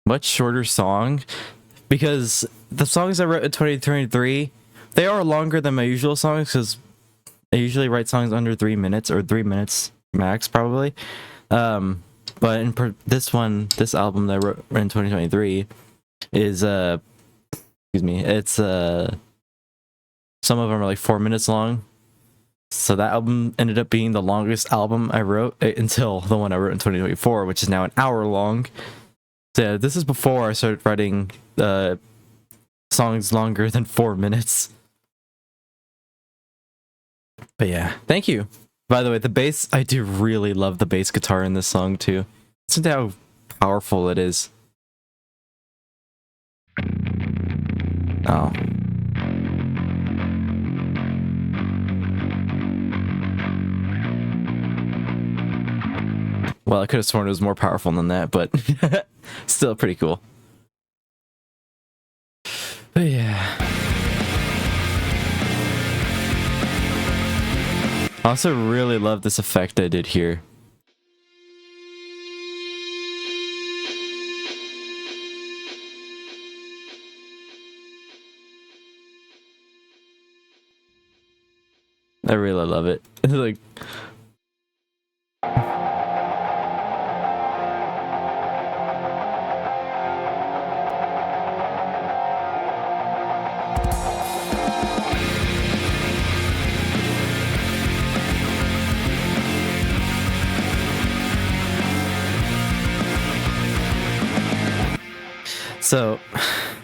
much shorter song, because the songs I wrote in 2023, they are longer than my usual songs, because I usually write songs under 3 minutes or 3 minutes max, probably. But this album that I wrote in 2023 is excuse me, it's some of them are like 4 minutes long. So that album ended up being the longest album I wrote until the one I wrote in 2024, which is now an hour long. So yeah, this is before I started writing songs longer than 4 minutes. But yeah, thank you. By the way, the bass, I do really love the bass guitar in this song too. Listen to how powerful it is. Oh. Well, I could have sworn it was more powerful than that, but still pretty cool. But yeah. I also really love this effect I did here. I really love it. Like, so,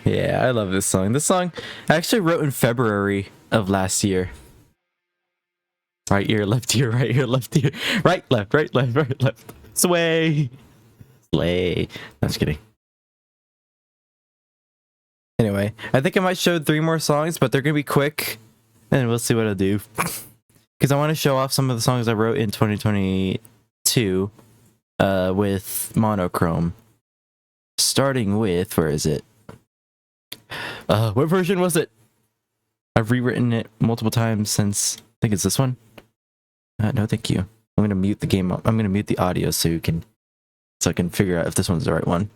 yeah, I love this song. This song I actually wrote in February of last year. Right ear, left ear, right ear, left ear. Right, left, right, left. Sway. Slay. No, just kidding. Anyway, I think I might show 3 more songs, but they're going to be quick. And we'll see what I'll do. Because I want to show off some of the songs I wrote in 2022 with monochrome. Starting with, where is it? What version was it? I've rewritten it multiple times since, I think it's this one. No, thank you. I'm going to mute the game. I'm going to mute the audio so I can figure out if this one's the right one.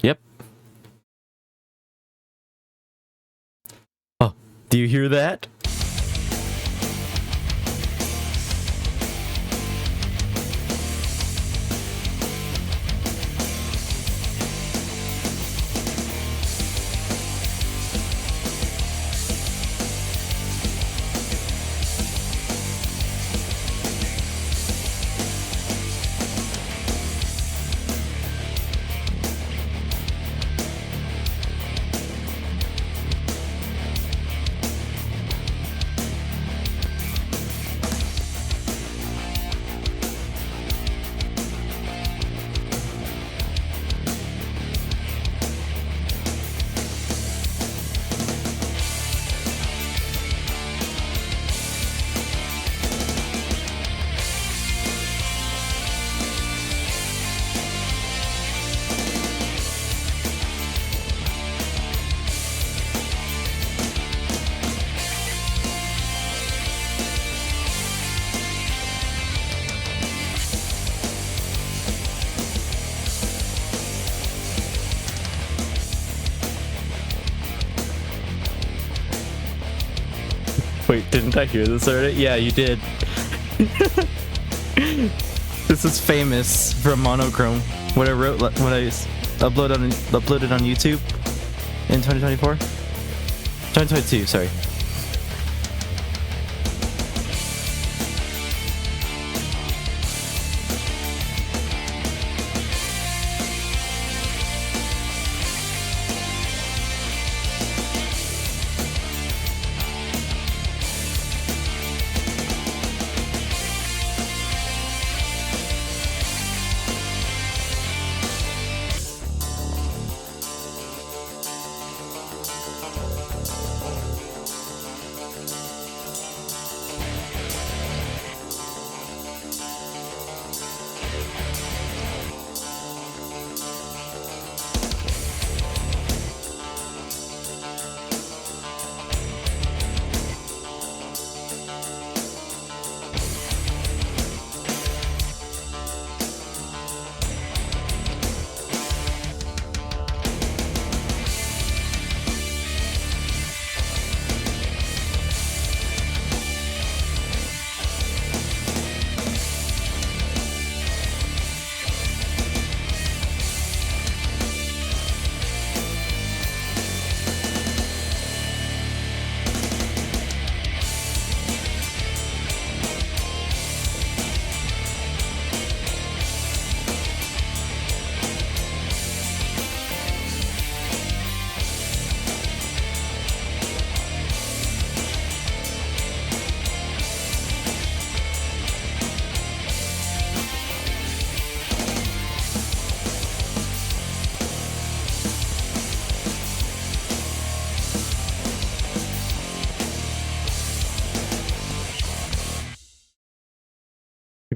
Yep. Oh, do you hear that? Wait, didn't I hear this already? Yeah, you did. This is famous from monochrome. What I wrote, when I uploaded on YouTube in 2024? 2022, sorry.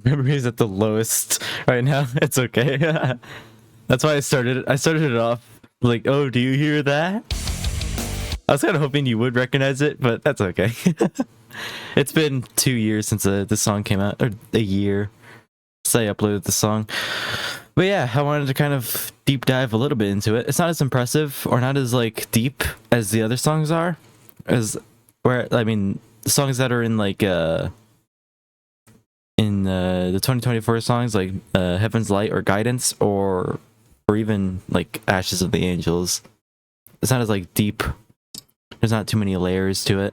Memory is at the lowest right now. It's okay. That's why I started it. I started it off like, oh, do you hear that? I was kind of hoping you would recognize it, but that's okay. It's been 2 years since the song came out, or a year since I uploaded the song. But yeah, I wanted to kind of deep dive a little bit into it. It's not as impressive or not as like deep as the other songs are, as where I mean the songs that are in like in the 2024 songs like Heaven's Light or Guidance or even like Ashes of the Angels. It's not as like deep. There's not too many layers to it.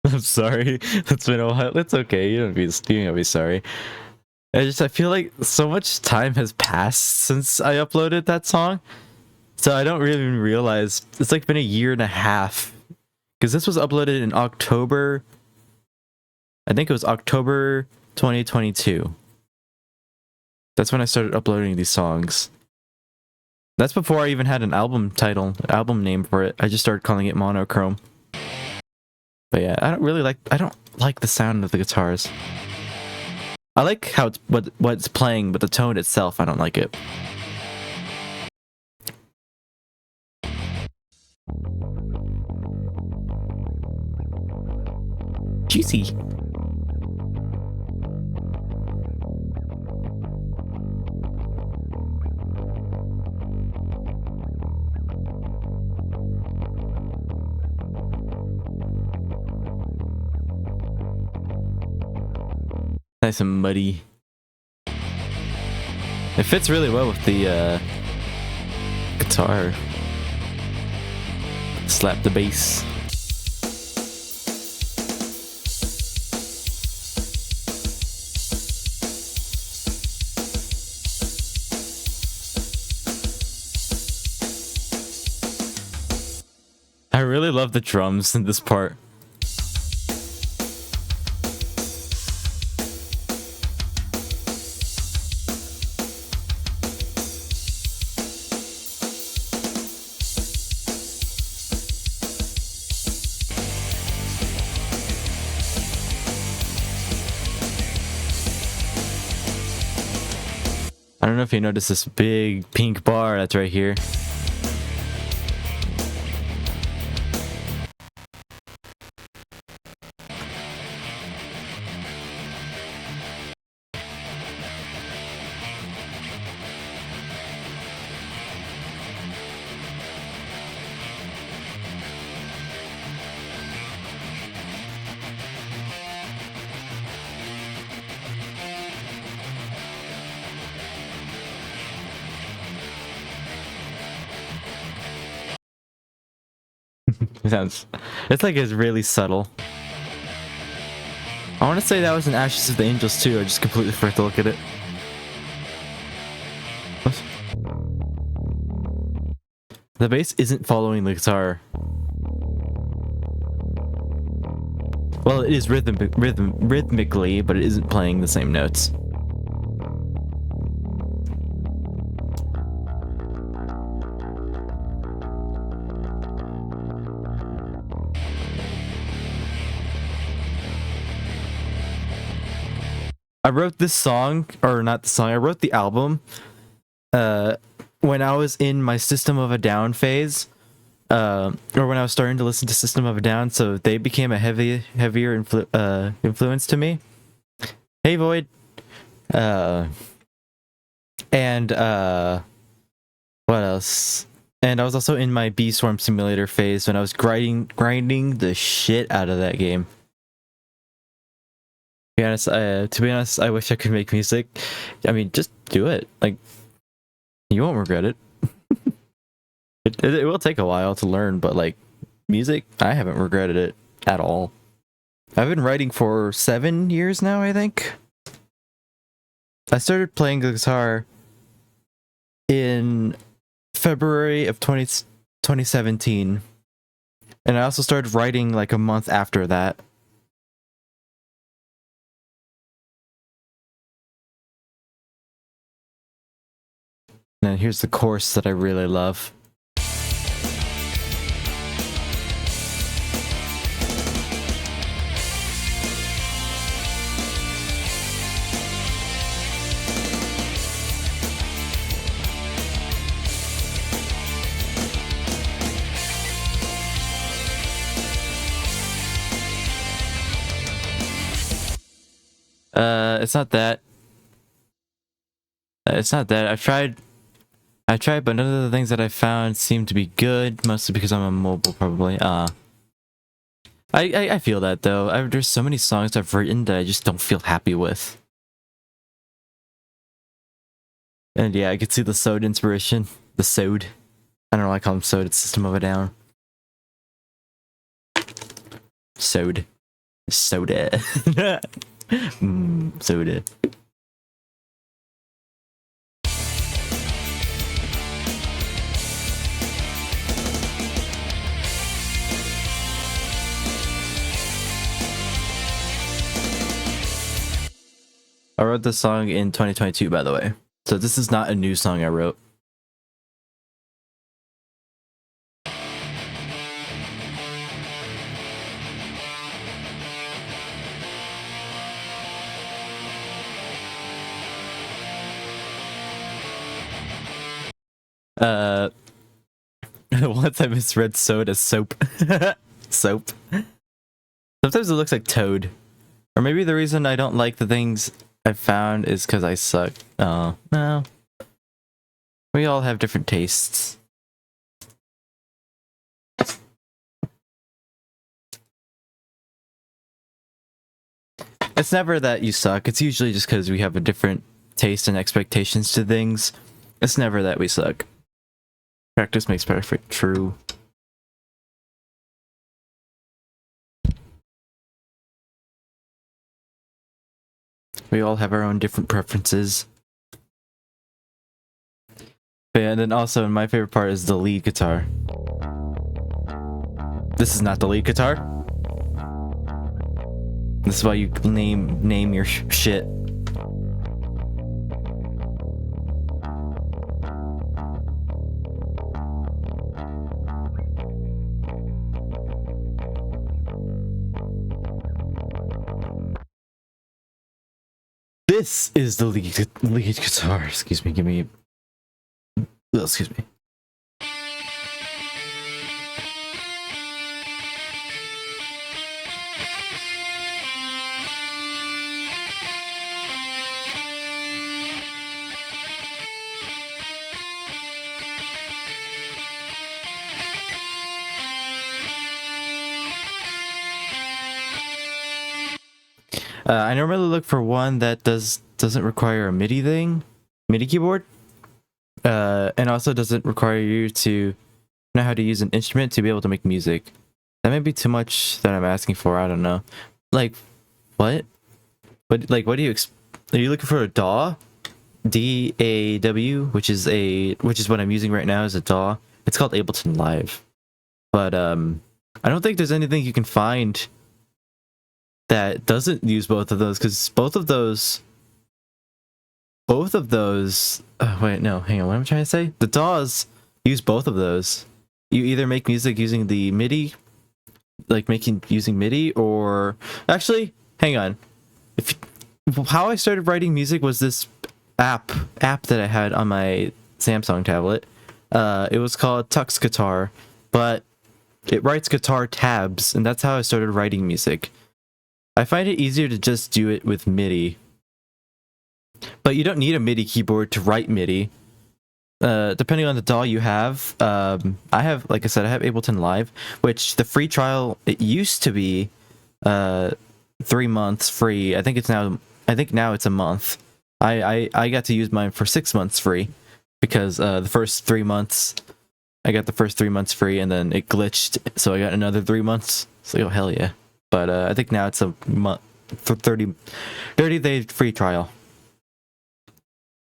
I'm sorry. It's been a while. It's okay. You don't gotta be sorry. I feel like so much time has passed since I uploaded that song, so I don't really even realize it's like been a year and a half. Because this was uploaded in October. I think it was October 2022. That's when I started uploading these songs. That's before I even had an album name for it. I just started calling it Monochrome. But yeah, I don't like the sound of the guitars. I like how it's what it's playing, but the tone itself, I don't like it. Juicy. Nice and muddy. It fits really well with the guitar. Slap the bass. I really love the drums in this part. I don't know if you noticed this big pink bar that's right here. It's like it's really subtle. I want to say that was in Ashes of the Angels too. I just completely forgot to look at it. What? The bass isn't following the guitar. Well, it is rhythmically, but it isn't playing the same notes. I wrote this song, or not the song, I wrote the album when I was in my System of a Down phase, or when I was starting to listen to System of a Down, so they became a heavier influence to me. Hey Void. And what else? And I was also in my Bee Swarm Simulator phase when I was grinding the shit out of that game. To be honest, I wish I could make music. I mean, just do it. Like, you won't regret it. It will take a while to learn, but like, music, I haven't regretted it at all. I've been writing for 7 years now, I think. I started playing the guitar in February of 2017. And I also started writing like a month after that. And then here's the chorus that I really love. It's not that. It's not that. I tried, but none of the things that I found seemed to be good, mostly because I'm on mobile, probably. I feel that, though. There's so many songs I've written that I just don't feel happy with. And yeah, I could see the Sode inspiration. The Sode. I don't know why I call him Sode, it's System of a Down. Sode. Soda. Soda. I wrote this song in 2022, by the way. So this is not a new song I wrote. Once I misread Sode as soap. Soap. Sometimes it looks like Toad. Or maybe the reason I don't like the things I found is because I suck. Oh, no. We all have different tastes. It's never that you suck. It's usually just because we have a different taste and expectations to things. It's never that we suck. Practice makes perfect. True. We all have our own different preferences. But yeah, and then also my favorite part is the lead guitar. This is not the lead guitar. This is why you name your shit. This is the lead guitar. Excuse me, give me... Oh, excuse me. I normally look for one that doesn't require a MIDI keyboard, and also doesn't require you to know how to use an instrument to be able to make music. That may be too much that I'm asking for. I don't know. Like, what? What do you? Are you looking for a DAW? DAW, which is what I'm using right now as a DAW. It's called Ableton Live, but I don't think there's anything you can find that doesn't use both of those, because both of those wait, no, hang on, what am I trying to say? The DAWs use both of those. You either make music using the MIDI, like using MIDI, or actually, hang on. How I started writing music was this app that I had on my Samsung tablet. It was called Tux Guitar, but it writes guitar tabs, and that's how I started writing music. I find it easier to just do it with MIDI. But you don't need a MIDI keyboard to write MIDI. Depending on the DAW you have, I have, like I said, I have Ableton Live, which the free trial, it used to be 3 months free. I think now it's a month. I got to use mine for 6 months free, because the first 3 months, I got the first 3 months free, and then it glitched, so I got another 3 months. So oh, hell yeah. But I think now it's a month for 30-day free trial.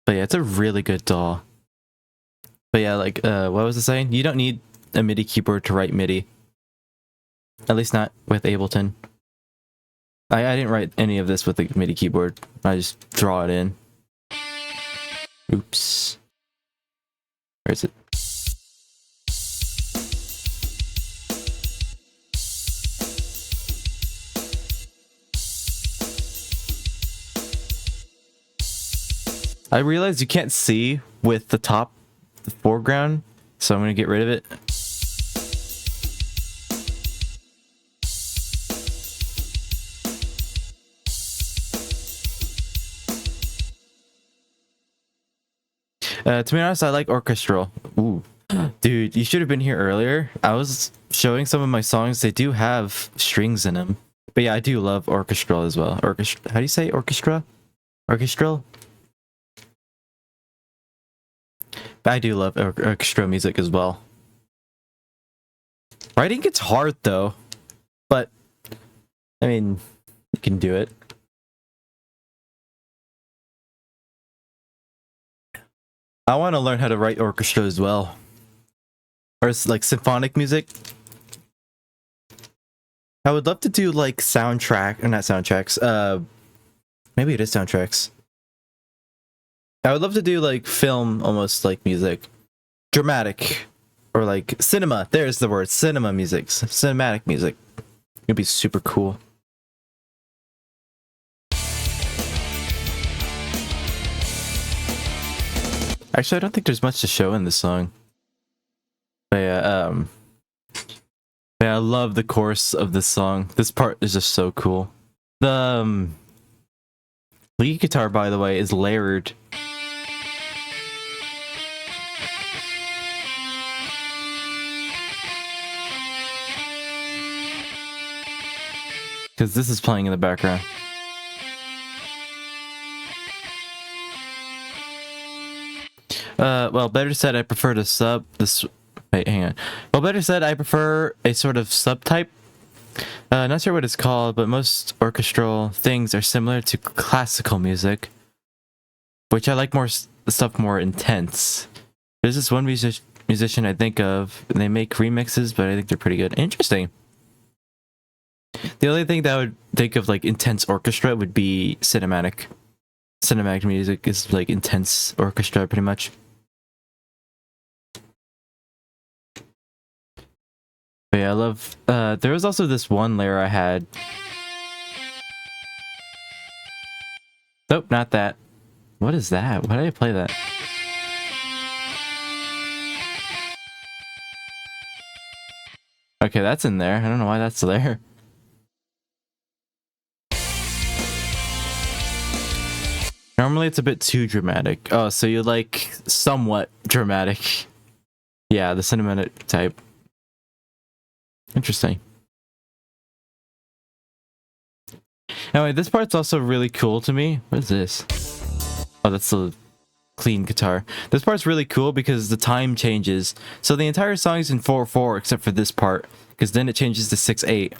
But yeah, it's a really good DAW. But yeah, like, what was I saying? You don't need a MIDI keyboard to write MIDI. At least not with Ableton. I didn't write any of this with the MIDI keyboard. I just draw it in. Oops. Where is it? I realized you can't see with the foreground, so I'm gonna get rid of it. To be honest, I like orchestral. Ooh. Dude, you should have been here earlier. I was showing some of my songs. They do have strings in them. But yeah, I do love orchestral as well. How do you say orchestra? Orchestral? But I do love orchestral music as well. Writing gets hard though. But, I mean, you can do it. I want to learn how to write orchestra as well. Or it's like symphonic music. I would love to do like soundtrack, or not soundtracks, maybe it is soundtracks. I would love to do like film, almost like music. Dramatic. Or like cinema, there's the word, cinema music, cinematic music. It'd be super cool. Actually, I don't think there's much to show in this song. But yeah, I love the chorus of this song. This part is just so cool. The lead guitar, by the way, is layered. Because this is playing in the background. Well, better said, I prefer to sub this. Wait, hang on. Well, better said, I prefer a sort of subtype. Not sure what it's called, but most orchestral things are similar to classical music, which I like more stuff more intense. There's this one musician I think of, and they make remixes, but I think they're pretty good. Interesting. The only thing that I would think of like intense orchestra would be cinematic. Cinematic music is like intense orchestra, pretty much. But yeah, I love. There was also this one layer I had. Nope, not that. What is that? Why did I play that? Okay, that's in there. I don't know why that's there. Normally it's a bit too dramatic. Oh, so you like somewhat dramatic. Yeah, the cinematic type. Interesting. Anyway, this part's also really cool to me. What is this? Oh, that's the clean guitar. This part's really cool because the time changes. So the entire song is in 4/4 except for this part, because then it changes to 6/8.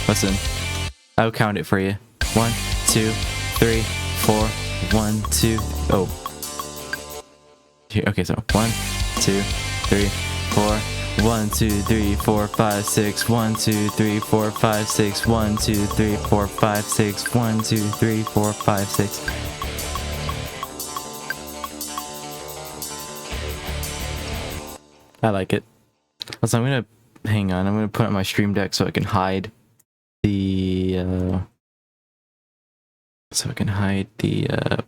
Listen, I'll count it for you. 1, 2, 3, 4, 1, 2. Oh. Here, okay, so 1, 2, 3, 4. 1, 2, 3, 4, 5, 6. 1, 2, 3, 4, 5, 6. 1, 2, 3, 4, 5, 6. 1, 2, 3, 4, 5, 6. I like it. So I'm gonna hang on. I'm gonna put it on my stream deck so I can hide the what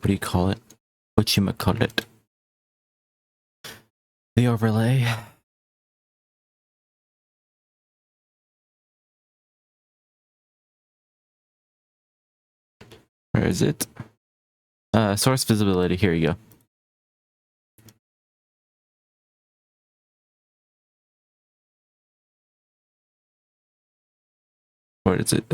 do you call it? Whatchamacallit? The overlay. Where is it? Source visibility. Here you go. Where is it?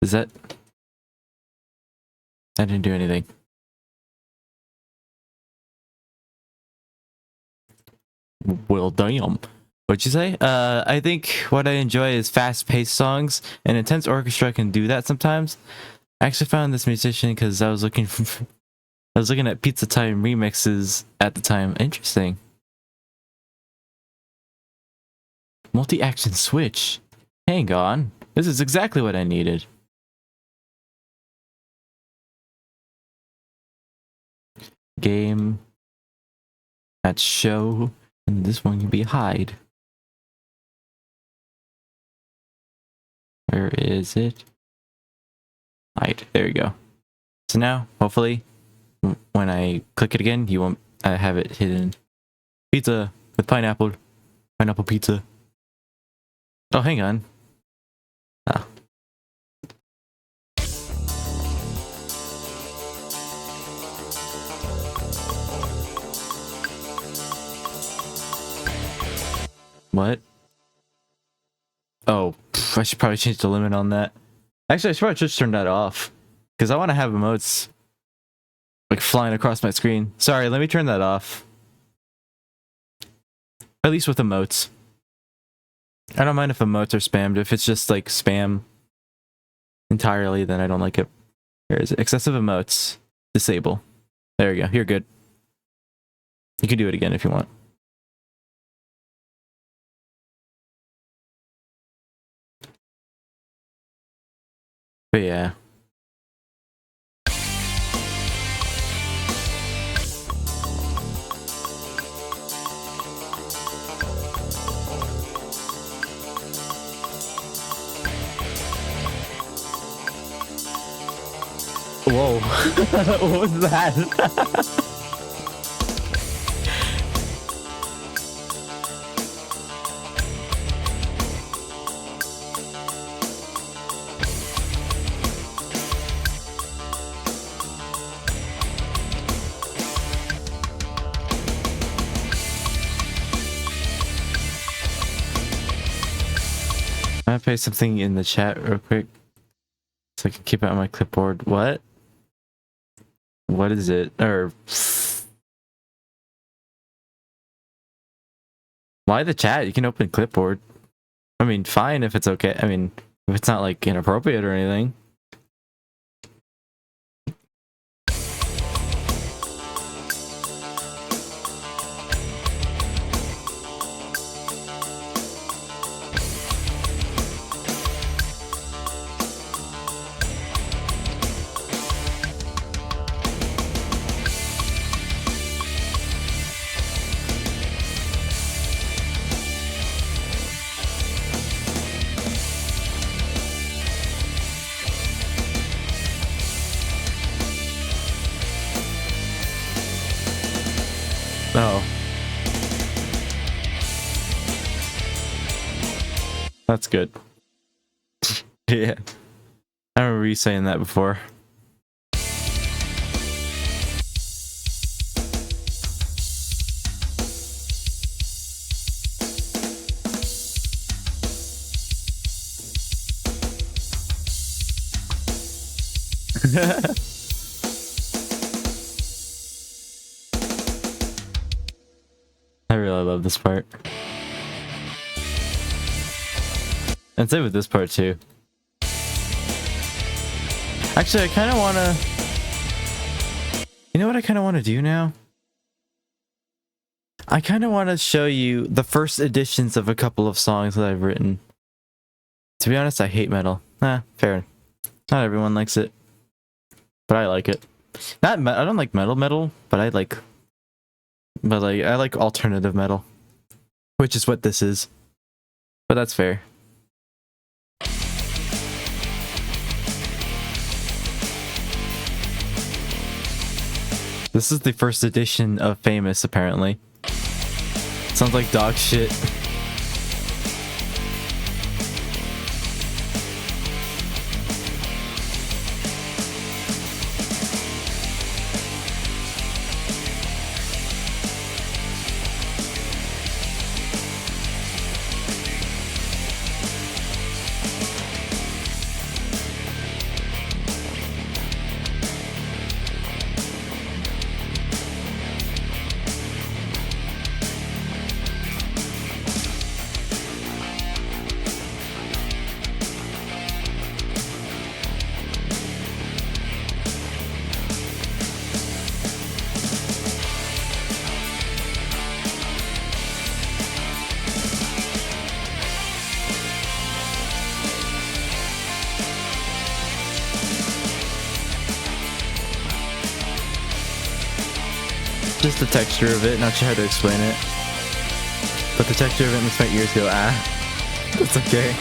Is that? I didn't do anything. Well, damn. What'd you say? I think what I enjoy is fast-paced songs, and intense orchestra can do that sometimes. I actually found this musician because I was looking at Pizza Time remixes at the time. Interesting. Multi-action switch. Hang on. This is exactly what I needed. Game. That's show. And this one can be hide. Where is it? Hide. There you go. So now, hopefully, when I click it again, you won't have it hidden. Pizza with pineapple. Pineapple pizza. Oh, hang on. Ah. What? Oh, I should probably change the limit on that. Actually, I should probably just turn that off. Because I want to have emotes like flying across my screen. Sorry, let me turn that off. At least with emotes. I don't mind if emotes are spammed. If it's just like spam entirely, then I don't like it. Here is it. Excessive emotes. Disable. There you go. You're good. You can do it again if you want. But yeah. Whoa. What was that? I'm gonna paste something in the chat real quick so I can keep it on my clipboard. What? What is it? Or why the chat? You can open clipboard. I mean, fine if it's okay. I mean, if it's not like inappropriate or anything. Oh. That's good. Yeah. I remember you saying that before. I really love this part. And same with this part too. Actually, I kind of want to... You know what I kind of want to do now? I kind of want to show you the first editions of a couple of songs that I've written. To be honest, I hate metal. Fair. Not everyone likes it. But I like it. I don't like metal, but I like... But like, I like alternative metal. Which is what this is. But that's fair. This is the first edition of Famous, apparently. Sounds like dog shit. just the texture of it. Not sure how to explain it. But the texture of it makes my ears go, ah. That's okay.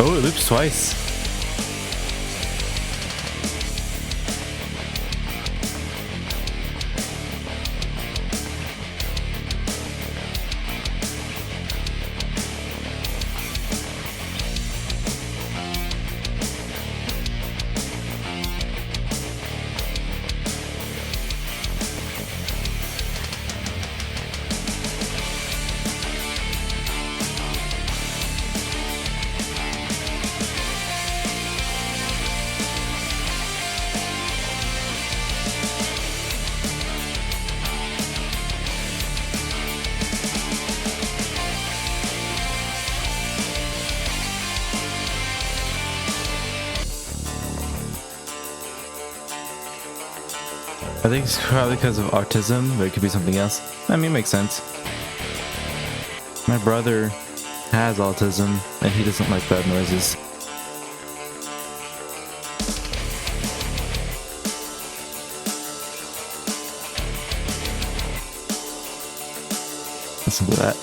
Oh, it loops twice. I think it's probably because of autism, but it could be something else. I mean, it makes sense. My brother has autism, and he doesn't like bad noises. Listen to that.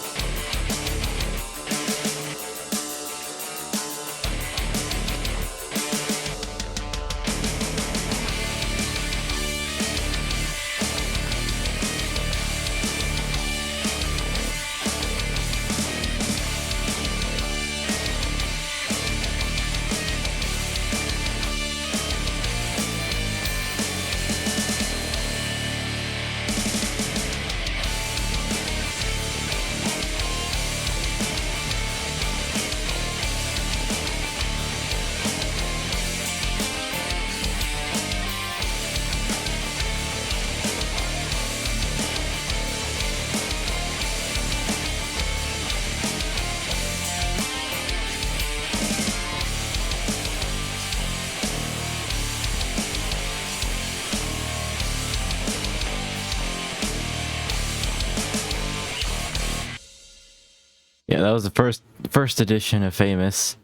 Yeah, that was the first edition of Famous.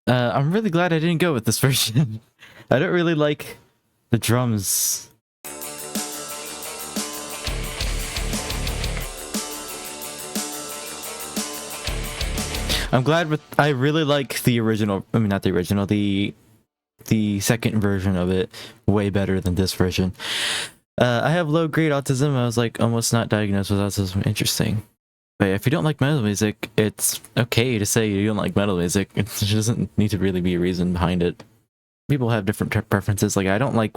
I'm really glad I didn't go with this version. I don't really like the drums. I'm glad, but I really like the original. I mean, not the original. The second version of it way better than this version. I have low-grade autism. I was like almost not diagnosed with autism. Interesting. But if you don't like metal music, it's okay to say you don't like metal music. It doesn't need to really be a reason behind it. People have different preferences. Like I don't like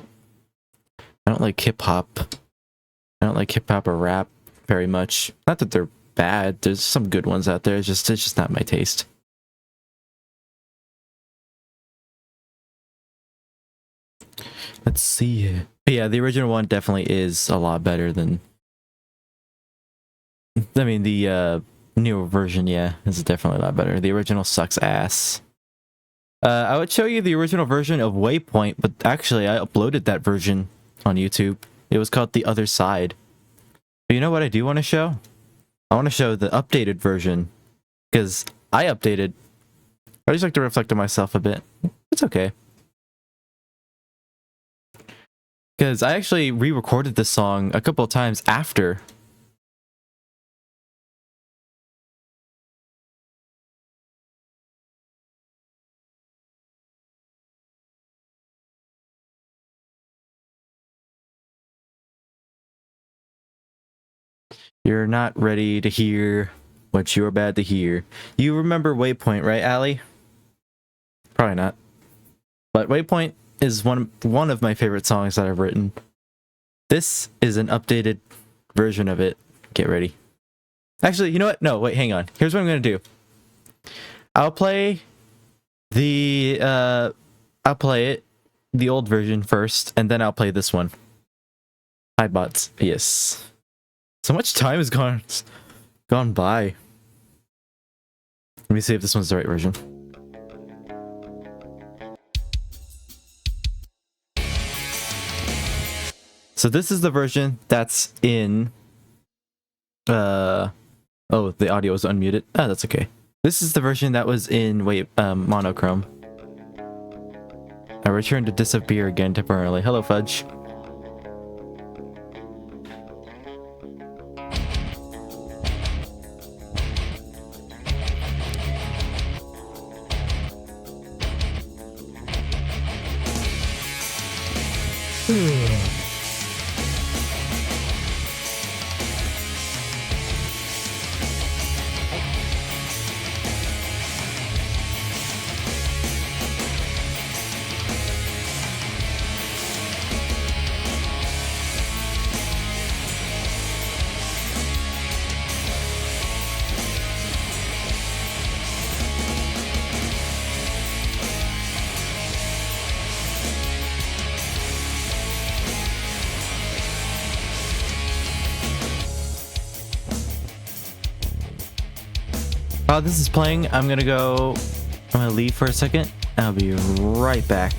hip hop. I don't like hip hop or rap very much. Not that they're bad. There's some good ones out there. It's just not my taste. Let's see. But yeah, the original one definitely is a lot better than. I mean, the newer version, yeah, is definitely a lot better. The original sucks ass. I would show you the original version of Waypoint, but actually I uploaded that version on YouTube. It was called The Other Side. But you know what I do want to show? I want to show the updated version. Because I updated. I just like to reflect on myself a bit. It's okay. Because I actually re-recorded this song a couple of times after. You're not ready to hear what you're bad to hear. You remember Waypoint, right, Allie? Probably not. But Waypoint is one of my favorite songs that I've written. This is an updated version of it. Get ready. Actually, you know what? No, wait, hang on. Here's what I'm gonna do. I'll play the old version first, and then I'll play this one. Hi bots. Yes. So much time has gone by. Let me see if this one's the right version. So this is the version that's in oh, the audio is unmuted. Ah, that's okay. This is the version that was in monochrome. I returned to disappear again temporarily. Hello, Fudge. While this is playing, I'm gonna leave for a second. I'll be right back.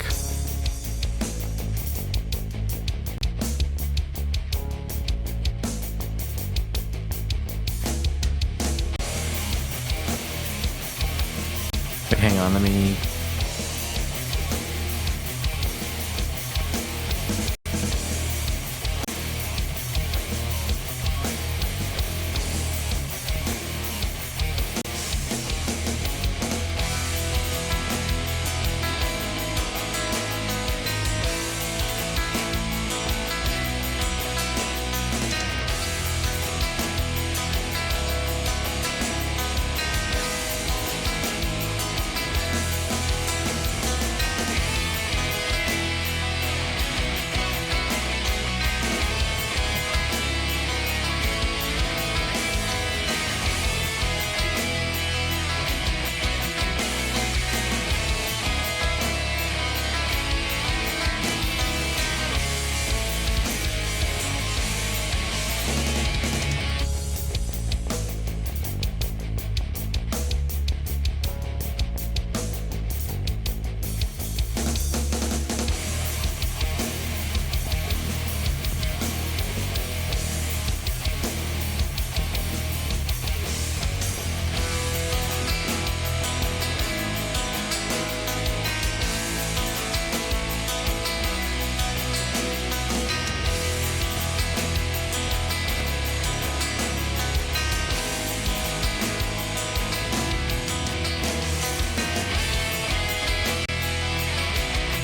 Wait, hang on, let me...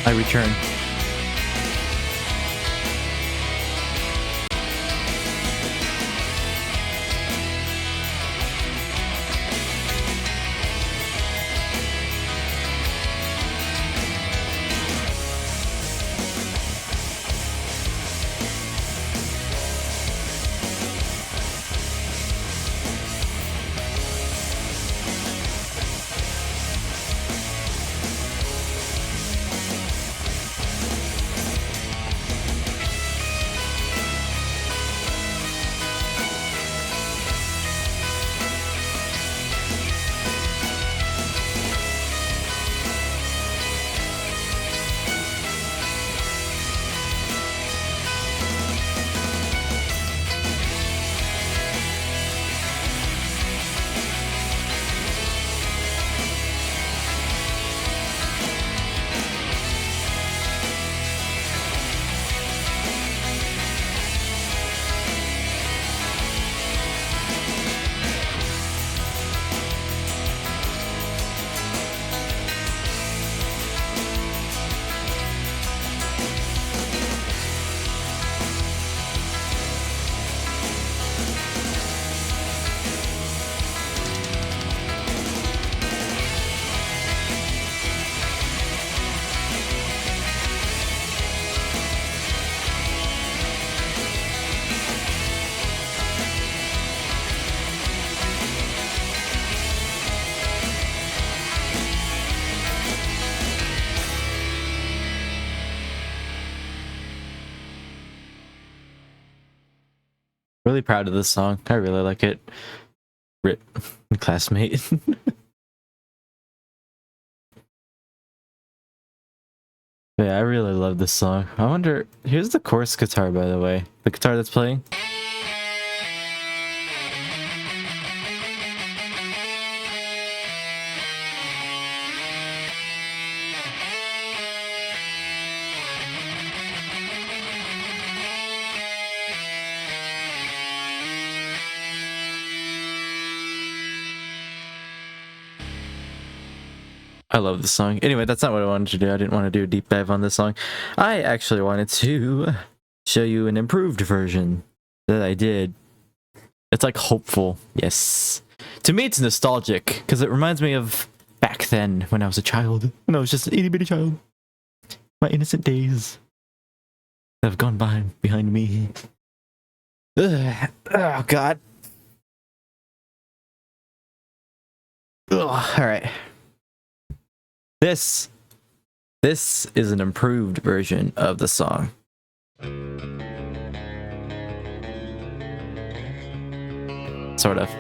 I return. Really proud of this song. I really like it. Rip, classmate. Yeah, I really love this song. I wonder, here's the chorus guitar, by the way. The guitar that's playing. I love this song. Anyway, that's not what I wanted to do. I didn't want to do a deep dive on this song. I actually wanted to show you an improved version that I did. It's like hopeful. Yes. To me, it's nostalgic because it reminds me of back then when I was a child. When I was just an itty bitty child. My innocent days have gone by behind me. Ugh. Oh, God. Ugh. All right. This is an improved version of the song. Sort of.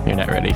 You're not ready.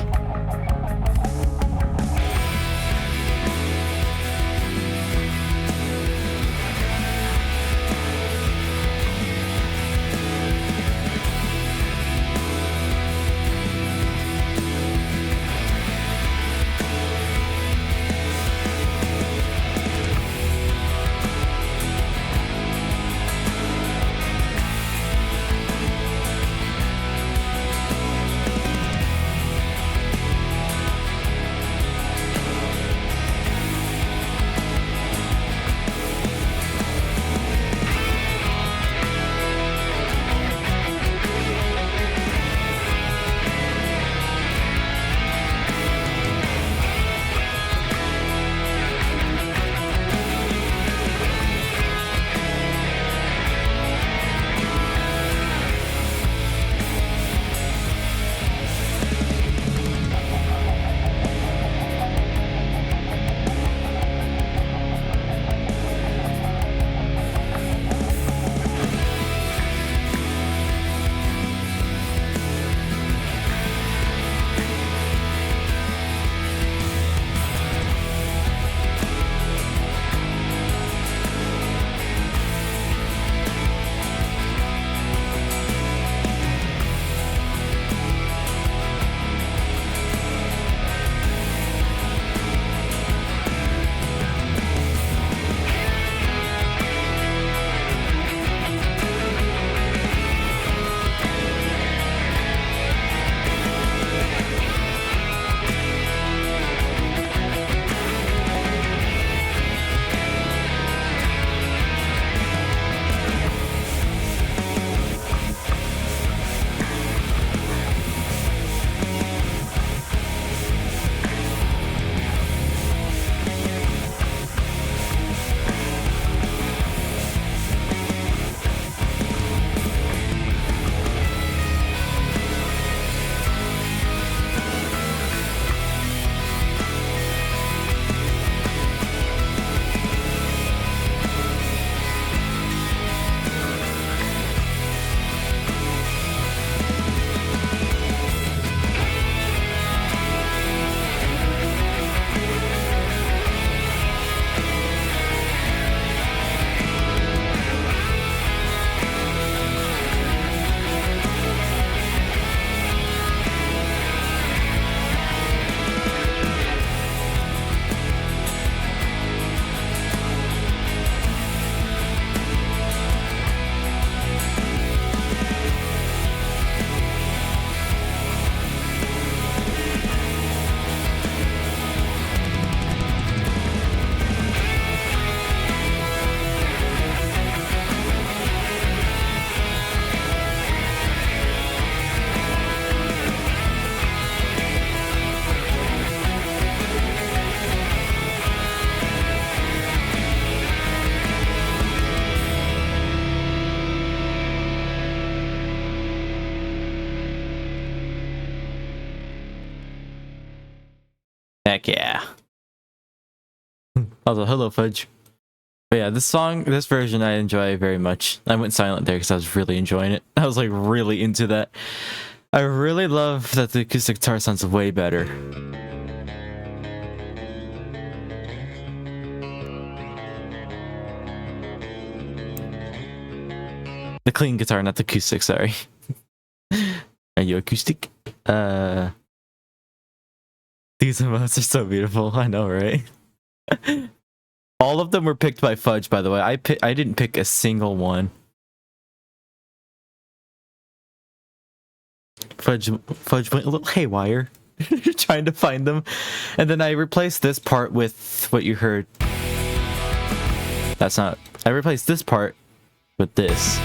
Heck yeah. Also, hello, Fudge. But yeah, this version I enjoy very much. I went silent there because I was really enjoying it. I was like really into that. I really love that the acoustic guitar sounds way better. The clean guitar, not the acoustic, sorry. Are you acoustic? These emotes are so beautiful, I know, right? All of them were picked by Fudge, by the way. I didn't pick a single one. Fudge went a little haywire trying to find them. And then I replaced this part with what you heard. That's not... I replaced this part with this.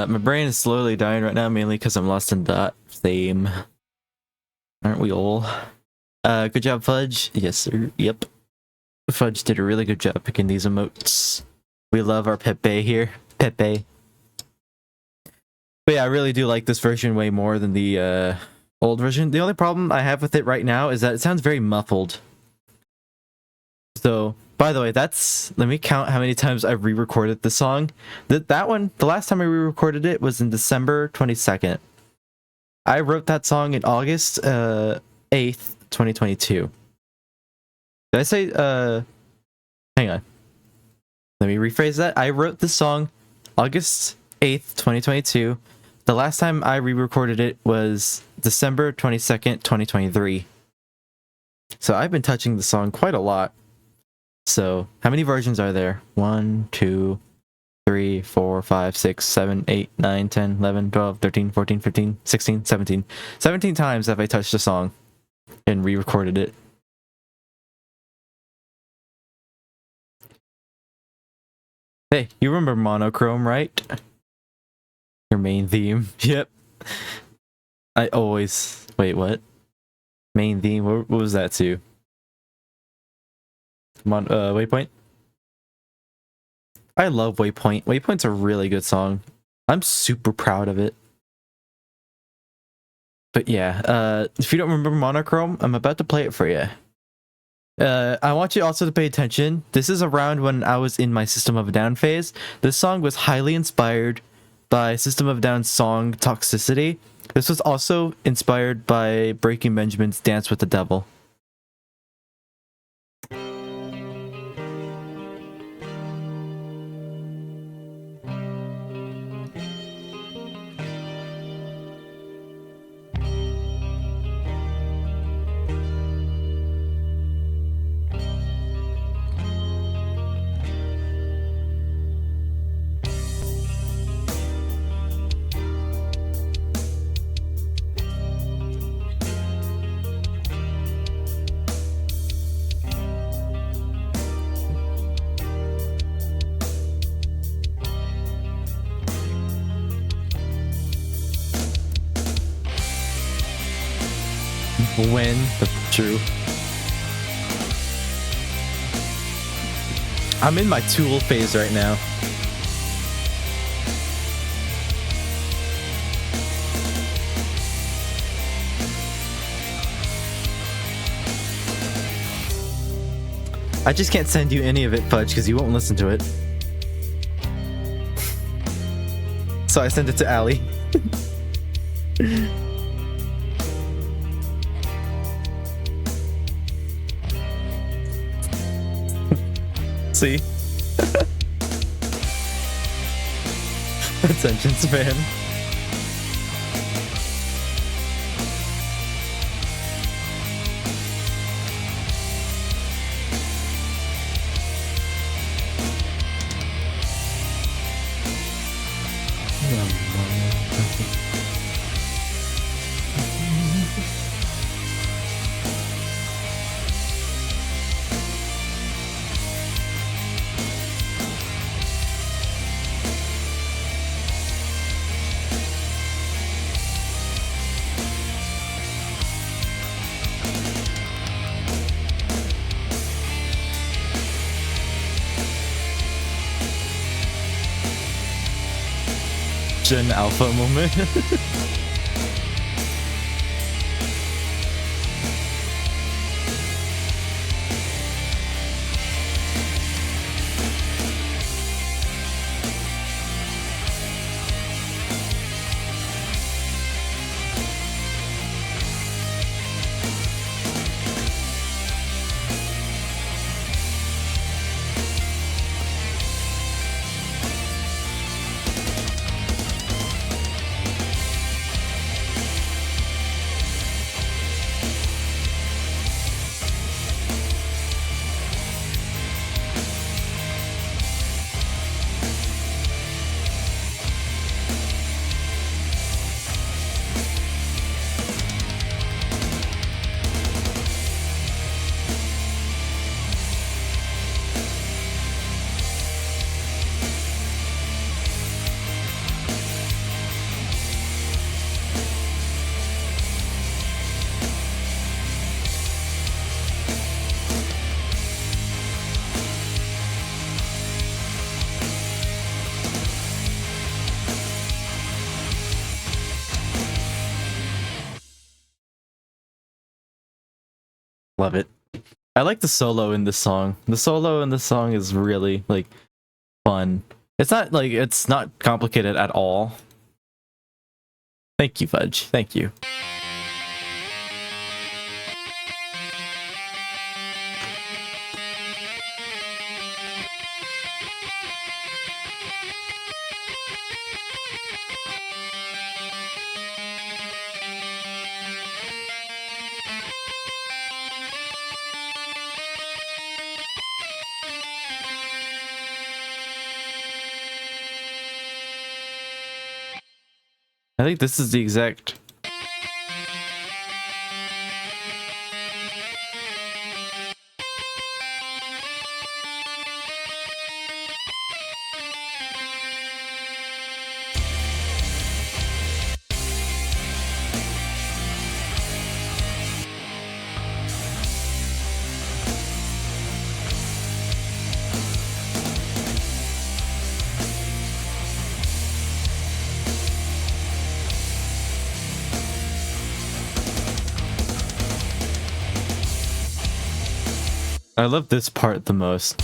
My brain is slowly dying right now, mainly because I'm lost in that theme. Aren't we all? Good job, Fudge. Yes, sir. Yep. Fudge did a really good job picking these emotes. We love our Pepe here. Pepe. But yeah, I really do like this version way more than the old version. The only problem I have with it right now is that it sounds very muffled. So... By the way, let me count how many times I've re-recorded the song. That one, the last time I re-recorded it was in December 22nd. I wrote that song in August 8th, 2022. Did I say, hang on. Let me rephrase that. I wrote the song August 8th, 2022. The last time I re-recorded it was December 22nd, 2023. So I've been touching the song quite a lot. So, how many versions are there? 1, 2, 3, 4, 5, 6, 7, 8, 9, 10, 11, 12, 13, 14, 15, 16, 17. 17 times have I touched the song and re-recorded it. Hey, you remember Monochrome, right? Your main theme. Yep. I always... Wait, what? Main theme? What was that to? Waypoint. I love Waypoint. Waypoint's a really good song. I'm super proud of it. But yeah, if you don't remember Monochrome, I'm about to play it for you. I want you also to pay attention. This is around when I was in my System of a Down phase. This song was highly inspired by System of a Down's song Toxicity. This was also inspired by Breaking Benjamin's Dance with the Devil. When true. I'm in my Tool phase right now. I just can't send you any of it, Fudge, because you won't listen to it. So I sent it to Allie. See? Attention span. Gen Alpha moment. Love it. I like the solo in this song. The solo in this song is really like fun. It's not complicated at all. Thank you, Fudge. Thank you. I think this is the exact... I love this part the most.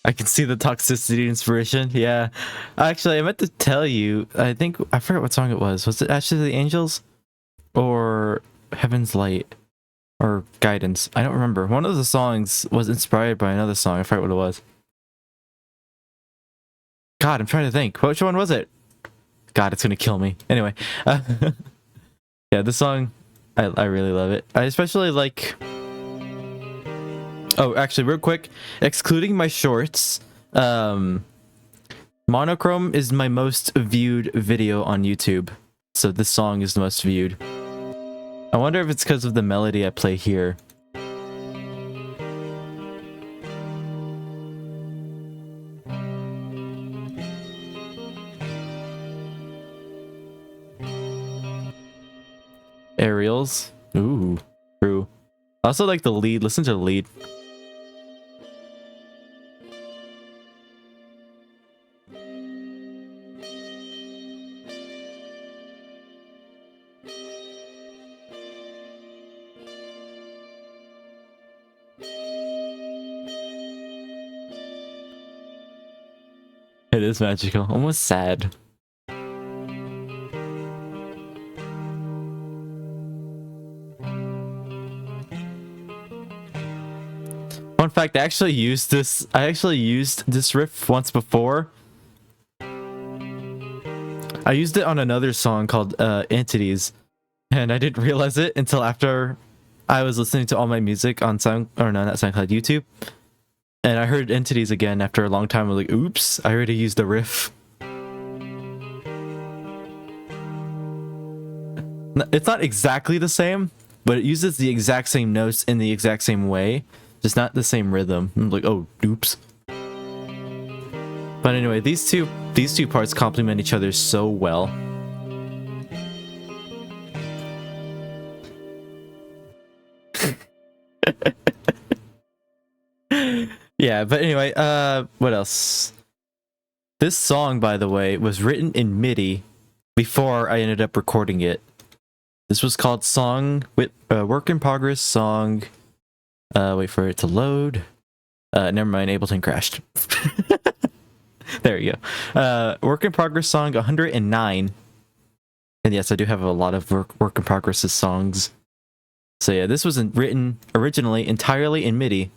I can see the toxicity inspiration. Yeah. Actually, I meant to tell you, I forgot what song it was. Was it Ashes of the Angels? Or Heaven's Light? Or Guidance? I don't remember. One of the songs was inspired by another song. I forgot what it was. God, I'm trying to think. Which one was it? God, it's gonna kill me. Anyway, yeah, this song, I really love it. I especially like. Oh, actually, real quick, excluding my shorts, Monochrome is my most viewed video on YouTube. So this song is the most viewed. I wonder if it's because of the melody I play here. Aerials. Ooh, true. I also like the lead. Listen to the lead. It is magical. Almost sad. Fun fact, I actually used this riff once before. I used it on another song called Entities, and I didn't realize it until after I was listening to all my music on YouTube. And I heard Entities again after a long time. I was like, oops, I already used the riff. It's not exactly the same, but it uses the exact same notes in the exact same way. Just not the same rhythm. I'm like, oh, oops. But anyway, these two parts complement each other so well. Yeah, but anyway, what else? This song, by the way, was written in MIDI before I ended up recording it. This was called Song with Work in Progress Song. Wait for it to load. Never mind, Ableton crashed. There you go. Work in Progress Song 109. And yes, I do have a lot of work in progress songs. So yeah, this was written originally entirely in MIDI.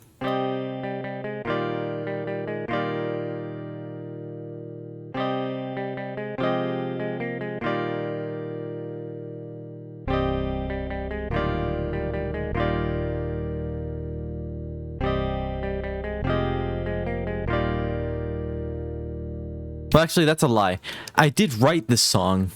Well, actually, that's a lie. I did write this song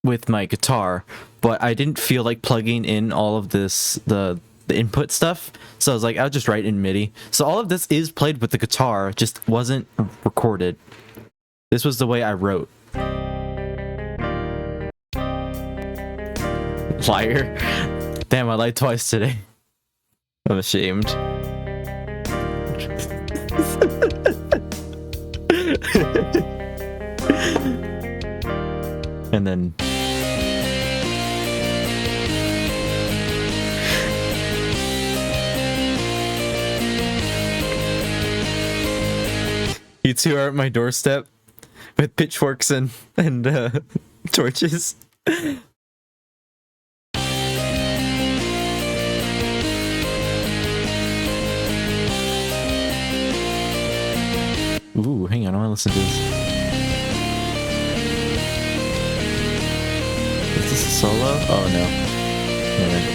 with my guitar, but I didn't feel like plugging in all of this, the input stuff. So I was like, I'll just write in MIDI. So all of this is played with the guitar, just wasn't recorded. This was the way I wrote. Liar. Damn, I lied twice today. I'm ashamed. And then you two are at my doorstep with pitchforks and torches. Ooh, hang on, I want to listen to this. Is this a solo? Oh no. Never mind.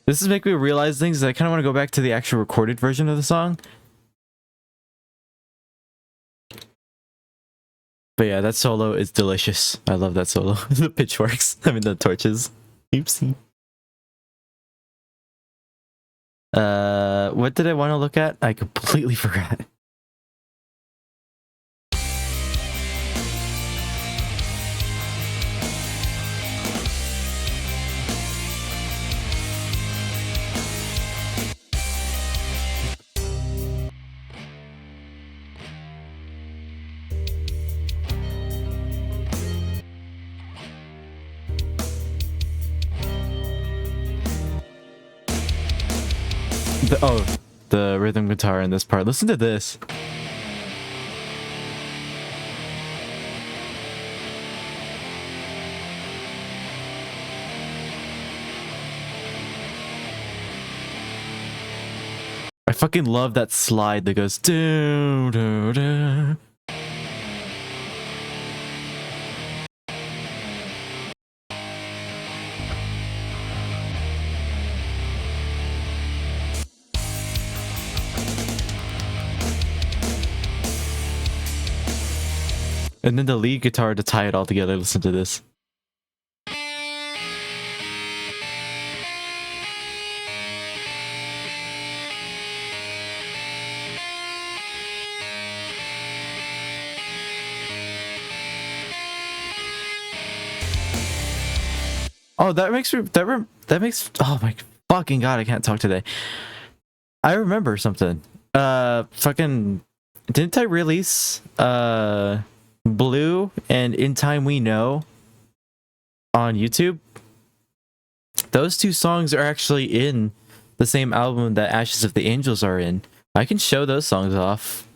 This is making me realize things that I kind of want to go back to the actual recorded version of the song. But yeah, that solo is delicious. I love that solo. The pitchforks. I mean, the torches. Oopsie. What did I want to look at? I completely forgot. The rhythm guitar in this part. Listen to this. I fucking love that slide that goes do do do. And then the lead guitar to tie it all together. Listen to this. Oh, that makes me oh my fucking god, I can't talk today. I remember something. Fucking didn't I release Blue and In Time We Know on YouTube? Those two songs are actually in the same album that Ashes of the Angels are in. I can show those songs off.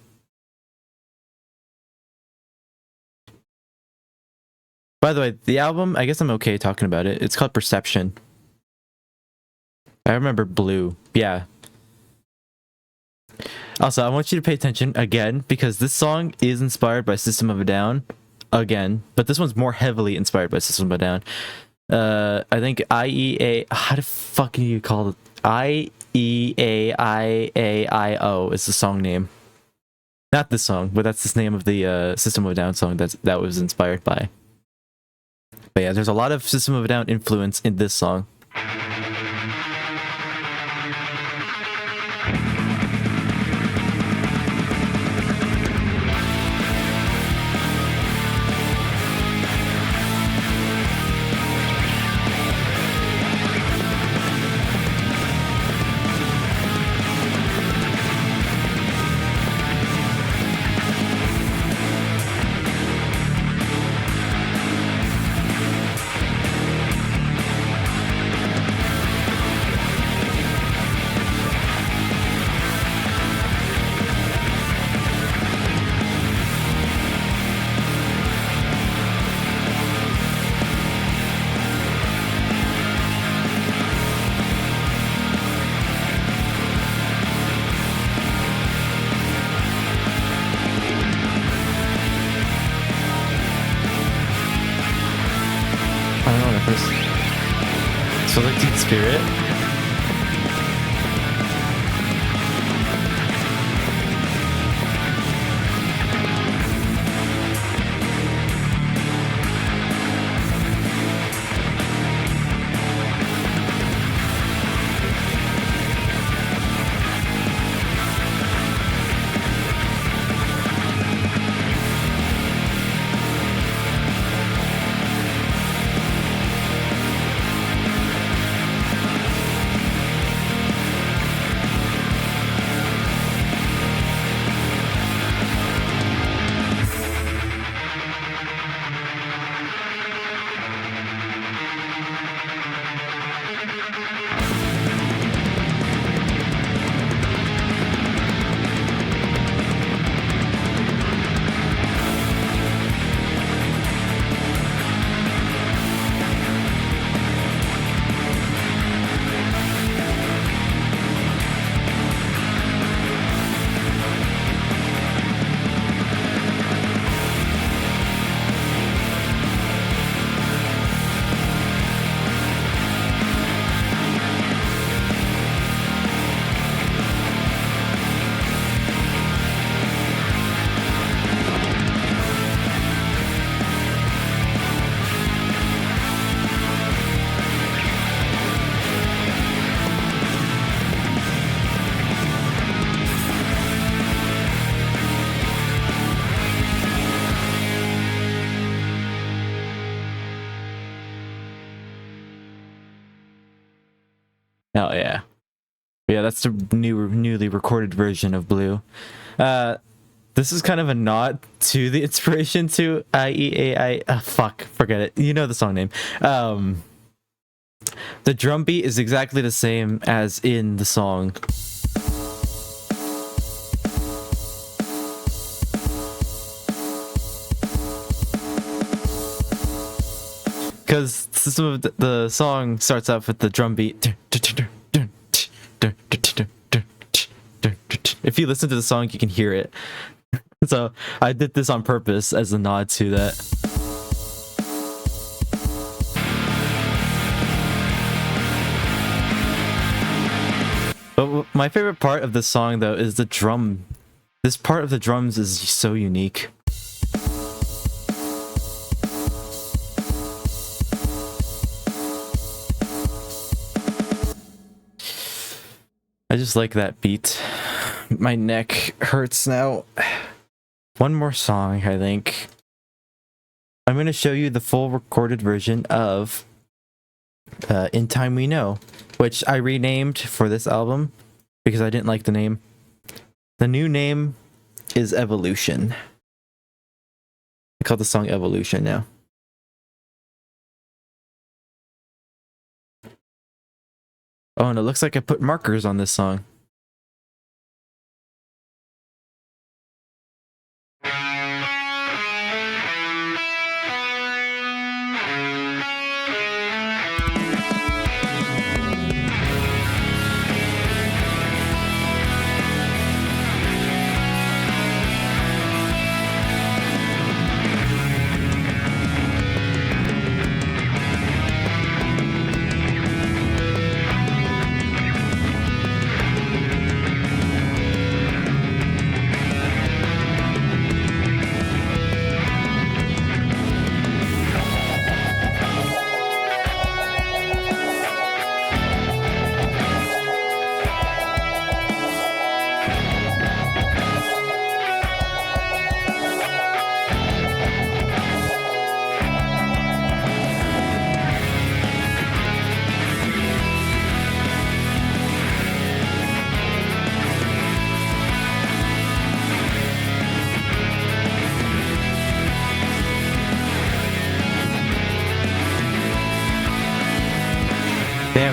By the way, the album, I guess I'm okay talking about it. It's called Perception. I remember Blue. Yeah. Also, I want you to pay attention again because this song is inspired by System of a Down again, but this one's more heavily inspired by System of a Down. I think IEA. How the fuck do you call it? IEAIAIO is the song name. Not this song, but that's the name of the System of a Down song that was inspired by. But yeah, there's a lot of System of a Down influence in this song. I don't know what it is. So like Teen Spirit. Hell yeah. Yeah, that's the newly recorded version of Blue. This is kind of a nod to the inspiration to IEAI. Fuck, forget it. You know the song name. The drum beat is exactly the same as in the song. Because the song starts off with the drum beat. If you listen to the song, you can hear it. So I did this on purpose as a nod to that. But my favorite part of the song, though, is the drum. This part of the drums is so unique. I just like that beat. My neck hurts now. One more song, I think. I'm going to show you the full recorded version of In Time We Know, which I renamed for this album because I didn't like the name. The new name is Evolution. I call the song Evolution now. Oh, and it looks like I put markers on this song.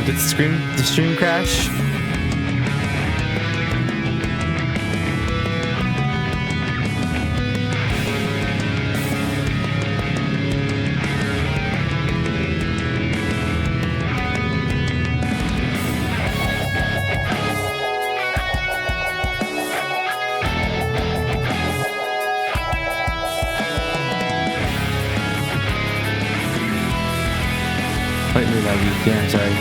Did the stream crash? Slightly laggy. Yeah, I'm sorry.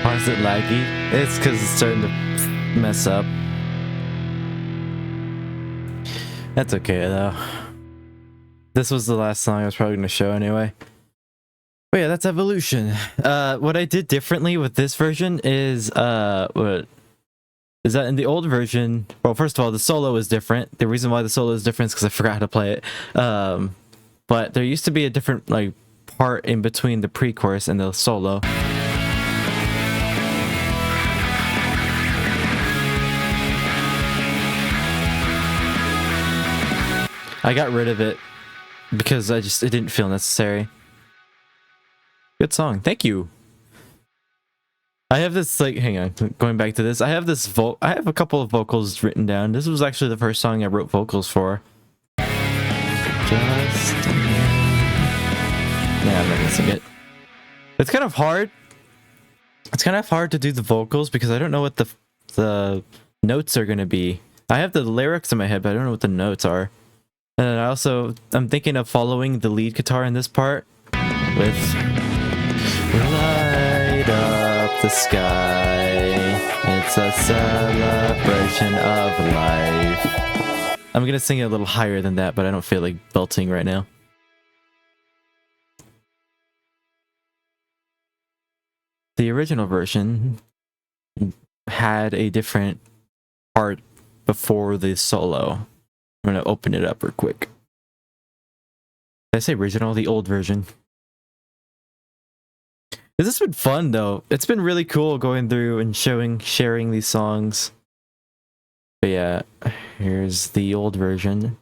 Why is it laggy? It's because it's starting to mess up. That's okay though. This was the last song I was probably going to show anyway. But yeah, that's Evolution. What I did differently with this version is that in the old version, well, first of all, the solo is different. The reason why the solo is different is because I forgot how to play it. But there used to be a different like part in between the pre-chorus and the solo. I got rid of it because it didn't feel necessary. Good song. Thank you. I have this like, hang on, going back to this. I have a couple of vocals written down. This was actually the first song I wrote vocals for. Yeah, I'm not gonna sing it. It's kind of hard. It's kind of hard to do the vocals because I don't know what the notes are gonna be. I have the lyrics in my head, but I don't know what the notes are. And I'm thinking of following the lead guitar in this part with light up the sky. It's a celebration of life. I'm gonna sing it a little higher than that, but I don't feel like belting right now. The original version had a different part before the solo. I'm gonna open it up real quick. Did I say original? The old version. This has been fun though. It's been really cool going through and sharing these songs. But yeah, here's the old version.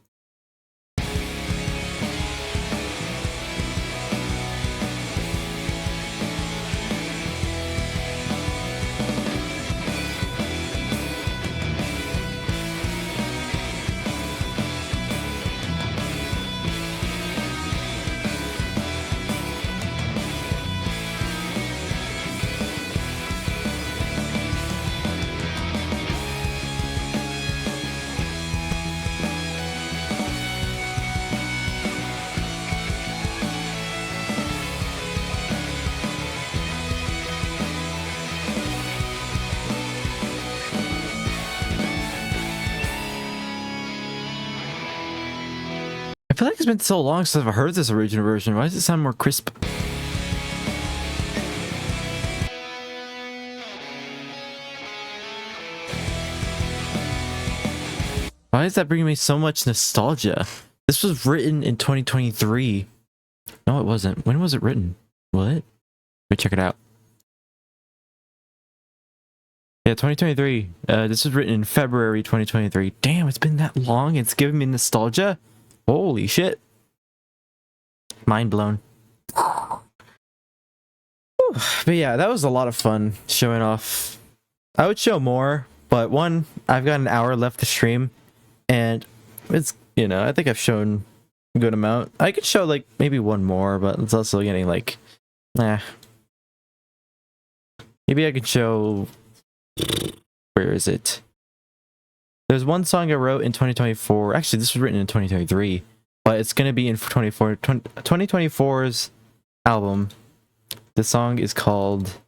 I feel like it's been so long since I've heard this original version. Why does it sound more crisp? Why is that bringing me so much nostalgia? This was written in 2023. No, it wasn't. When was it written? What? Let me check it out. Yeah, 2023. This was written in February 2023. Damn, it's been that long. It's giving me nostalgia. Holy shit. Mind blown. But yeah, that was a lot of fun showing off. I would show more, but one, I've got an hour left to stream, and it's, you know, I think I've shown a good amount. I could show like maybe one more, but it's also getting like, maybe I could show, where is it? There's one song I wrote in 2024. Actually, this was written in 2023, but it's going to be in 2024's album. The song is called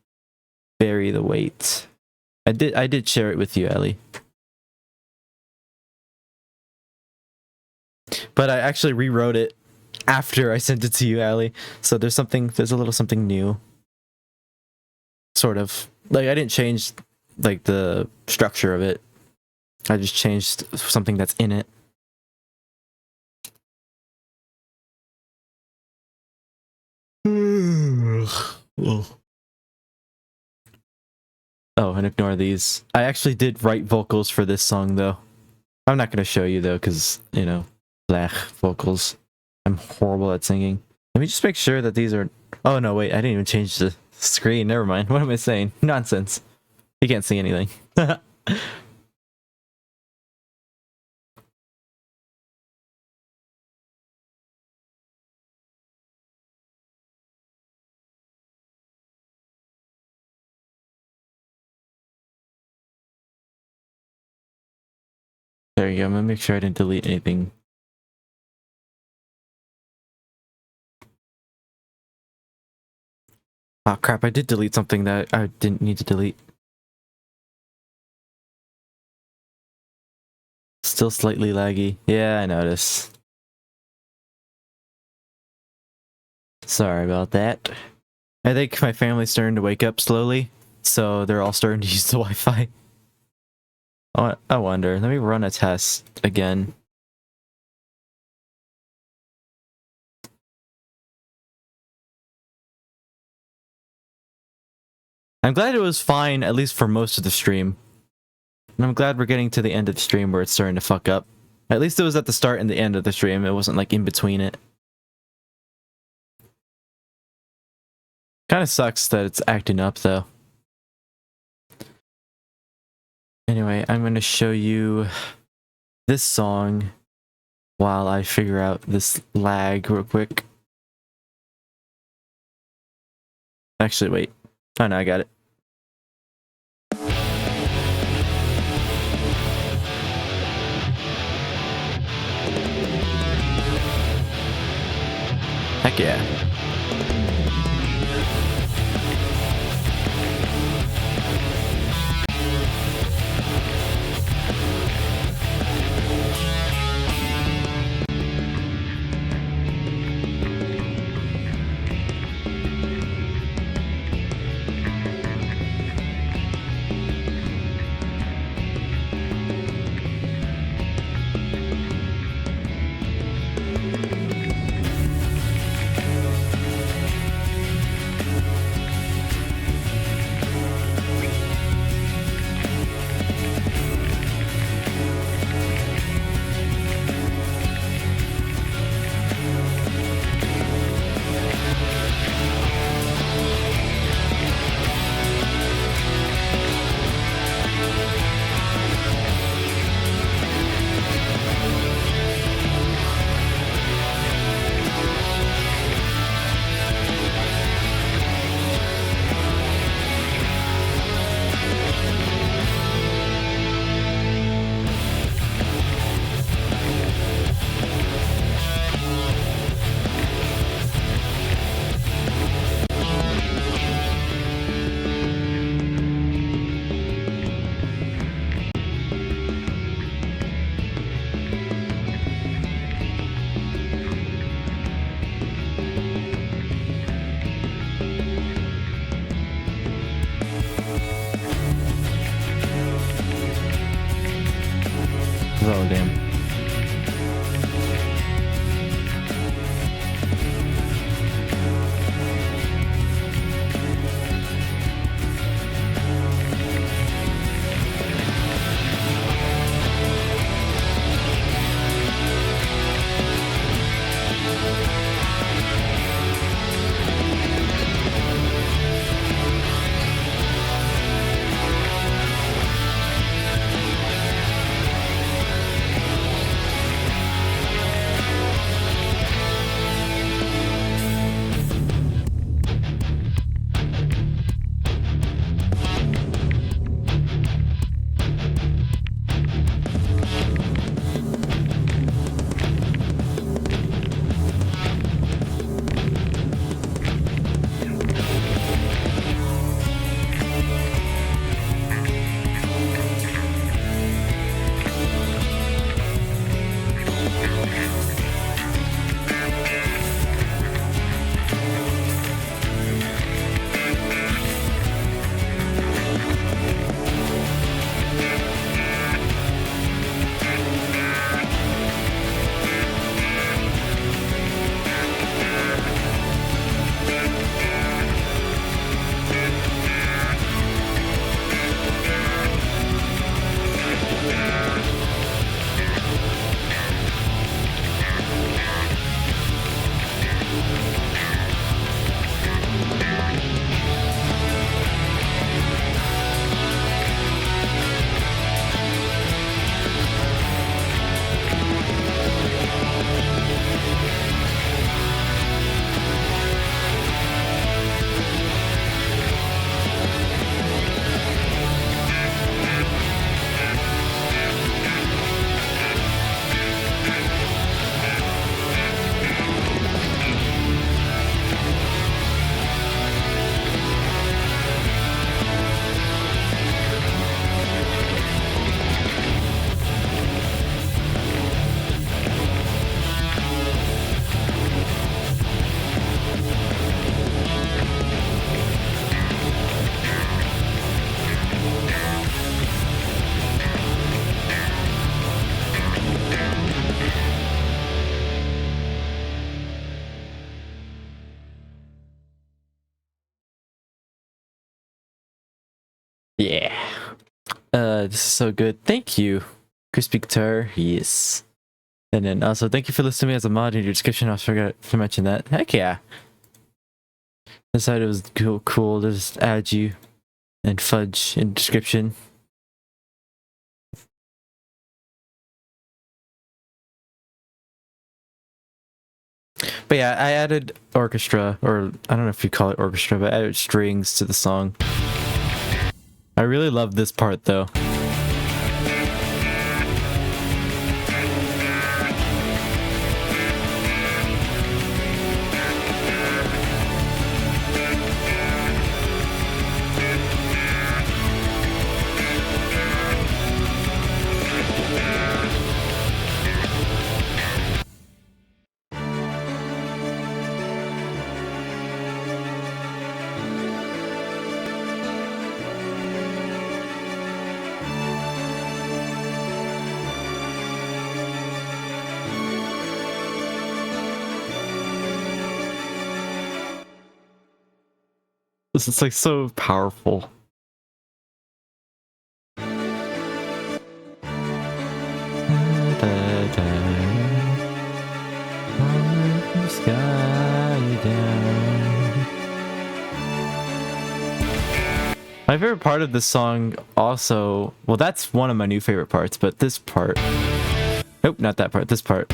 Bury the Weight. I did share it with you, Ellie. But I actually rewrote it after I sent it to you, Ellie. So there's a little something new. Sort of. Like, I didn't change like the structure of it. I just changed something that's in it. Oh, and ignore these. I actually did write vocals for this song, though. I'm not going to show you, though, because, you know, blech, vocals. I'm horrible at singing. Let me just make sure that these are... Oh, no, wait, I didn't even change the screen. Never mind. What am I saying? Nonsense. You can't see anything. There you go. I'm gonna make sure I didn't delete anything. Oh crap, I did delete something that I didn't need to delete. Still slightly laggy. Yeah, I noticed. Sorry about that. I think my family's starting to wake up slowly, so they're all starting to use the Wi-Fi. I wonder. Let me run a test again. I'm glad it was fine, at least for most of the stream. And I'm glad we're getting to the end of the stream where it's starting to fuck up. At least it was at the start and the end of the stream. It wasn't like in between it. Kind of sucks that it's acting up though. Anyway, I'm going to show you this song while I figure out this lag real quick. Actually, wait. Oh no, I got it. Heck yeah. Oh, damn. This is so good. Thank you, Crispy Guitar. Yes. And then also thank you for listing me as a mod in your description. I forgot to mention that. Heck yeah. Decided it was cool to just add you and fudge in description. But yeah, I added orchestra, or I don't know if you call it orchestra, but I added strings to the song. I really love this part though. This is like so powerful. My favorite part of this song also, well, that's one of my new favorite parts, but this part, nope, not that part, this part.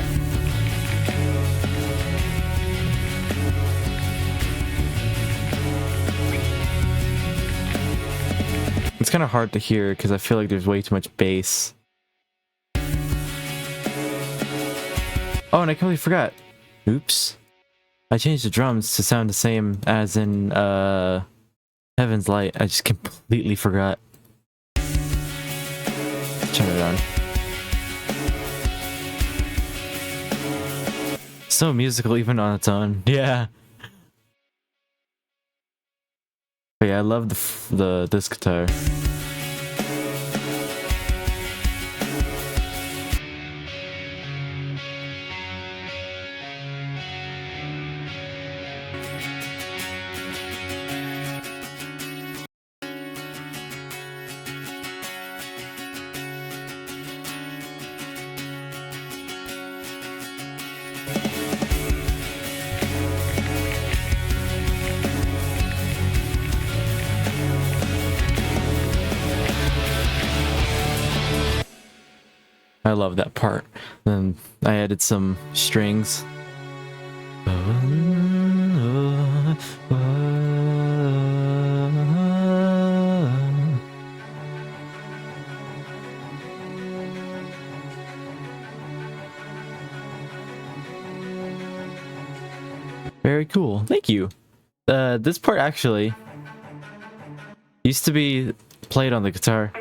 It's kind of hard to hear because I feel like there's way too much bass. Oh, and I completely forgot. Oops. I changed the drums to sound the same as in Heaven's Light. I just completely forgot. Turn it on. So musical even on its own. Yeah. But yeah, I love this guitar. I love that part. Then I added some strings. Very cool. Thank you. This part actually used to be played on the guitar.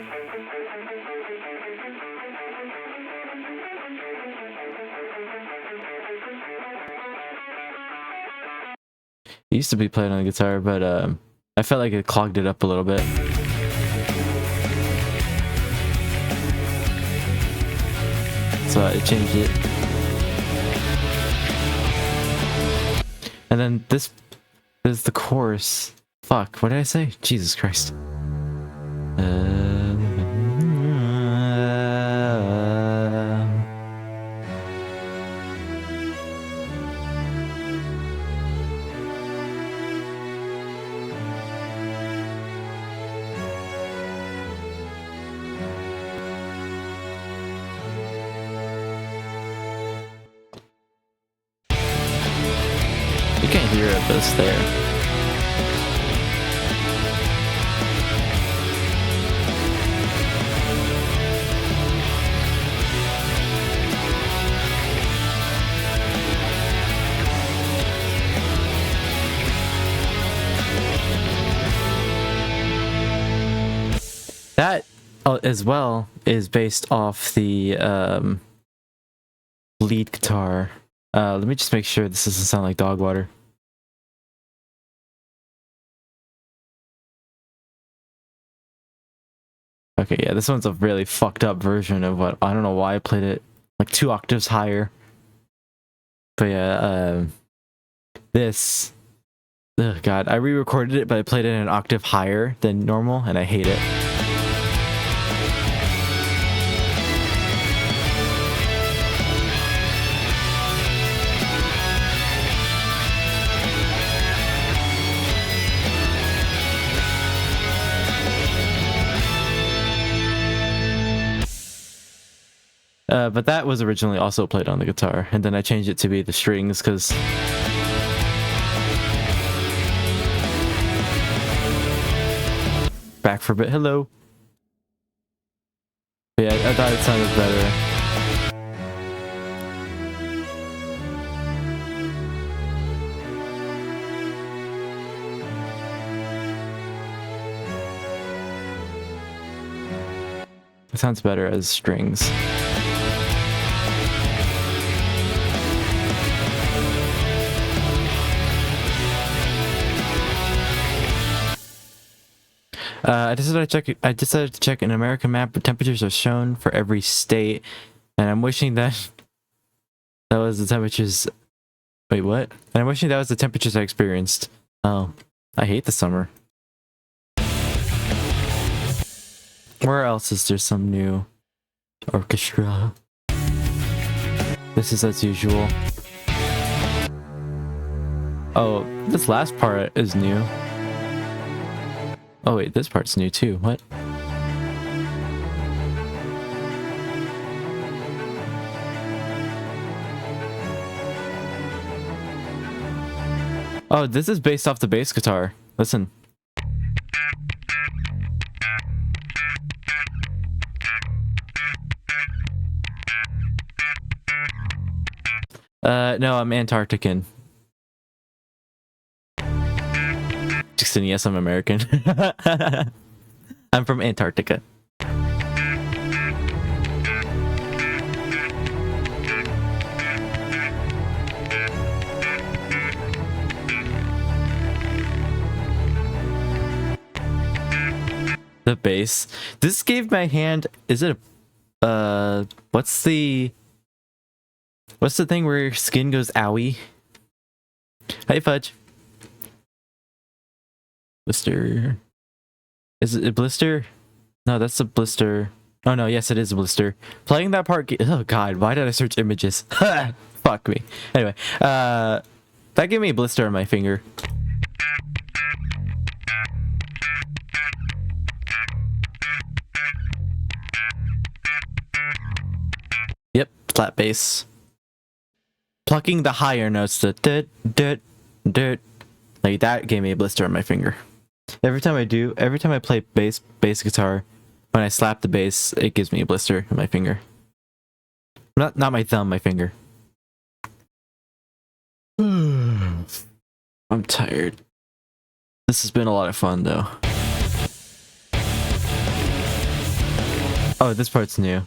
It used to be played on the guitar, but I felt like it clogged it up a little bit. So I changed it. And then this is the chorus. Fuck, what did I say? Jesus Christ. You can't hear it, but it's there. That as well is based off the lead guitar. Let me just make sure this doesn't sound like dog water. Okay, yeah, this one's a really fucked up version of what, I don't know why I played it like 2 octaves higher. But yeah, this, oh god, I re-recorded it, but I played it an octave higher than normal, and I hate it. But that was originally also played on the guitar, and then I changed it to be the strings because back for a bit. Hello. But yeah, I thought it sounded better. It sounds better as strings. I decided to check an American map, but temperatures are shown for every state, and I'm wishing that was the temperatures. Wait, what? And I'm wishing that was the temperatures I experienced. Oh, I hate the summer. Where else is there some new orchestra? This is as usual. Oh, this last part is new. Oh wait, this part's new too. What? Oh, this is based off the bass guitar. Listen. No, I'm Antarctican. Just kidding, yes, I'm American. I'm from Antarctica. The bass. This gave my hand. Is it a what's the thing where your skin goes owie? Hey Fudge. Blister. Is it a blister? No, that's a blister. Oh no, yes it is a blister. Playing that part. Oh god, why did I search images? Fuck me. Anyway, that gave me a blister on my finger. Yep, flat bass. Plucking the higher notes, the dirt, dirt, dirt, like that gave me a blister on my finger. Every time I play bass guitar, when I slap the bass, it gives me a blister on my finger. Not my thumb, my finger. I'm tired. This has been a lot of fun though. Oh, this part's new.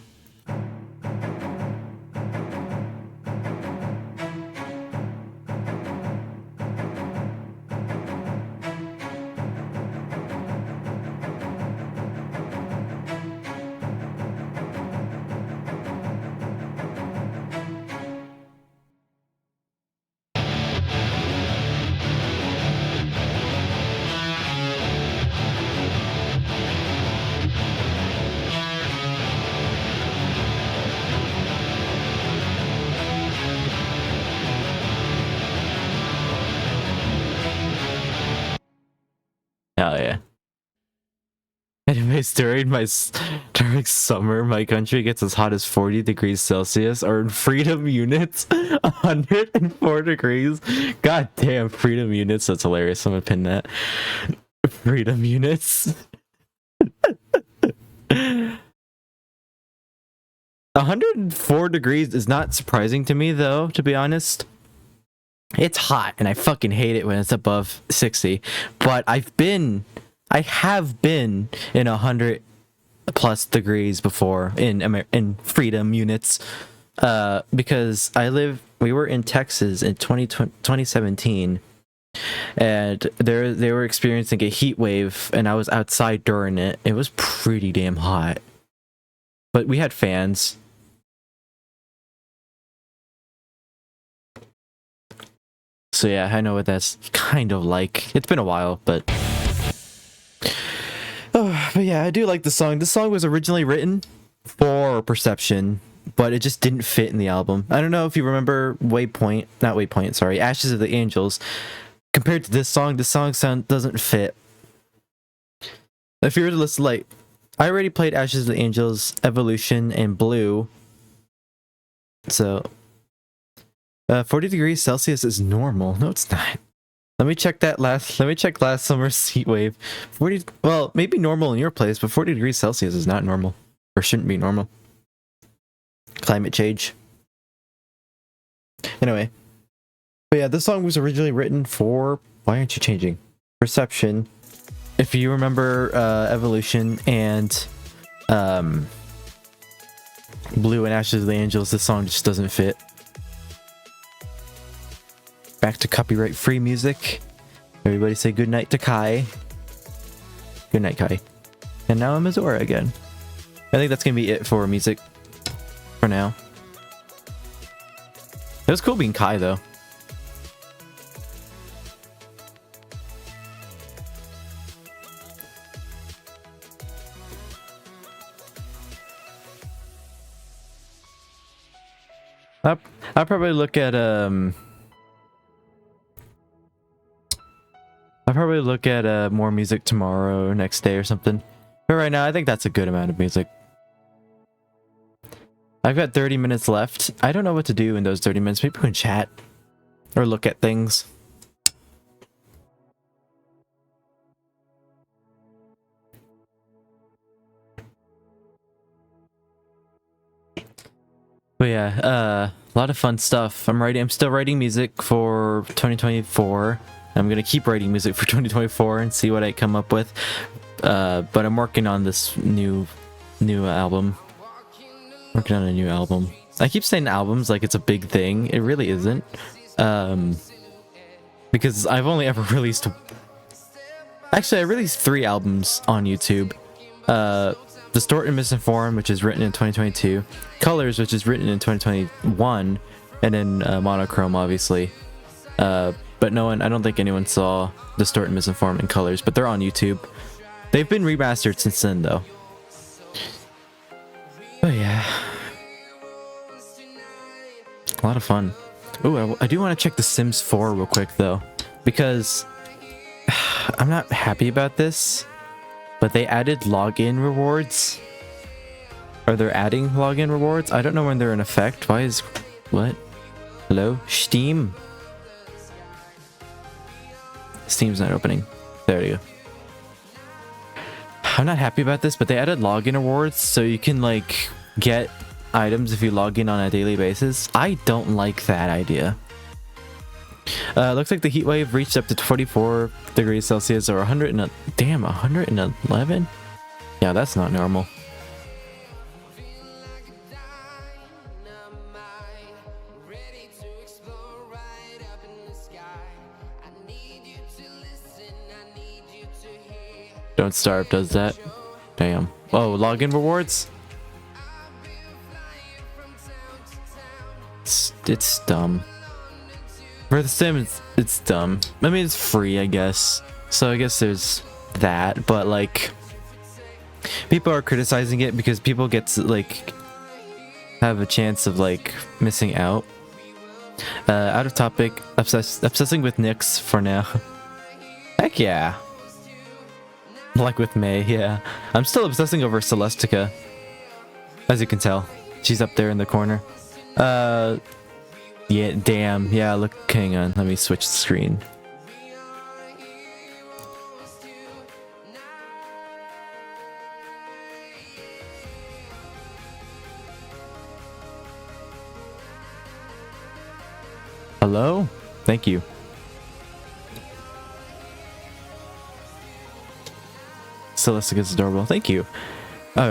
Hell yeah. Anyways, during summer, my country gets as hot as 40 degrees Celsius, or in freedom units, 104 degrees. God damn, freedom units. That's hilarious. I'm gonna pin that. Freedom units. 104 degrees is not surprising to me, though, to be honest. It's hot, and I fucking hate it when it's above 60. But I have been in 100 plus degrees before in freedom units, because we were in Texas in 2017, and they were experiencing a heat wave, and I was outside during it. It was pretty damn hot, but we had fans. So yeah, I know what that's kind of like. It's been a while, but yeah, I do like the song. This song was originally written for Perception, but it just didn't fit in the album. I don't know if you remember Ashes of the Angels. Compared to this song doesn't fit. If you were to listen, like, I already played Ashes of the Angels, Evolution, and Blue, So 40 degrees Celsius is normal. No, it's not. Let me check last summer's heat wave. 40, well, maybe normal in your place, but 40 degrees Celsius is not normal. Or shouldn't be normal. Climate change. Anyway. But yeah, this song was originally written for, why aren't you changing? Perception. If you remember Evolution and Blue and Ashes of the Angels, this song just doesn't fit. Back to copyright free music. Everybody say goodnight to Kai. Good night, Kai. And now I'm Azora again. I think that's gonna be it for music for now. It was cool being Kai though. I'll probably look at more music tomorrow or next day or something. But right now I think that's a good amount of music. I've got 30 minutes left. I don't know what to do in those 30 minutes. Maybe we can chat or look at things. But yeah, a lot of fun stuff. I'm still writing music for 2024. I'm gonna keep writing music for 2024 and see what I come up with. But I'm working on this new album. Working on a new album. I keep saying albums like it's a big thing. It really isn't. Because I've only ever released... Actually, I released 3 albums on YouTube. Distort and Misinformed, which is written in 2022. Colors, which is written in 2021. And then Monochrome, obviously. But no one, I don't think anyone saw Distort and Misinformed and Colors, but they're on YouTube. They've been remastered since then, though. Oh yeah. A lot of fun. Ooh, I do want to check The Sims 4 real quick, though. Because I'm not happy about this. But they added login rewards. Or they're adding login rewards. I don't know when they're in effect. Why is... What? Hello? Steam? Steam's not opening. There you go. I'm not happy about this, but they added login rewards so you can, like, get items if you log in on a daily basis. I don't like that idea. Looks like the heat wave reached up to 44 degrees Celsius or 100 and... Damn, 111? Yeah, that's not normal. Don't Starve does that. Damn. Oh, login rewards? It's dumb. For The Sims, it's dumb. I mean, it's free, I guess. So I guess there's that, but like... People are criticizing it because people get to, like... have a chance of, like, missing out. Out of topic. Obsessing with Nyx for now. Heck yeah. Like with May, yeah. I'm still obsessing over Celestica. As you can tell. She's up there in the corner. Yeah, damn. Yeah, look, hang on. Let me switch the screen. Hello? Thank you. Celestica's adorable. Thank you.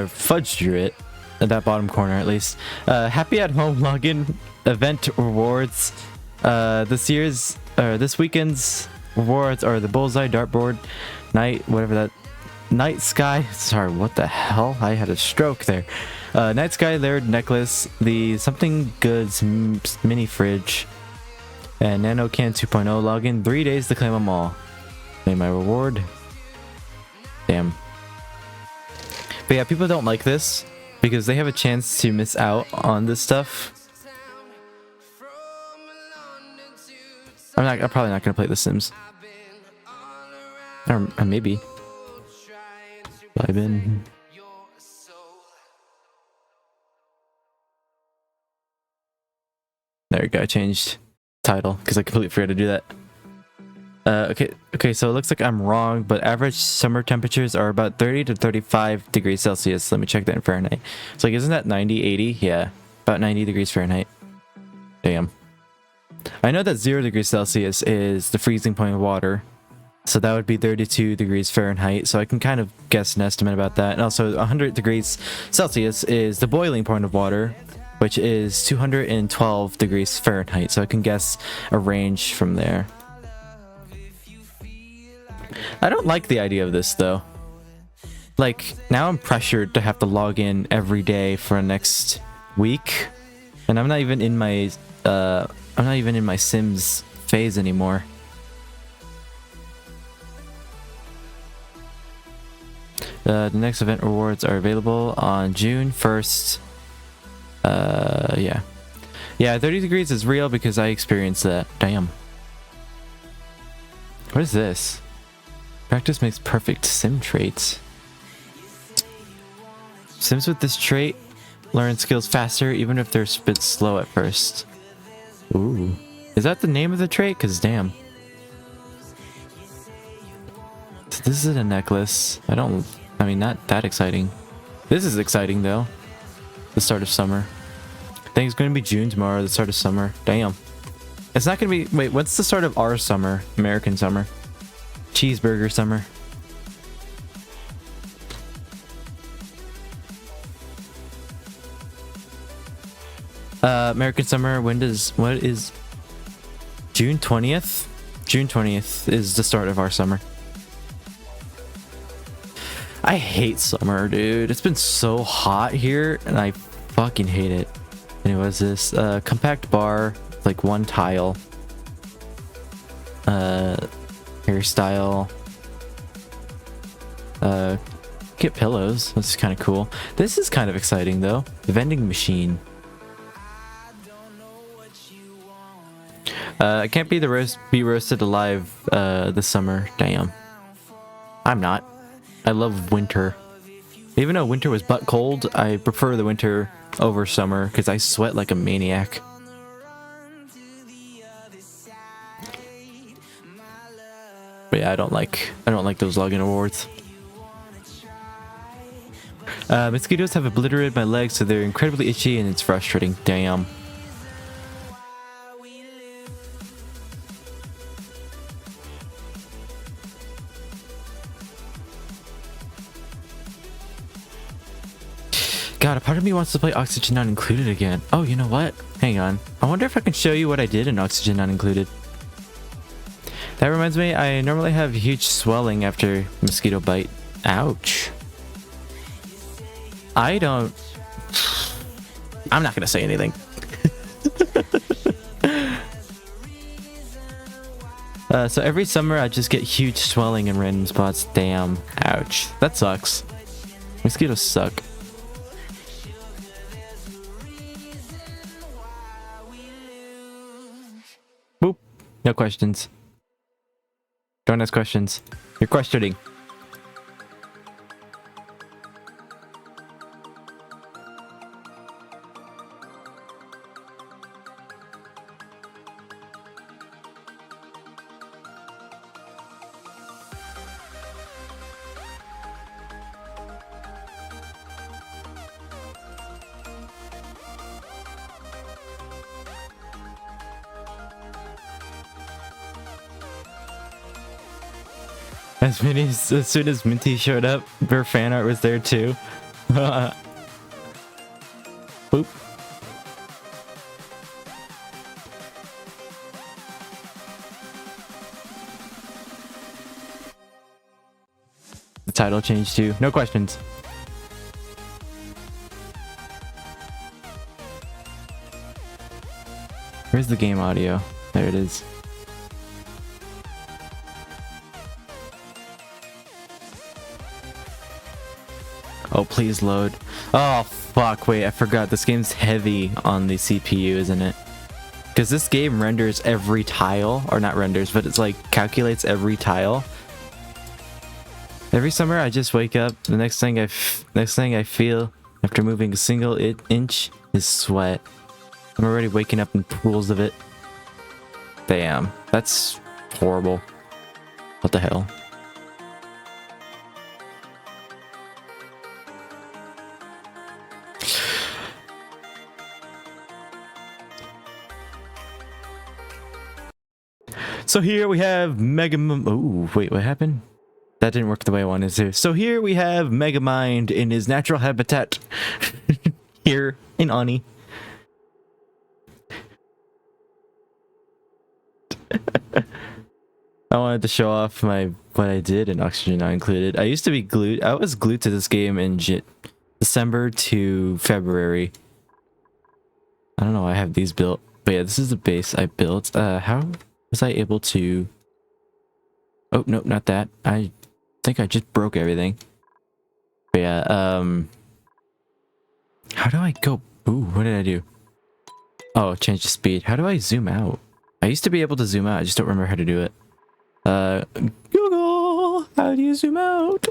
Fudge drew it. At that bottom corner, at least. Happy at home login event rewards. This weekend's rewards are the Bullseye, Dartboard, Night, whatever that... Night Sky... Sorry, what the hell? I had a stroke there. Night Sky Layered Necklace, the Something Goods Mini Fridge, and Nano Can 2.0 login. 3 days to claim them all. Claim my reward. Damn. But yeah, people don't like this because they have a chance to miss out on this stuff. I'm probably not gonna play The Sims. Or maybe. I've been... There we go. I changed title because I completely forgot to do that. Okay, so it looks like I'm wrong, but average summer temperatures are about 30 to 35 degrees Celsius. Let me check that in Fahrenheit. It's like, isn't that 90, 80? Yeah, about 90 degrees Fahrenheit. Damn. I know that 0 degrees Celsius is the freezing point of water, so that would be 32 degrees Fahrenheit, so I can kind of guess an estimate about that. And also 100 degrees Celsius is the boiling point of water, which is 212 degrees Fahrenheit, so I can guess a range from there. I don't like the idea of this though. Like, now I'm pressured to have to log in every day for the next week, and I'm not even in my Sims phase anymore. The next event rewards are available on June 1st. Yeah, 30 degrees is real because I experienced that. Damn. What is this? Practice makes perfect sim traits. Sims with this trait learn skills faster even if they're a bit slow at first. Ooh. Is that the name of the trait? Cause damn. So this is a necklace. I mean, not that exciting. This is exciting though. The start of summer. I think it's gonna be June tomorrow, the start of summer. Damn. It's not gonna be, wait, what's the start of our summer? American summer. Cheeseburger summer. American summer, what is June 20th? June 20th is the start of our summer. I hate summer, dude. It's been so hot here and I fucking hate it. Anyway, what's this? Compact bar, like one tile. Hairstyle. Get pillows. That's kind of cool. This is kind of exciting though. Vending machine. I can't be roasted alive this summer. Damn. I'm not. I love winter. Even though winter was butt cold, I prefer the winter over summer because I sweat like a maniac. But yeah, I don't like those login awards. Mosquitoes have obliterated my legs, so they're incredibly itchy and it's frustrating. Damn. God, a part of me wants to play Oxygen Not Included again. Oh, you know what? Hang on. I wonder if I can show you what I did in Oxygen Not Included. That reminds me, I normally have huge swelling after mosquito bite. Ouch. I'm not gonna say anything. So every summer I just get huge swelling in random spots. Damn. Ouch. That sucks. Mosquitoes suck. Boop. No questions. Don't ask questions. You're questioning. As soon as Minty showed up, her fan art was there too. Boop. The title changed too. No questions. Where's the game audio? There it is. Oh, please load. Oh, fuck. Wait, I forgot. This game's heavy on the CPU, isn't it? Because this game renders every tile. Or not renders, but it's like calculates every tile. Every summer, I just wake up. The next thing I feel after moving a single inch is sweat. I'm already waking up in pools of it. Damn, that's horrible. What the hell? So here we have oh, wait, what happened? That didn't work the way I wanted to. So here we have Megamind in his natural habitat. Here in Ani. I wanted to show off what I did in Oxygen Not Included. I used to be glued. I was glued to this game in December to February. I don't know why I have these built. But yeah, this is the base I built. How was I able to... Oh, no, not that. I think I just broke everything. But yeah, how do I go? Ooh, what did I do? Oh, change the speed. How do I zoom out? I used to be able to zoom out. I just don't remember how to do it. Google, how do you zoom out?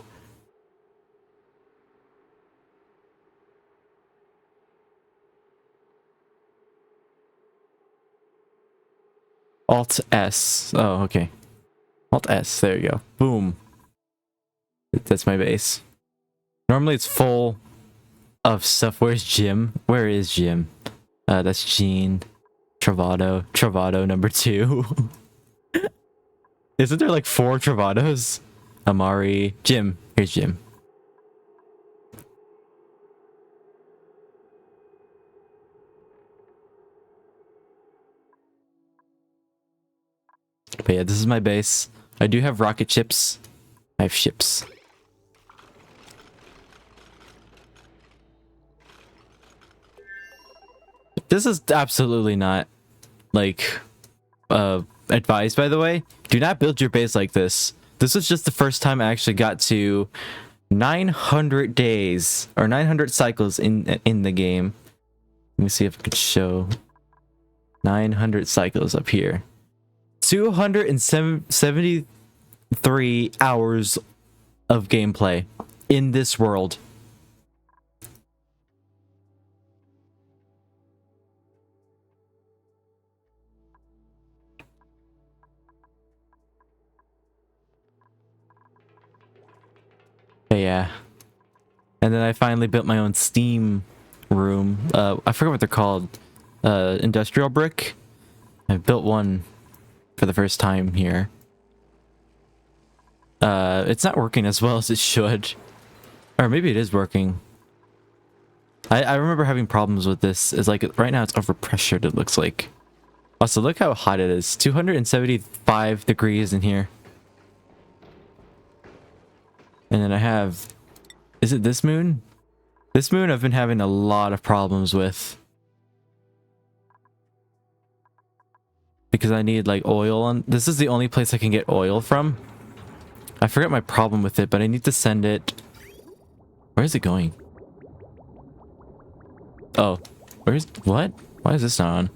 Alt S. Oh, okay. Alt S. There you go. Boom. That's my base. Normally it's full of stuff. Where's Jim? Where is Jim? That's Gene. Travado. Travado number 2. Isn't there like 4 Travados? Amari. Jim. Here's Jim. But yeah, this is my base. I do have rocket ships. I have ships. This is absolutely not like advised, by the way. Do not build your base like this. This was just the first time I actually got to 900 days or 900 cycles in the game. Let me see if I could show 900 cycles up here. 273 hours of gameplay in this world. Yeah. And then I finally built my own Steam room. I forget what they're called. Industrial brick. I built one for the first time here. It's not working as well as it should. Or maybe it is working. I remember having problems with this. It's like right now it's overpressured, it looks like. Also, look how hot it is. 275 degrees in here. And then I have... Is it this moon? This moon I've been having a lot of problems with. Because I need like oil on... This is the only place I can get oil from. I forgot my problem with it, but I need to send it... Where is it going? Oh. Where's... What? Why is this not on?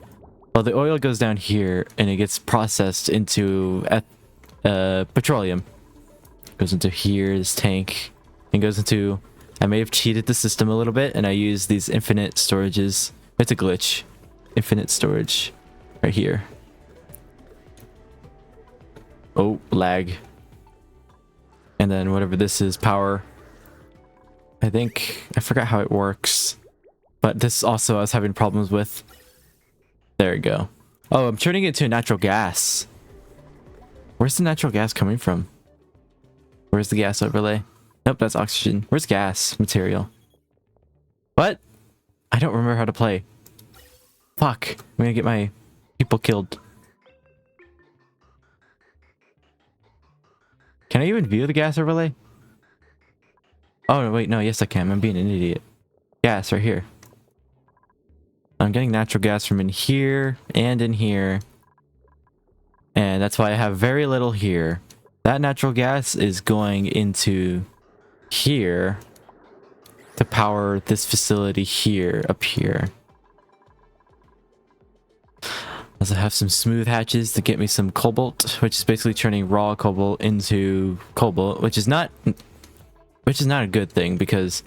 Well, the oil goes down here and it gets processed into petroleum. Goes into here, this tank, and goes into... I may have cheated the system a little bit, and I use these infinite storages. It's a glitch. Infinite storage. Right here. Oh, lag. And then whatever this is, power. I think... I forgot how it works. But this also I was having problems with. There we go. Oh, I'm turning it to natural gas. Where's the natural gas coming from? Where's the gas overlay? Nope, that's oxygen. Where's gas material? What? I don't remember how to play. Fuck. I'm gonna get my people killed. Can I even view the gas overlay? Oh, no, wait, no, yes I can. I'm being an idiot. Gas right here. I'm getting natural gas from in here and in here. And that's why I have very little here. That natural gas is going into here to power this facility here, up here. Also have some smooth hatches to get me some cobalt, which is basically turning raw cobalt into cobalt, which is not a good thing because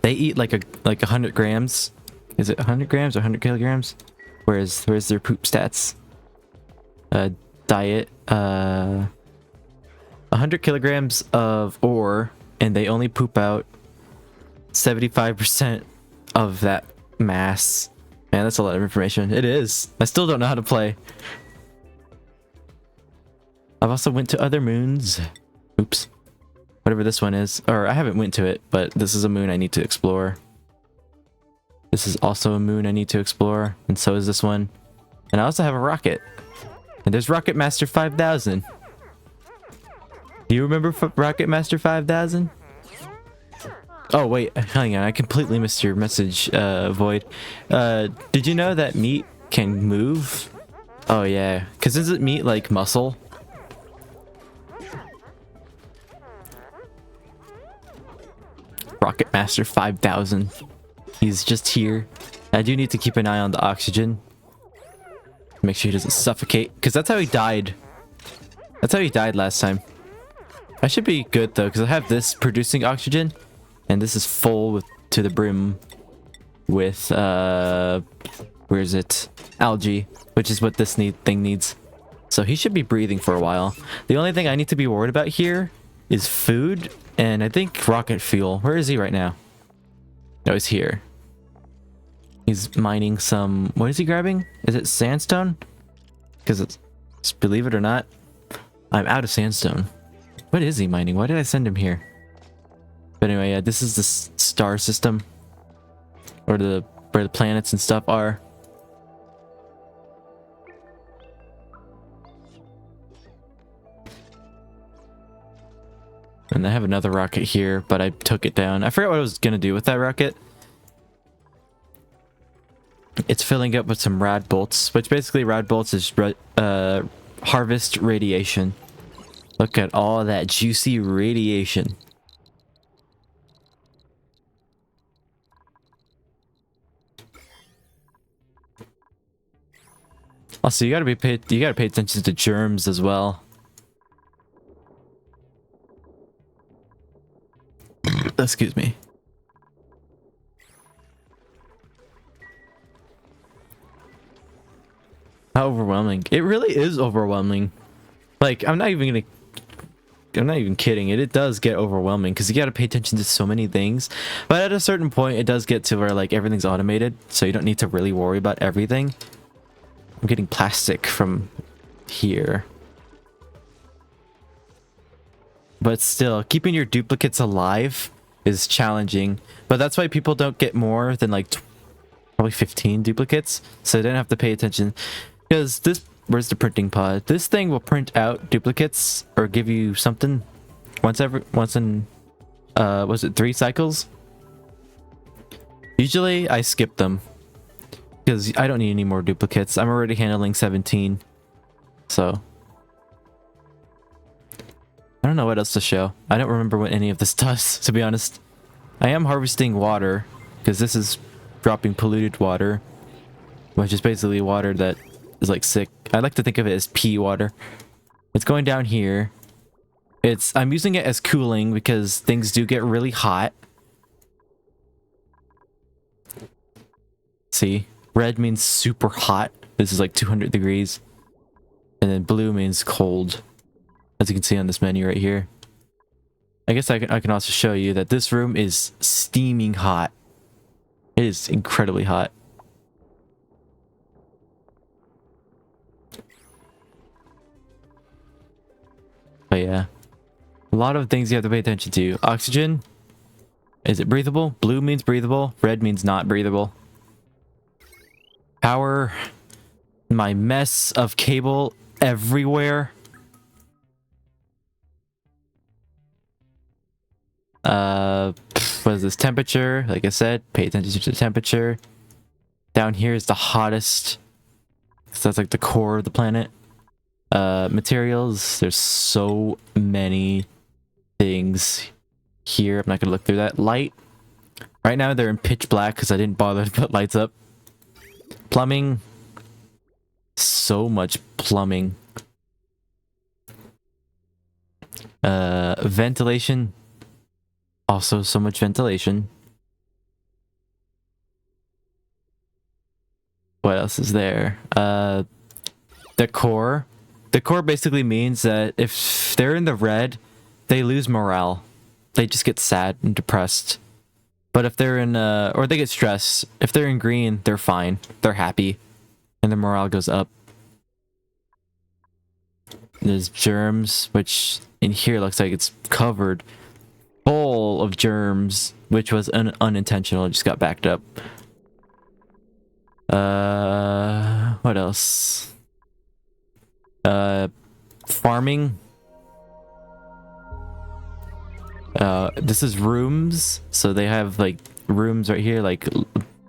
they eat like 100 grams Is it 100 grams or 100 kilograms? Where's their poop stats? Diet. 100 kilograms of ore, and they only poop out 75% of that mass. Man, that's a lot of information. It is. I still don't know how to play. I've also went to other moons. Oops. Whatever this one is. Or I haven't went to it, but this is a moon I need to explore. This is also a moon I need to explore, and so is this one. And I also have a rocket. And there's Rocket Master 5000. Do you remember Rocket Master 5000? Oh wait, hang on, I completely missed your message, Void. Did you know that meat can move? Oh yeah, because isn't meat like muscle? Rocket Master 5000. He's just here. I do need to keep an eye on the oxygen. Make sure he doesn't suffocate, because that's how he died. That's how he died last time. I should be good though, because I have this producing oxygen, and this is full with to the brim with where is it? Algae, which is what this thing needs. So he should be breathing for a while. The only thing I need to be worried about here is food, and I think rocket fuel. Where is he right now? No, he's here. He's mining some... What is he grabbing? Is it sandstone? Because it's... Believe it or not, I'm out of sandstone. What is he mining? Why did I send him here? But anyway, yeah, this is the star system. Or where the planets and stuff are. And I have another rocket here, but I took it down. I forgot what I was going to do with that rocket. It's filling up with some rad bolts, which basically rad bolts is harvest radiation. Look at all that juicy radiation. Also, you gotta pay attention to germs as well. Excuse me. How overwhelming. It really is overwhelming. Like, I'm not even kidding. It does get overwhelming because you got to pay attention to so many things. But at a certain point, it does get to where like everything's automated, so you don't need to really worry about everything. I'm getting plastic from here. But still, keeping your duplicates alive is challenging. But that's why people don't get more than like probably 15 duplicates, so they don't have to pay attention. Because this, where's the printing pod? This thing will print out duplicates or give you something once in, was it 3 cycles? Usually I skip them because I don't need any more duplicates. I'm already handling 17. So I don't know what else to show. I don't remember what any of this does, to be honest. I am harvesting water because this is dropping polluted water, which is basically water that is like sick. I like to think of it as pee water. It's going down here. I'm using it as cooling because things do get really hot. See, red means super hot. This is like 200 degrees. And then blue means cold, as you can see on this menu right here. I guess I can also show you that this room is steaming hot. It is incredibly hot. But yeah, a lot of things you have to pay attention to. Oxygen. Is it breathable? Blue means breathable. Red means not breathable. Power. My mess of cable everywhere. What is this? Temperature. Like I said, pay attention to the temperature. Down here is the hottest. So that's like the core of the planet. Materials. There's so many things here. I'm not gonna look through that. Light. Right now they're in pitch black because I didn't bother to put lights up. Plumbing. So much plumbing. Ventilation. Also so much ventilation. What else is there? Decor. Decor basically means that if they're in the red, they lose morale. They just get sad and depressed. But if they're in or they get stressed. If they're in green, they're fine. They're happy. And their morale goes up. There's germs, which in here looks like it's covered full of germs, which was unintentional. It just got backed up. What else? Farming. This is rooms, so they have like rooms right here, like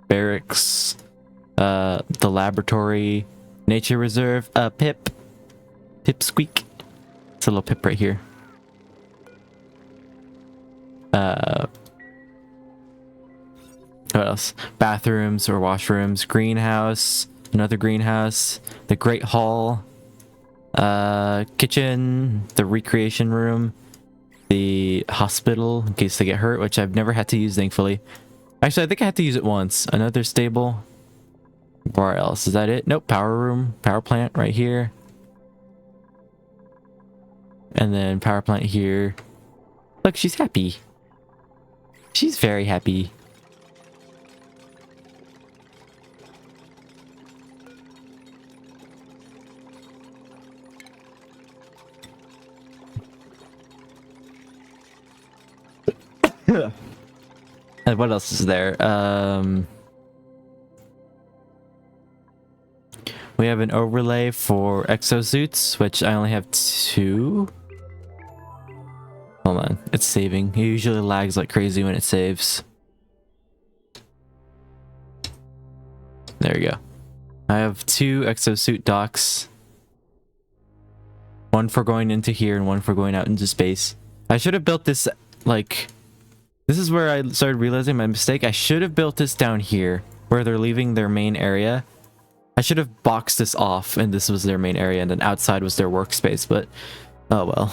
barracks, the laboratory, nature reserve, Pipsqueak. It's a little pip right here. What else? Bathrooms or washrooms, greenhouse, another greenhouse, the great hall, kitchen, the recreation room, the hospital in case they get hurt, which I've never had to use, thankfully. Actually, I think I had to use it once. Another stable. Where else? Is that it? Nope. Power room, power plant right here. And then power plant here. Look, she's happy. She's very happy. And what else is there? We have an overlay for exosuits, which I only have 2. Hold on, it's saving. It usually lags like crazy when it saves. There you go. I have 2 exosuit docks. One for going into here and one for going out into space. I should have built this, like... This is where I started realizing my mistake. I should have built this down here, where they're leaving their main area. I should have boxed this off, and this was their main area, and then outside was their workspace, but... Oh well.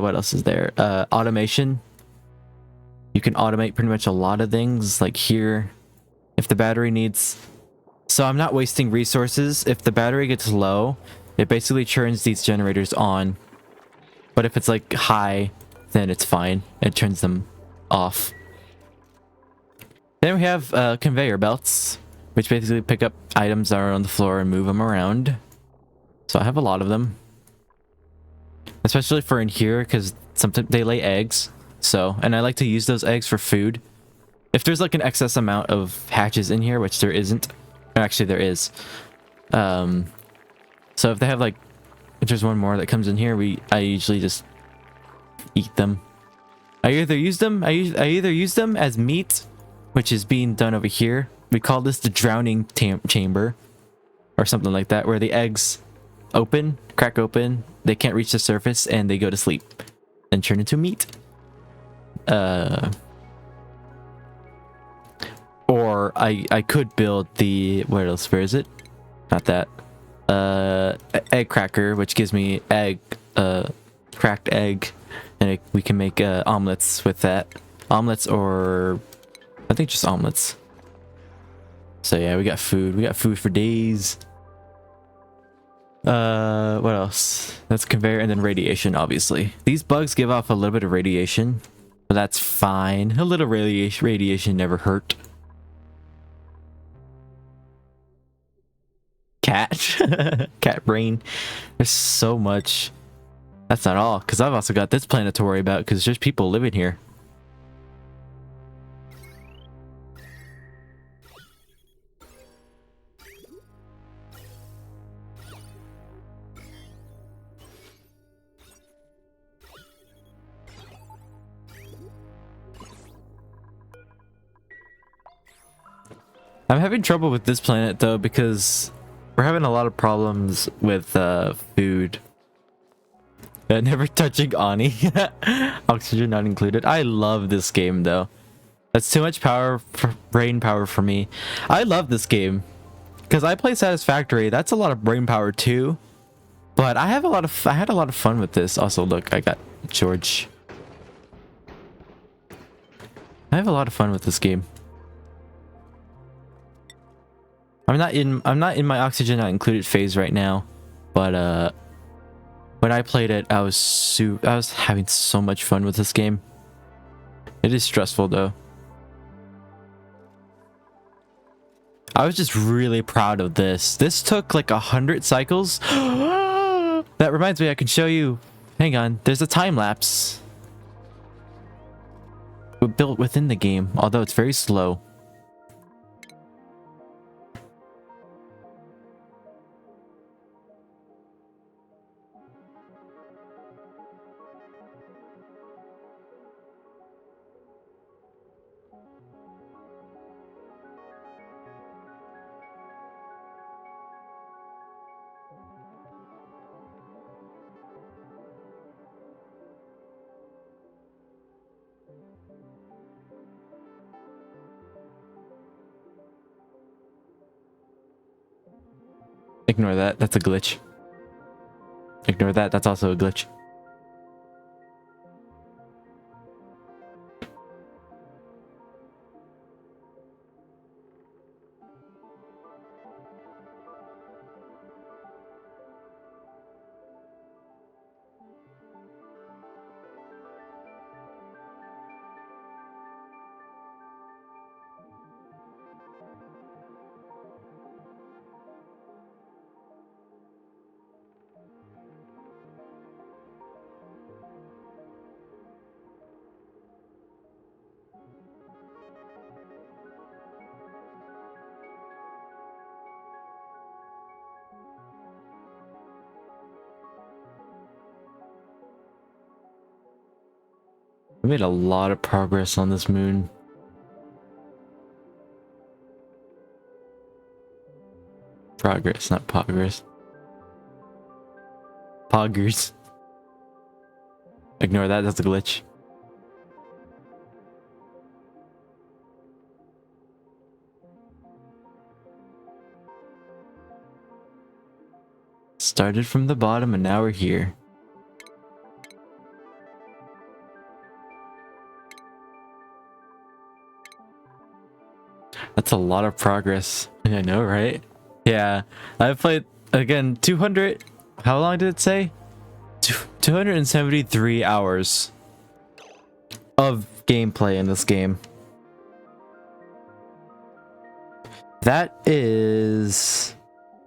What else is there? Automation. You can automate pretty much a lot of things, like here. If the battery needs... So I'm not wasting resources. If the battery gets low, it basically turns these generators on. But if it's like high, then it's fine. It turns them off. Then we have conveyor belts, which basically pick up items that are on the floor and move them around. So I have a lot of them, especially for in here because sometimes they lay eggs. So, and I like to use those eggs for food. If there's like an excess amount of hatches in here, which there isn't, actually there is. So if they have like, if there's one more that comes in here, I usually just eat them. I either use them as meat, which is being done over here. We call this the drowning chamber or something like that, where the eggs crack open, they can't reach the surface and they go to sleep and turn into meat. Or I could build the, where is it? Not that. Egg cracker, which gives me cracked egg. And we can make omelets with that. Omelets or... I think just omelets. So yeah, we got food. We got food for days. What else? That's conveyor and then radiation, obviously. These bugs give off a little bit of radiation. But that's fine. A little radiation never hurt. Cat. Cat brain. There's so much. That's not all, because I've also got this planet to worry about, because there's people living here. I'm having trouble with this planet, though, because we're having a lot of problems with food. Never touching Ani. Oxygen not included. I love this game, though. That's too much brain power for me. I love this game because I play Satisfactory. That's a lot of brain power too. But I had a lot of fun with this. Also, look, I got George. I have a lot of fun with this game. I'm not in my oxygen not included phase right now, but when I played it, I was having so much fun with this game. It is stressful though. I was just really proud of this. This took like 100 cycles. That reminds me, I can show you. Hang on, there's a time lapse built within the game, although it's very slow. Ignore that, that's a glitch. Ignore that, that's also a glitch. We made a lot of progress on this moon. Progress, not progress. Poggers. Ignore that, that's a glitch. Started from the bottom and now we're here. That's a lot of progress. I know, right? Yeah, I've played, again, 200... How long did it say? 273 hours of gameplay in this game. That is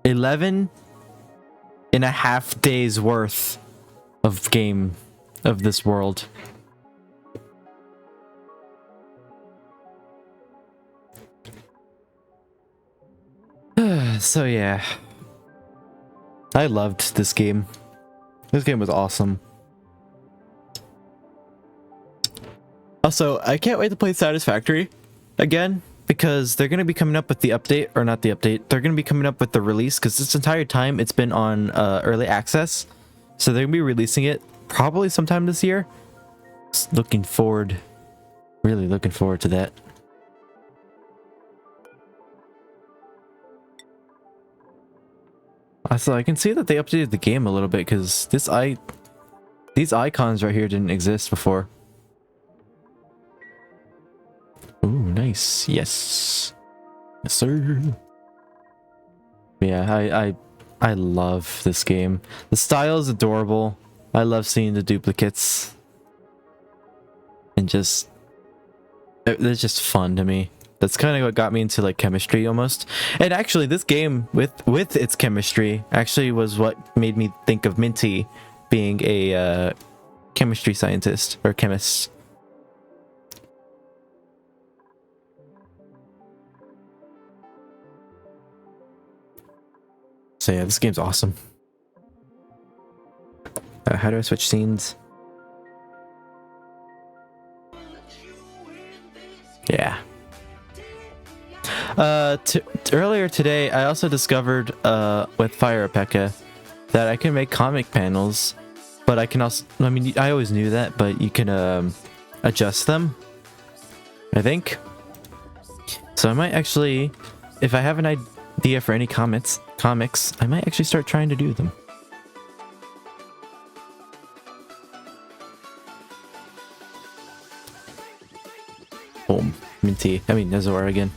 11 and a half days worth of game of this world. So yeah, I loved this game. This game was awesome. Also, I can't wait to play Satisfactory again, because they're going to be coming up with the update, or not the update, they're going to be coming up with the release, because this entire time it's been on early access, so they're going to be releasing it probably sometime this year. Just looking forward, really looking forward to that. So I can see that they updated the game a little bit, because these icons right here didn't exist before. Ooh, nice. Yes. Yes, sir. Yeah, I love this game. The style is adorable. I love seeing the duplicates. And just... they're just fun to me. That's kind of what got me into like chemistry almost. And actually this game with its chemistry actually was what made me think of Minty being a chemistry scientist or chemist. So yeah, this game's awesome. How do I switch scenes? Yeah. Earlier today, I also discovered with Fire Pekka that I can make comic panels, but I can also, I mean, I always knew that, but you can adjust them, I think. So I might actually, if I have an idea for any comics, I might actually start trying to do them. Boom. Minty. I mean, Nezor again.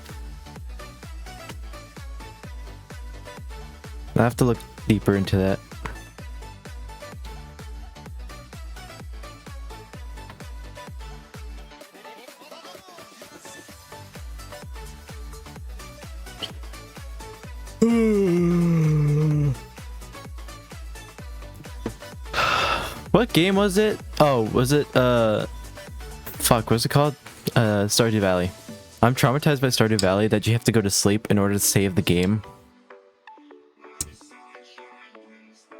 I have to look deeper into that. What game was it? Oh, was it fuck, what's it called? Stardew Valley. I'm traumatized by Stardew Valley that you have to go to sleep in order to save the game.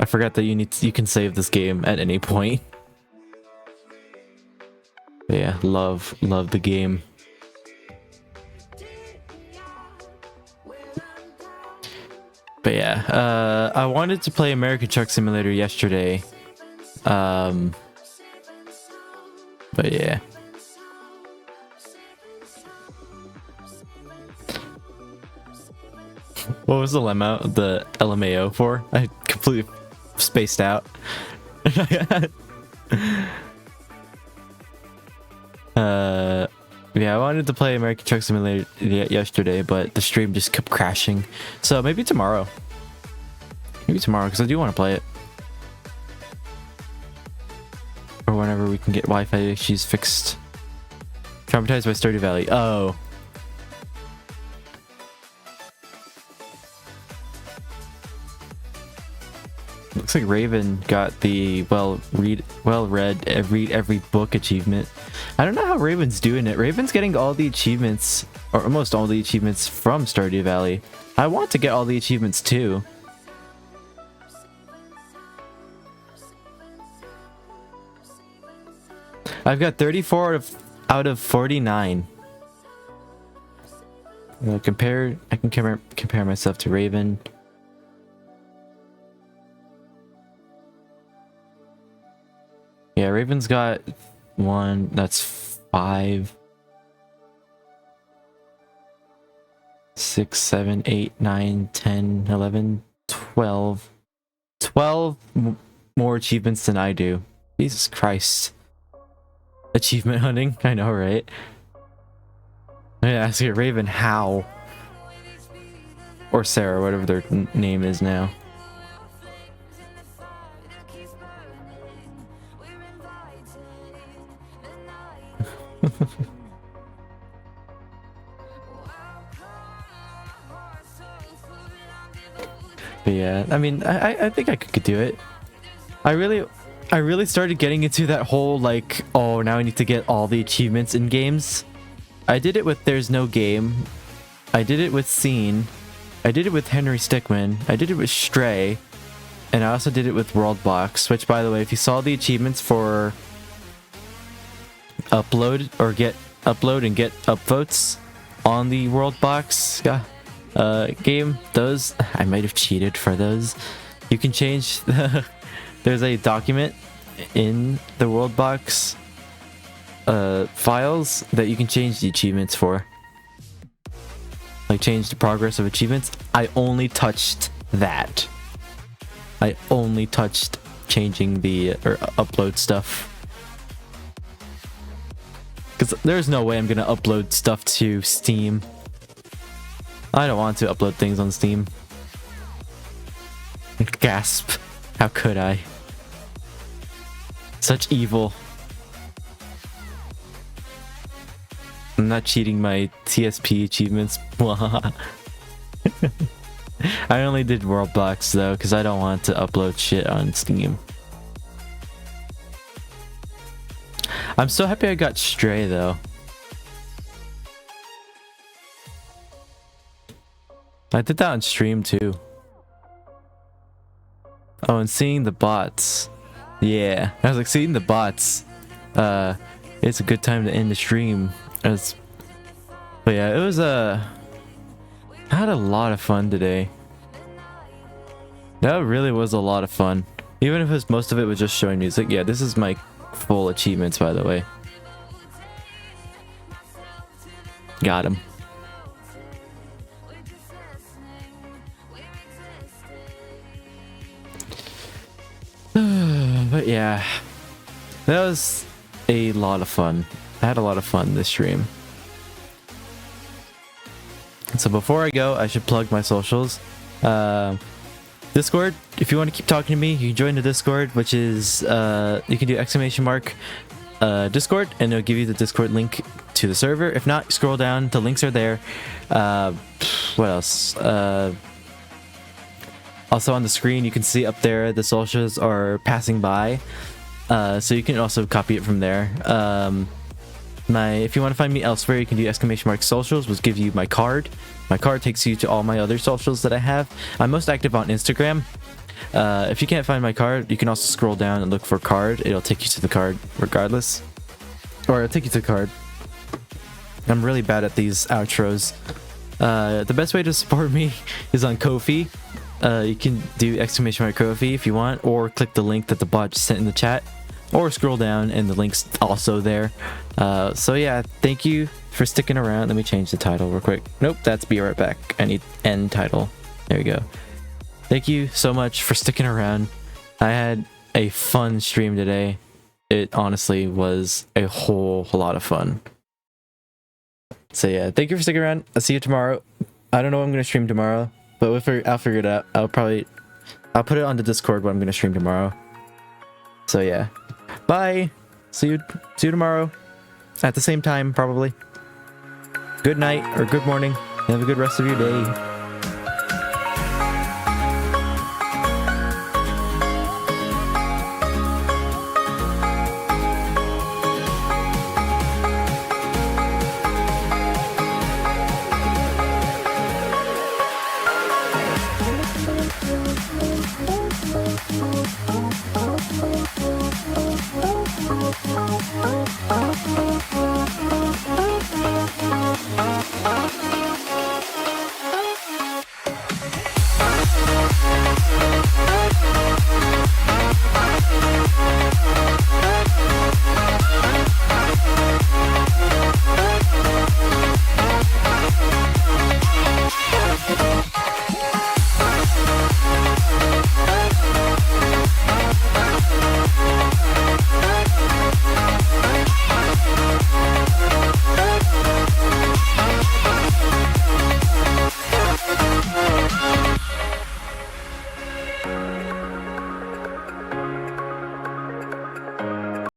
I forgot that you can save this game at any point. But yeah, love the game. But yeah, I wanted to play American Truck Simulator yesterday. But yeah. What was the LMAO for? I completely spaced out. Yeah, I wanted to play American Truck Simulator yesterday, but the stream just kept crashing. So maybe tomorrow. Maybe tomorrow, because I do want to play it. Or whenever we can get Wi-Fi issues fixed. Traumatized by Stardew Valley. Oh. Looks like Raven got the read every book achievement. I don't know how Raven's doing it. Raven's getting all the achievements, or almost all the achievements from Stardew Valley. I want to get all the achievements too. I've got 34 out of 49. I can compare myself to Raven. Yeah, Raven's got 1, that's 5, 6, 7, 8, 9, 10, 11, 12. 12 more achievements than I do. Jesus Christ. Achievement hunting, I know, right? I'm gonna ask you, Raven, how? Or Sarah, whatever their name is now. But yeah, I mean, I think I could do it. I really started getting into that whole like, oh, now I need to get all the achievements in games. I did it with There's No Game. I did it with Scene. I did it with Henry Stickmin. I did it with Stray. And I also did it with Worldbox, which, by the way, if you saw the achievements for upload and get upvotes on the Worldbox game, those I might have cheated for those. You can change there's a document in the Worldbox files that you can change the achievements for, like change the progress of achievements. I only touched that. I only touched changing the upload stuff, because there's no way I'm gonna upload stuff to Steam. I don't want to upload things on Steam. Gasp. How could I? Such evil. I'm not cheating my TSP achievements. I only did Worldbox though, because I don't want to upload shit on Steam. I'm so happy I got Stray though. I did that on stream too. Oh, and seeing the bots. Yeah, I was like, seeing the bots. It's a good time to end the stream. But yeah, it was I had a lot of fun today. That really was a lot of fun. Even if most of it was just showing music. Yeah, this is my full achievements, by the way. Got him. But yeah, that was a lot of fun. I had a lot of fun this stream. So before I go, I should plug my socials. This Discord, if you want to keep talking to me, you can join the Discord, which is you can do Discord, and it'll give you the Discord link to the server. If not, scroll down, the links are there. What else? Also on the screen, you can see up there the socials are passing by, so you can also copy it from there. If you want to find me elsewhere, you can do !socials, which gives you my card. My card takes you to all my other socials that I have. I'm most active on Instagram. If you can't find my card, you can also scroll down and look for card. It'll take you to the card regardless. Or it'll take you to the card. I'm really bad at these outros. The best way to support me is on Ko-fi. You can do !Ko-fi if you want, or click the link that the bot just sent in the chat, or scroll down and the link's also there. So yeah, thank you for sticking around. Let me change the title real quick. Nope, that's be right back. I need end title. There we go. Thank you so much for sticking around. I had a fun stream today. It honestly was a whole lot of fun. So yeah, thank you for sticking around. I'll see you tomorrow. I don't know what I'm gonna stream tomorrow, but I'll figure it out. I'll put it on the Discord what I'm gonna stream tomorrow. So yeah, bye. See you tomorrow at the same time probably. Good night or good morning. Have a good rest of your day.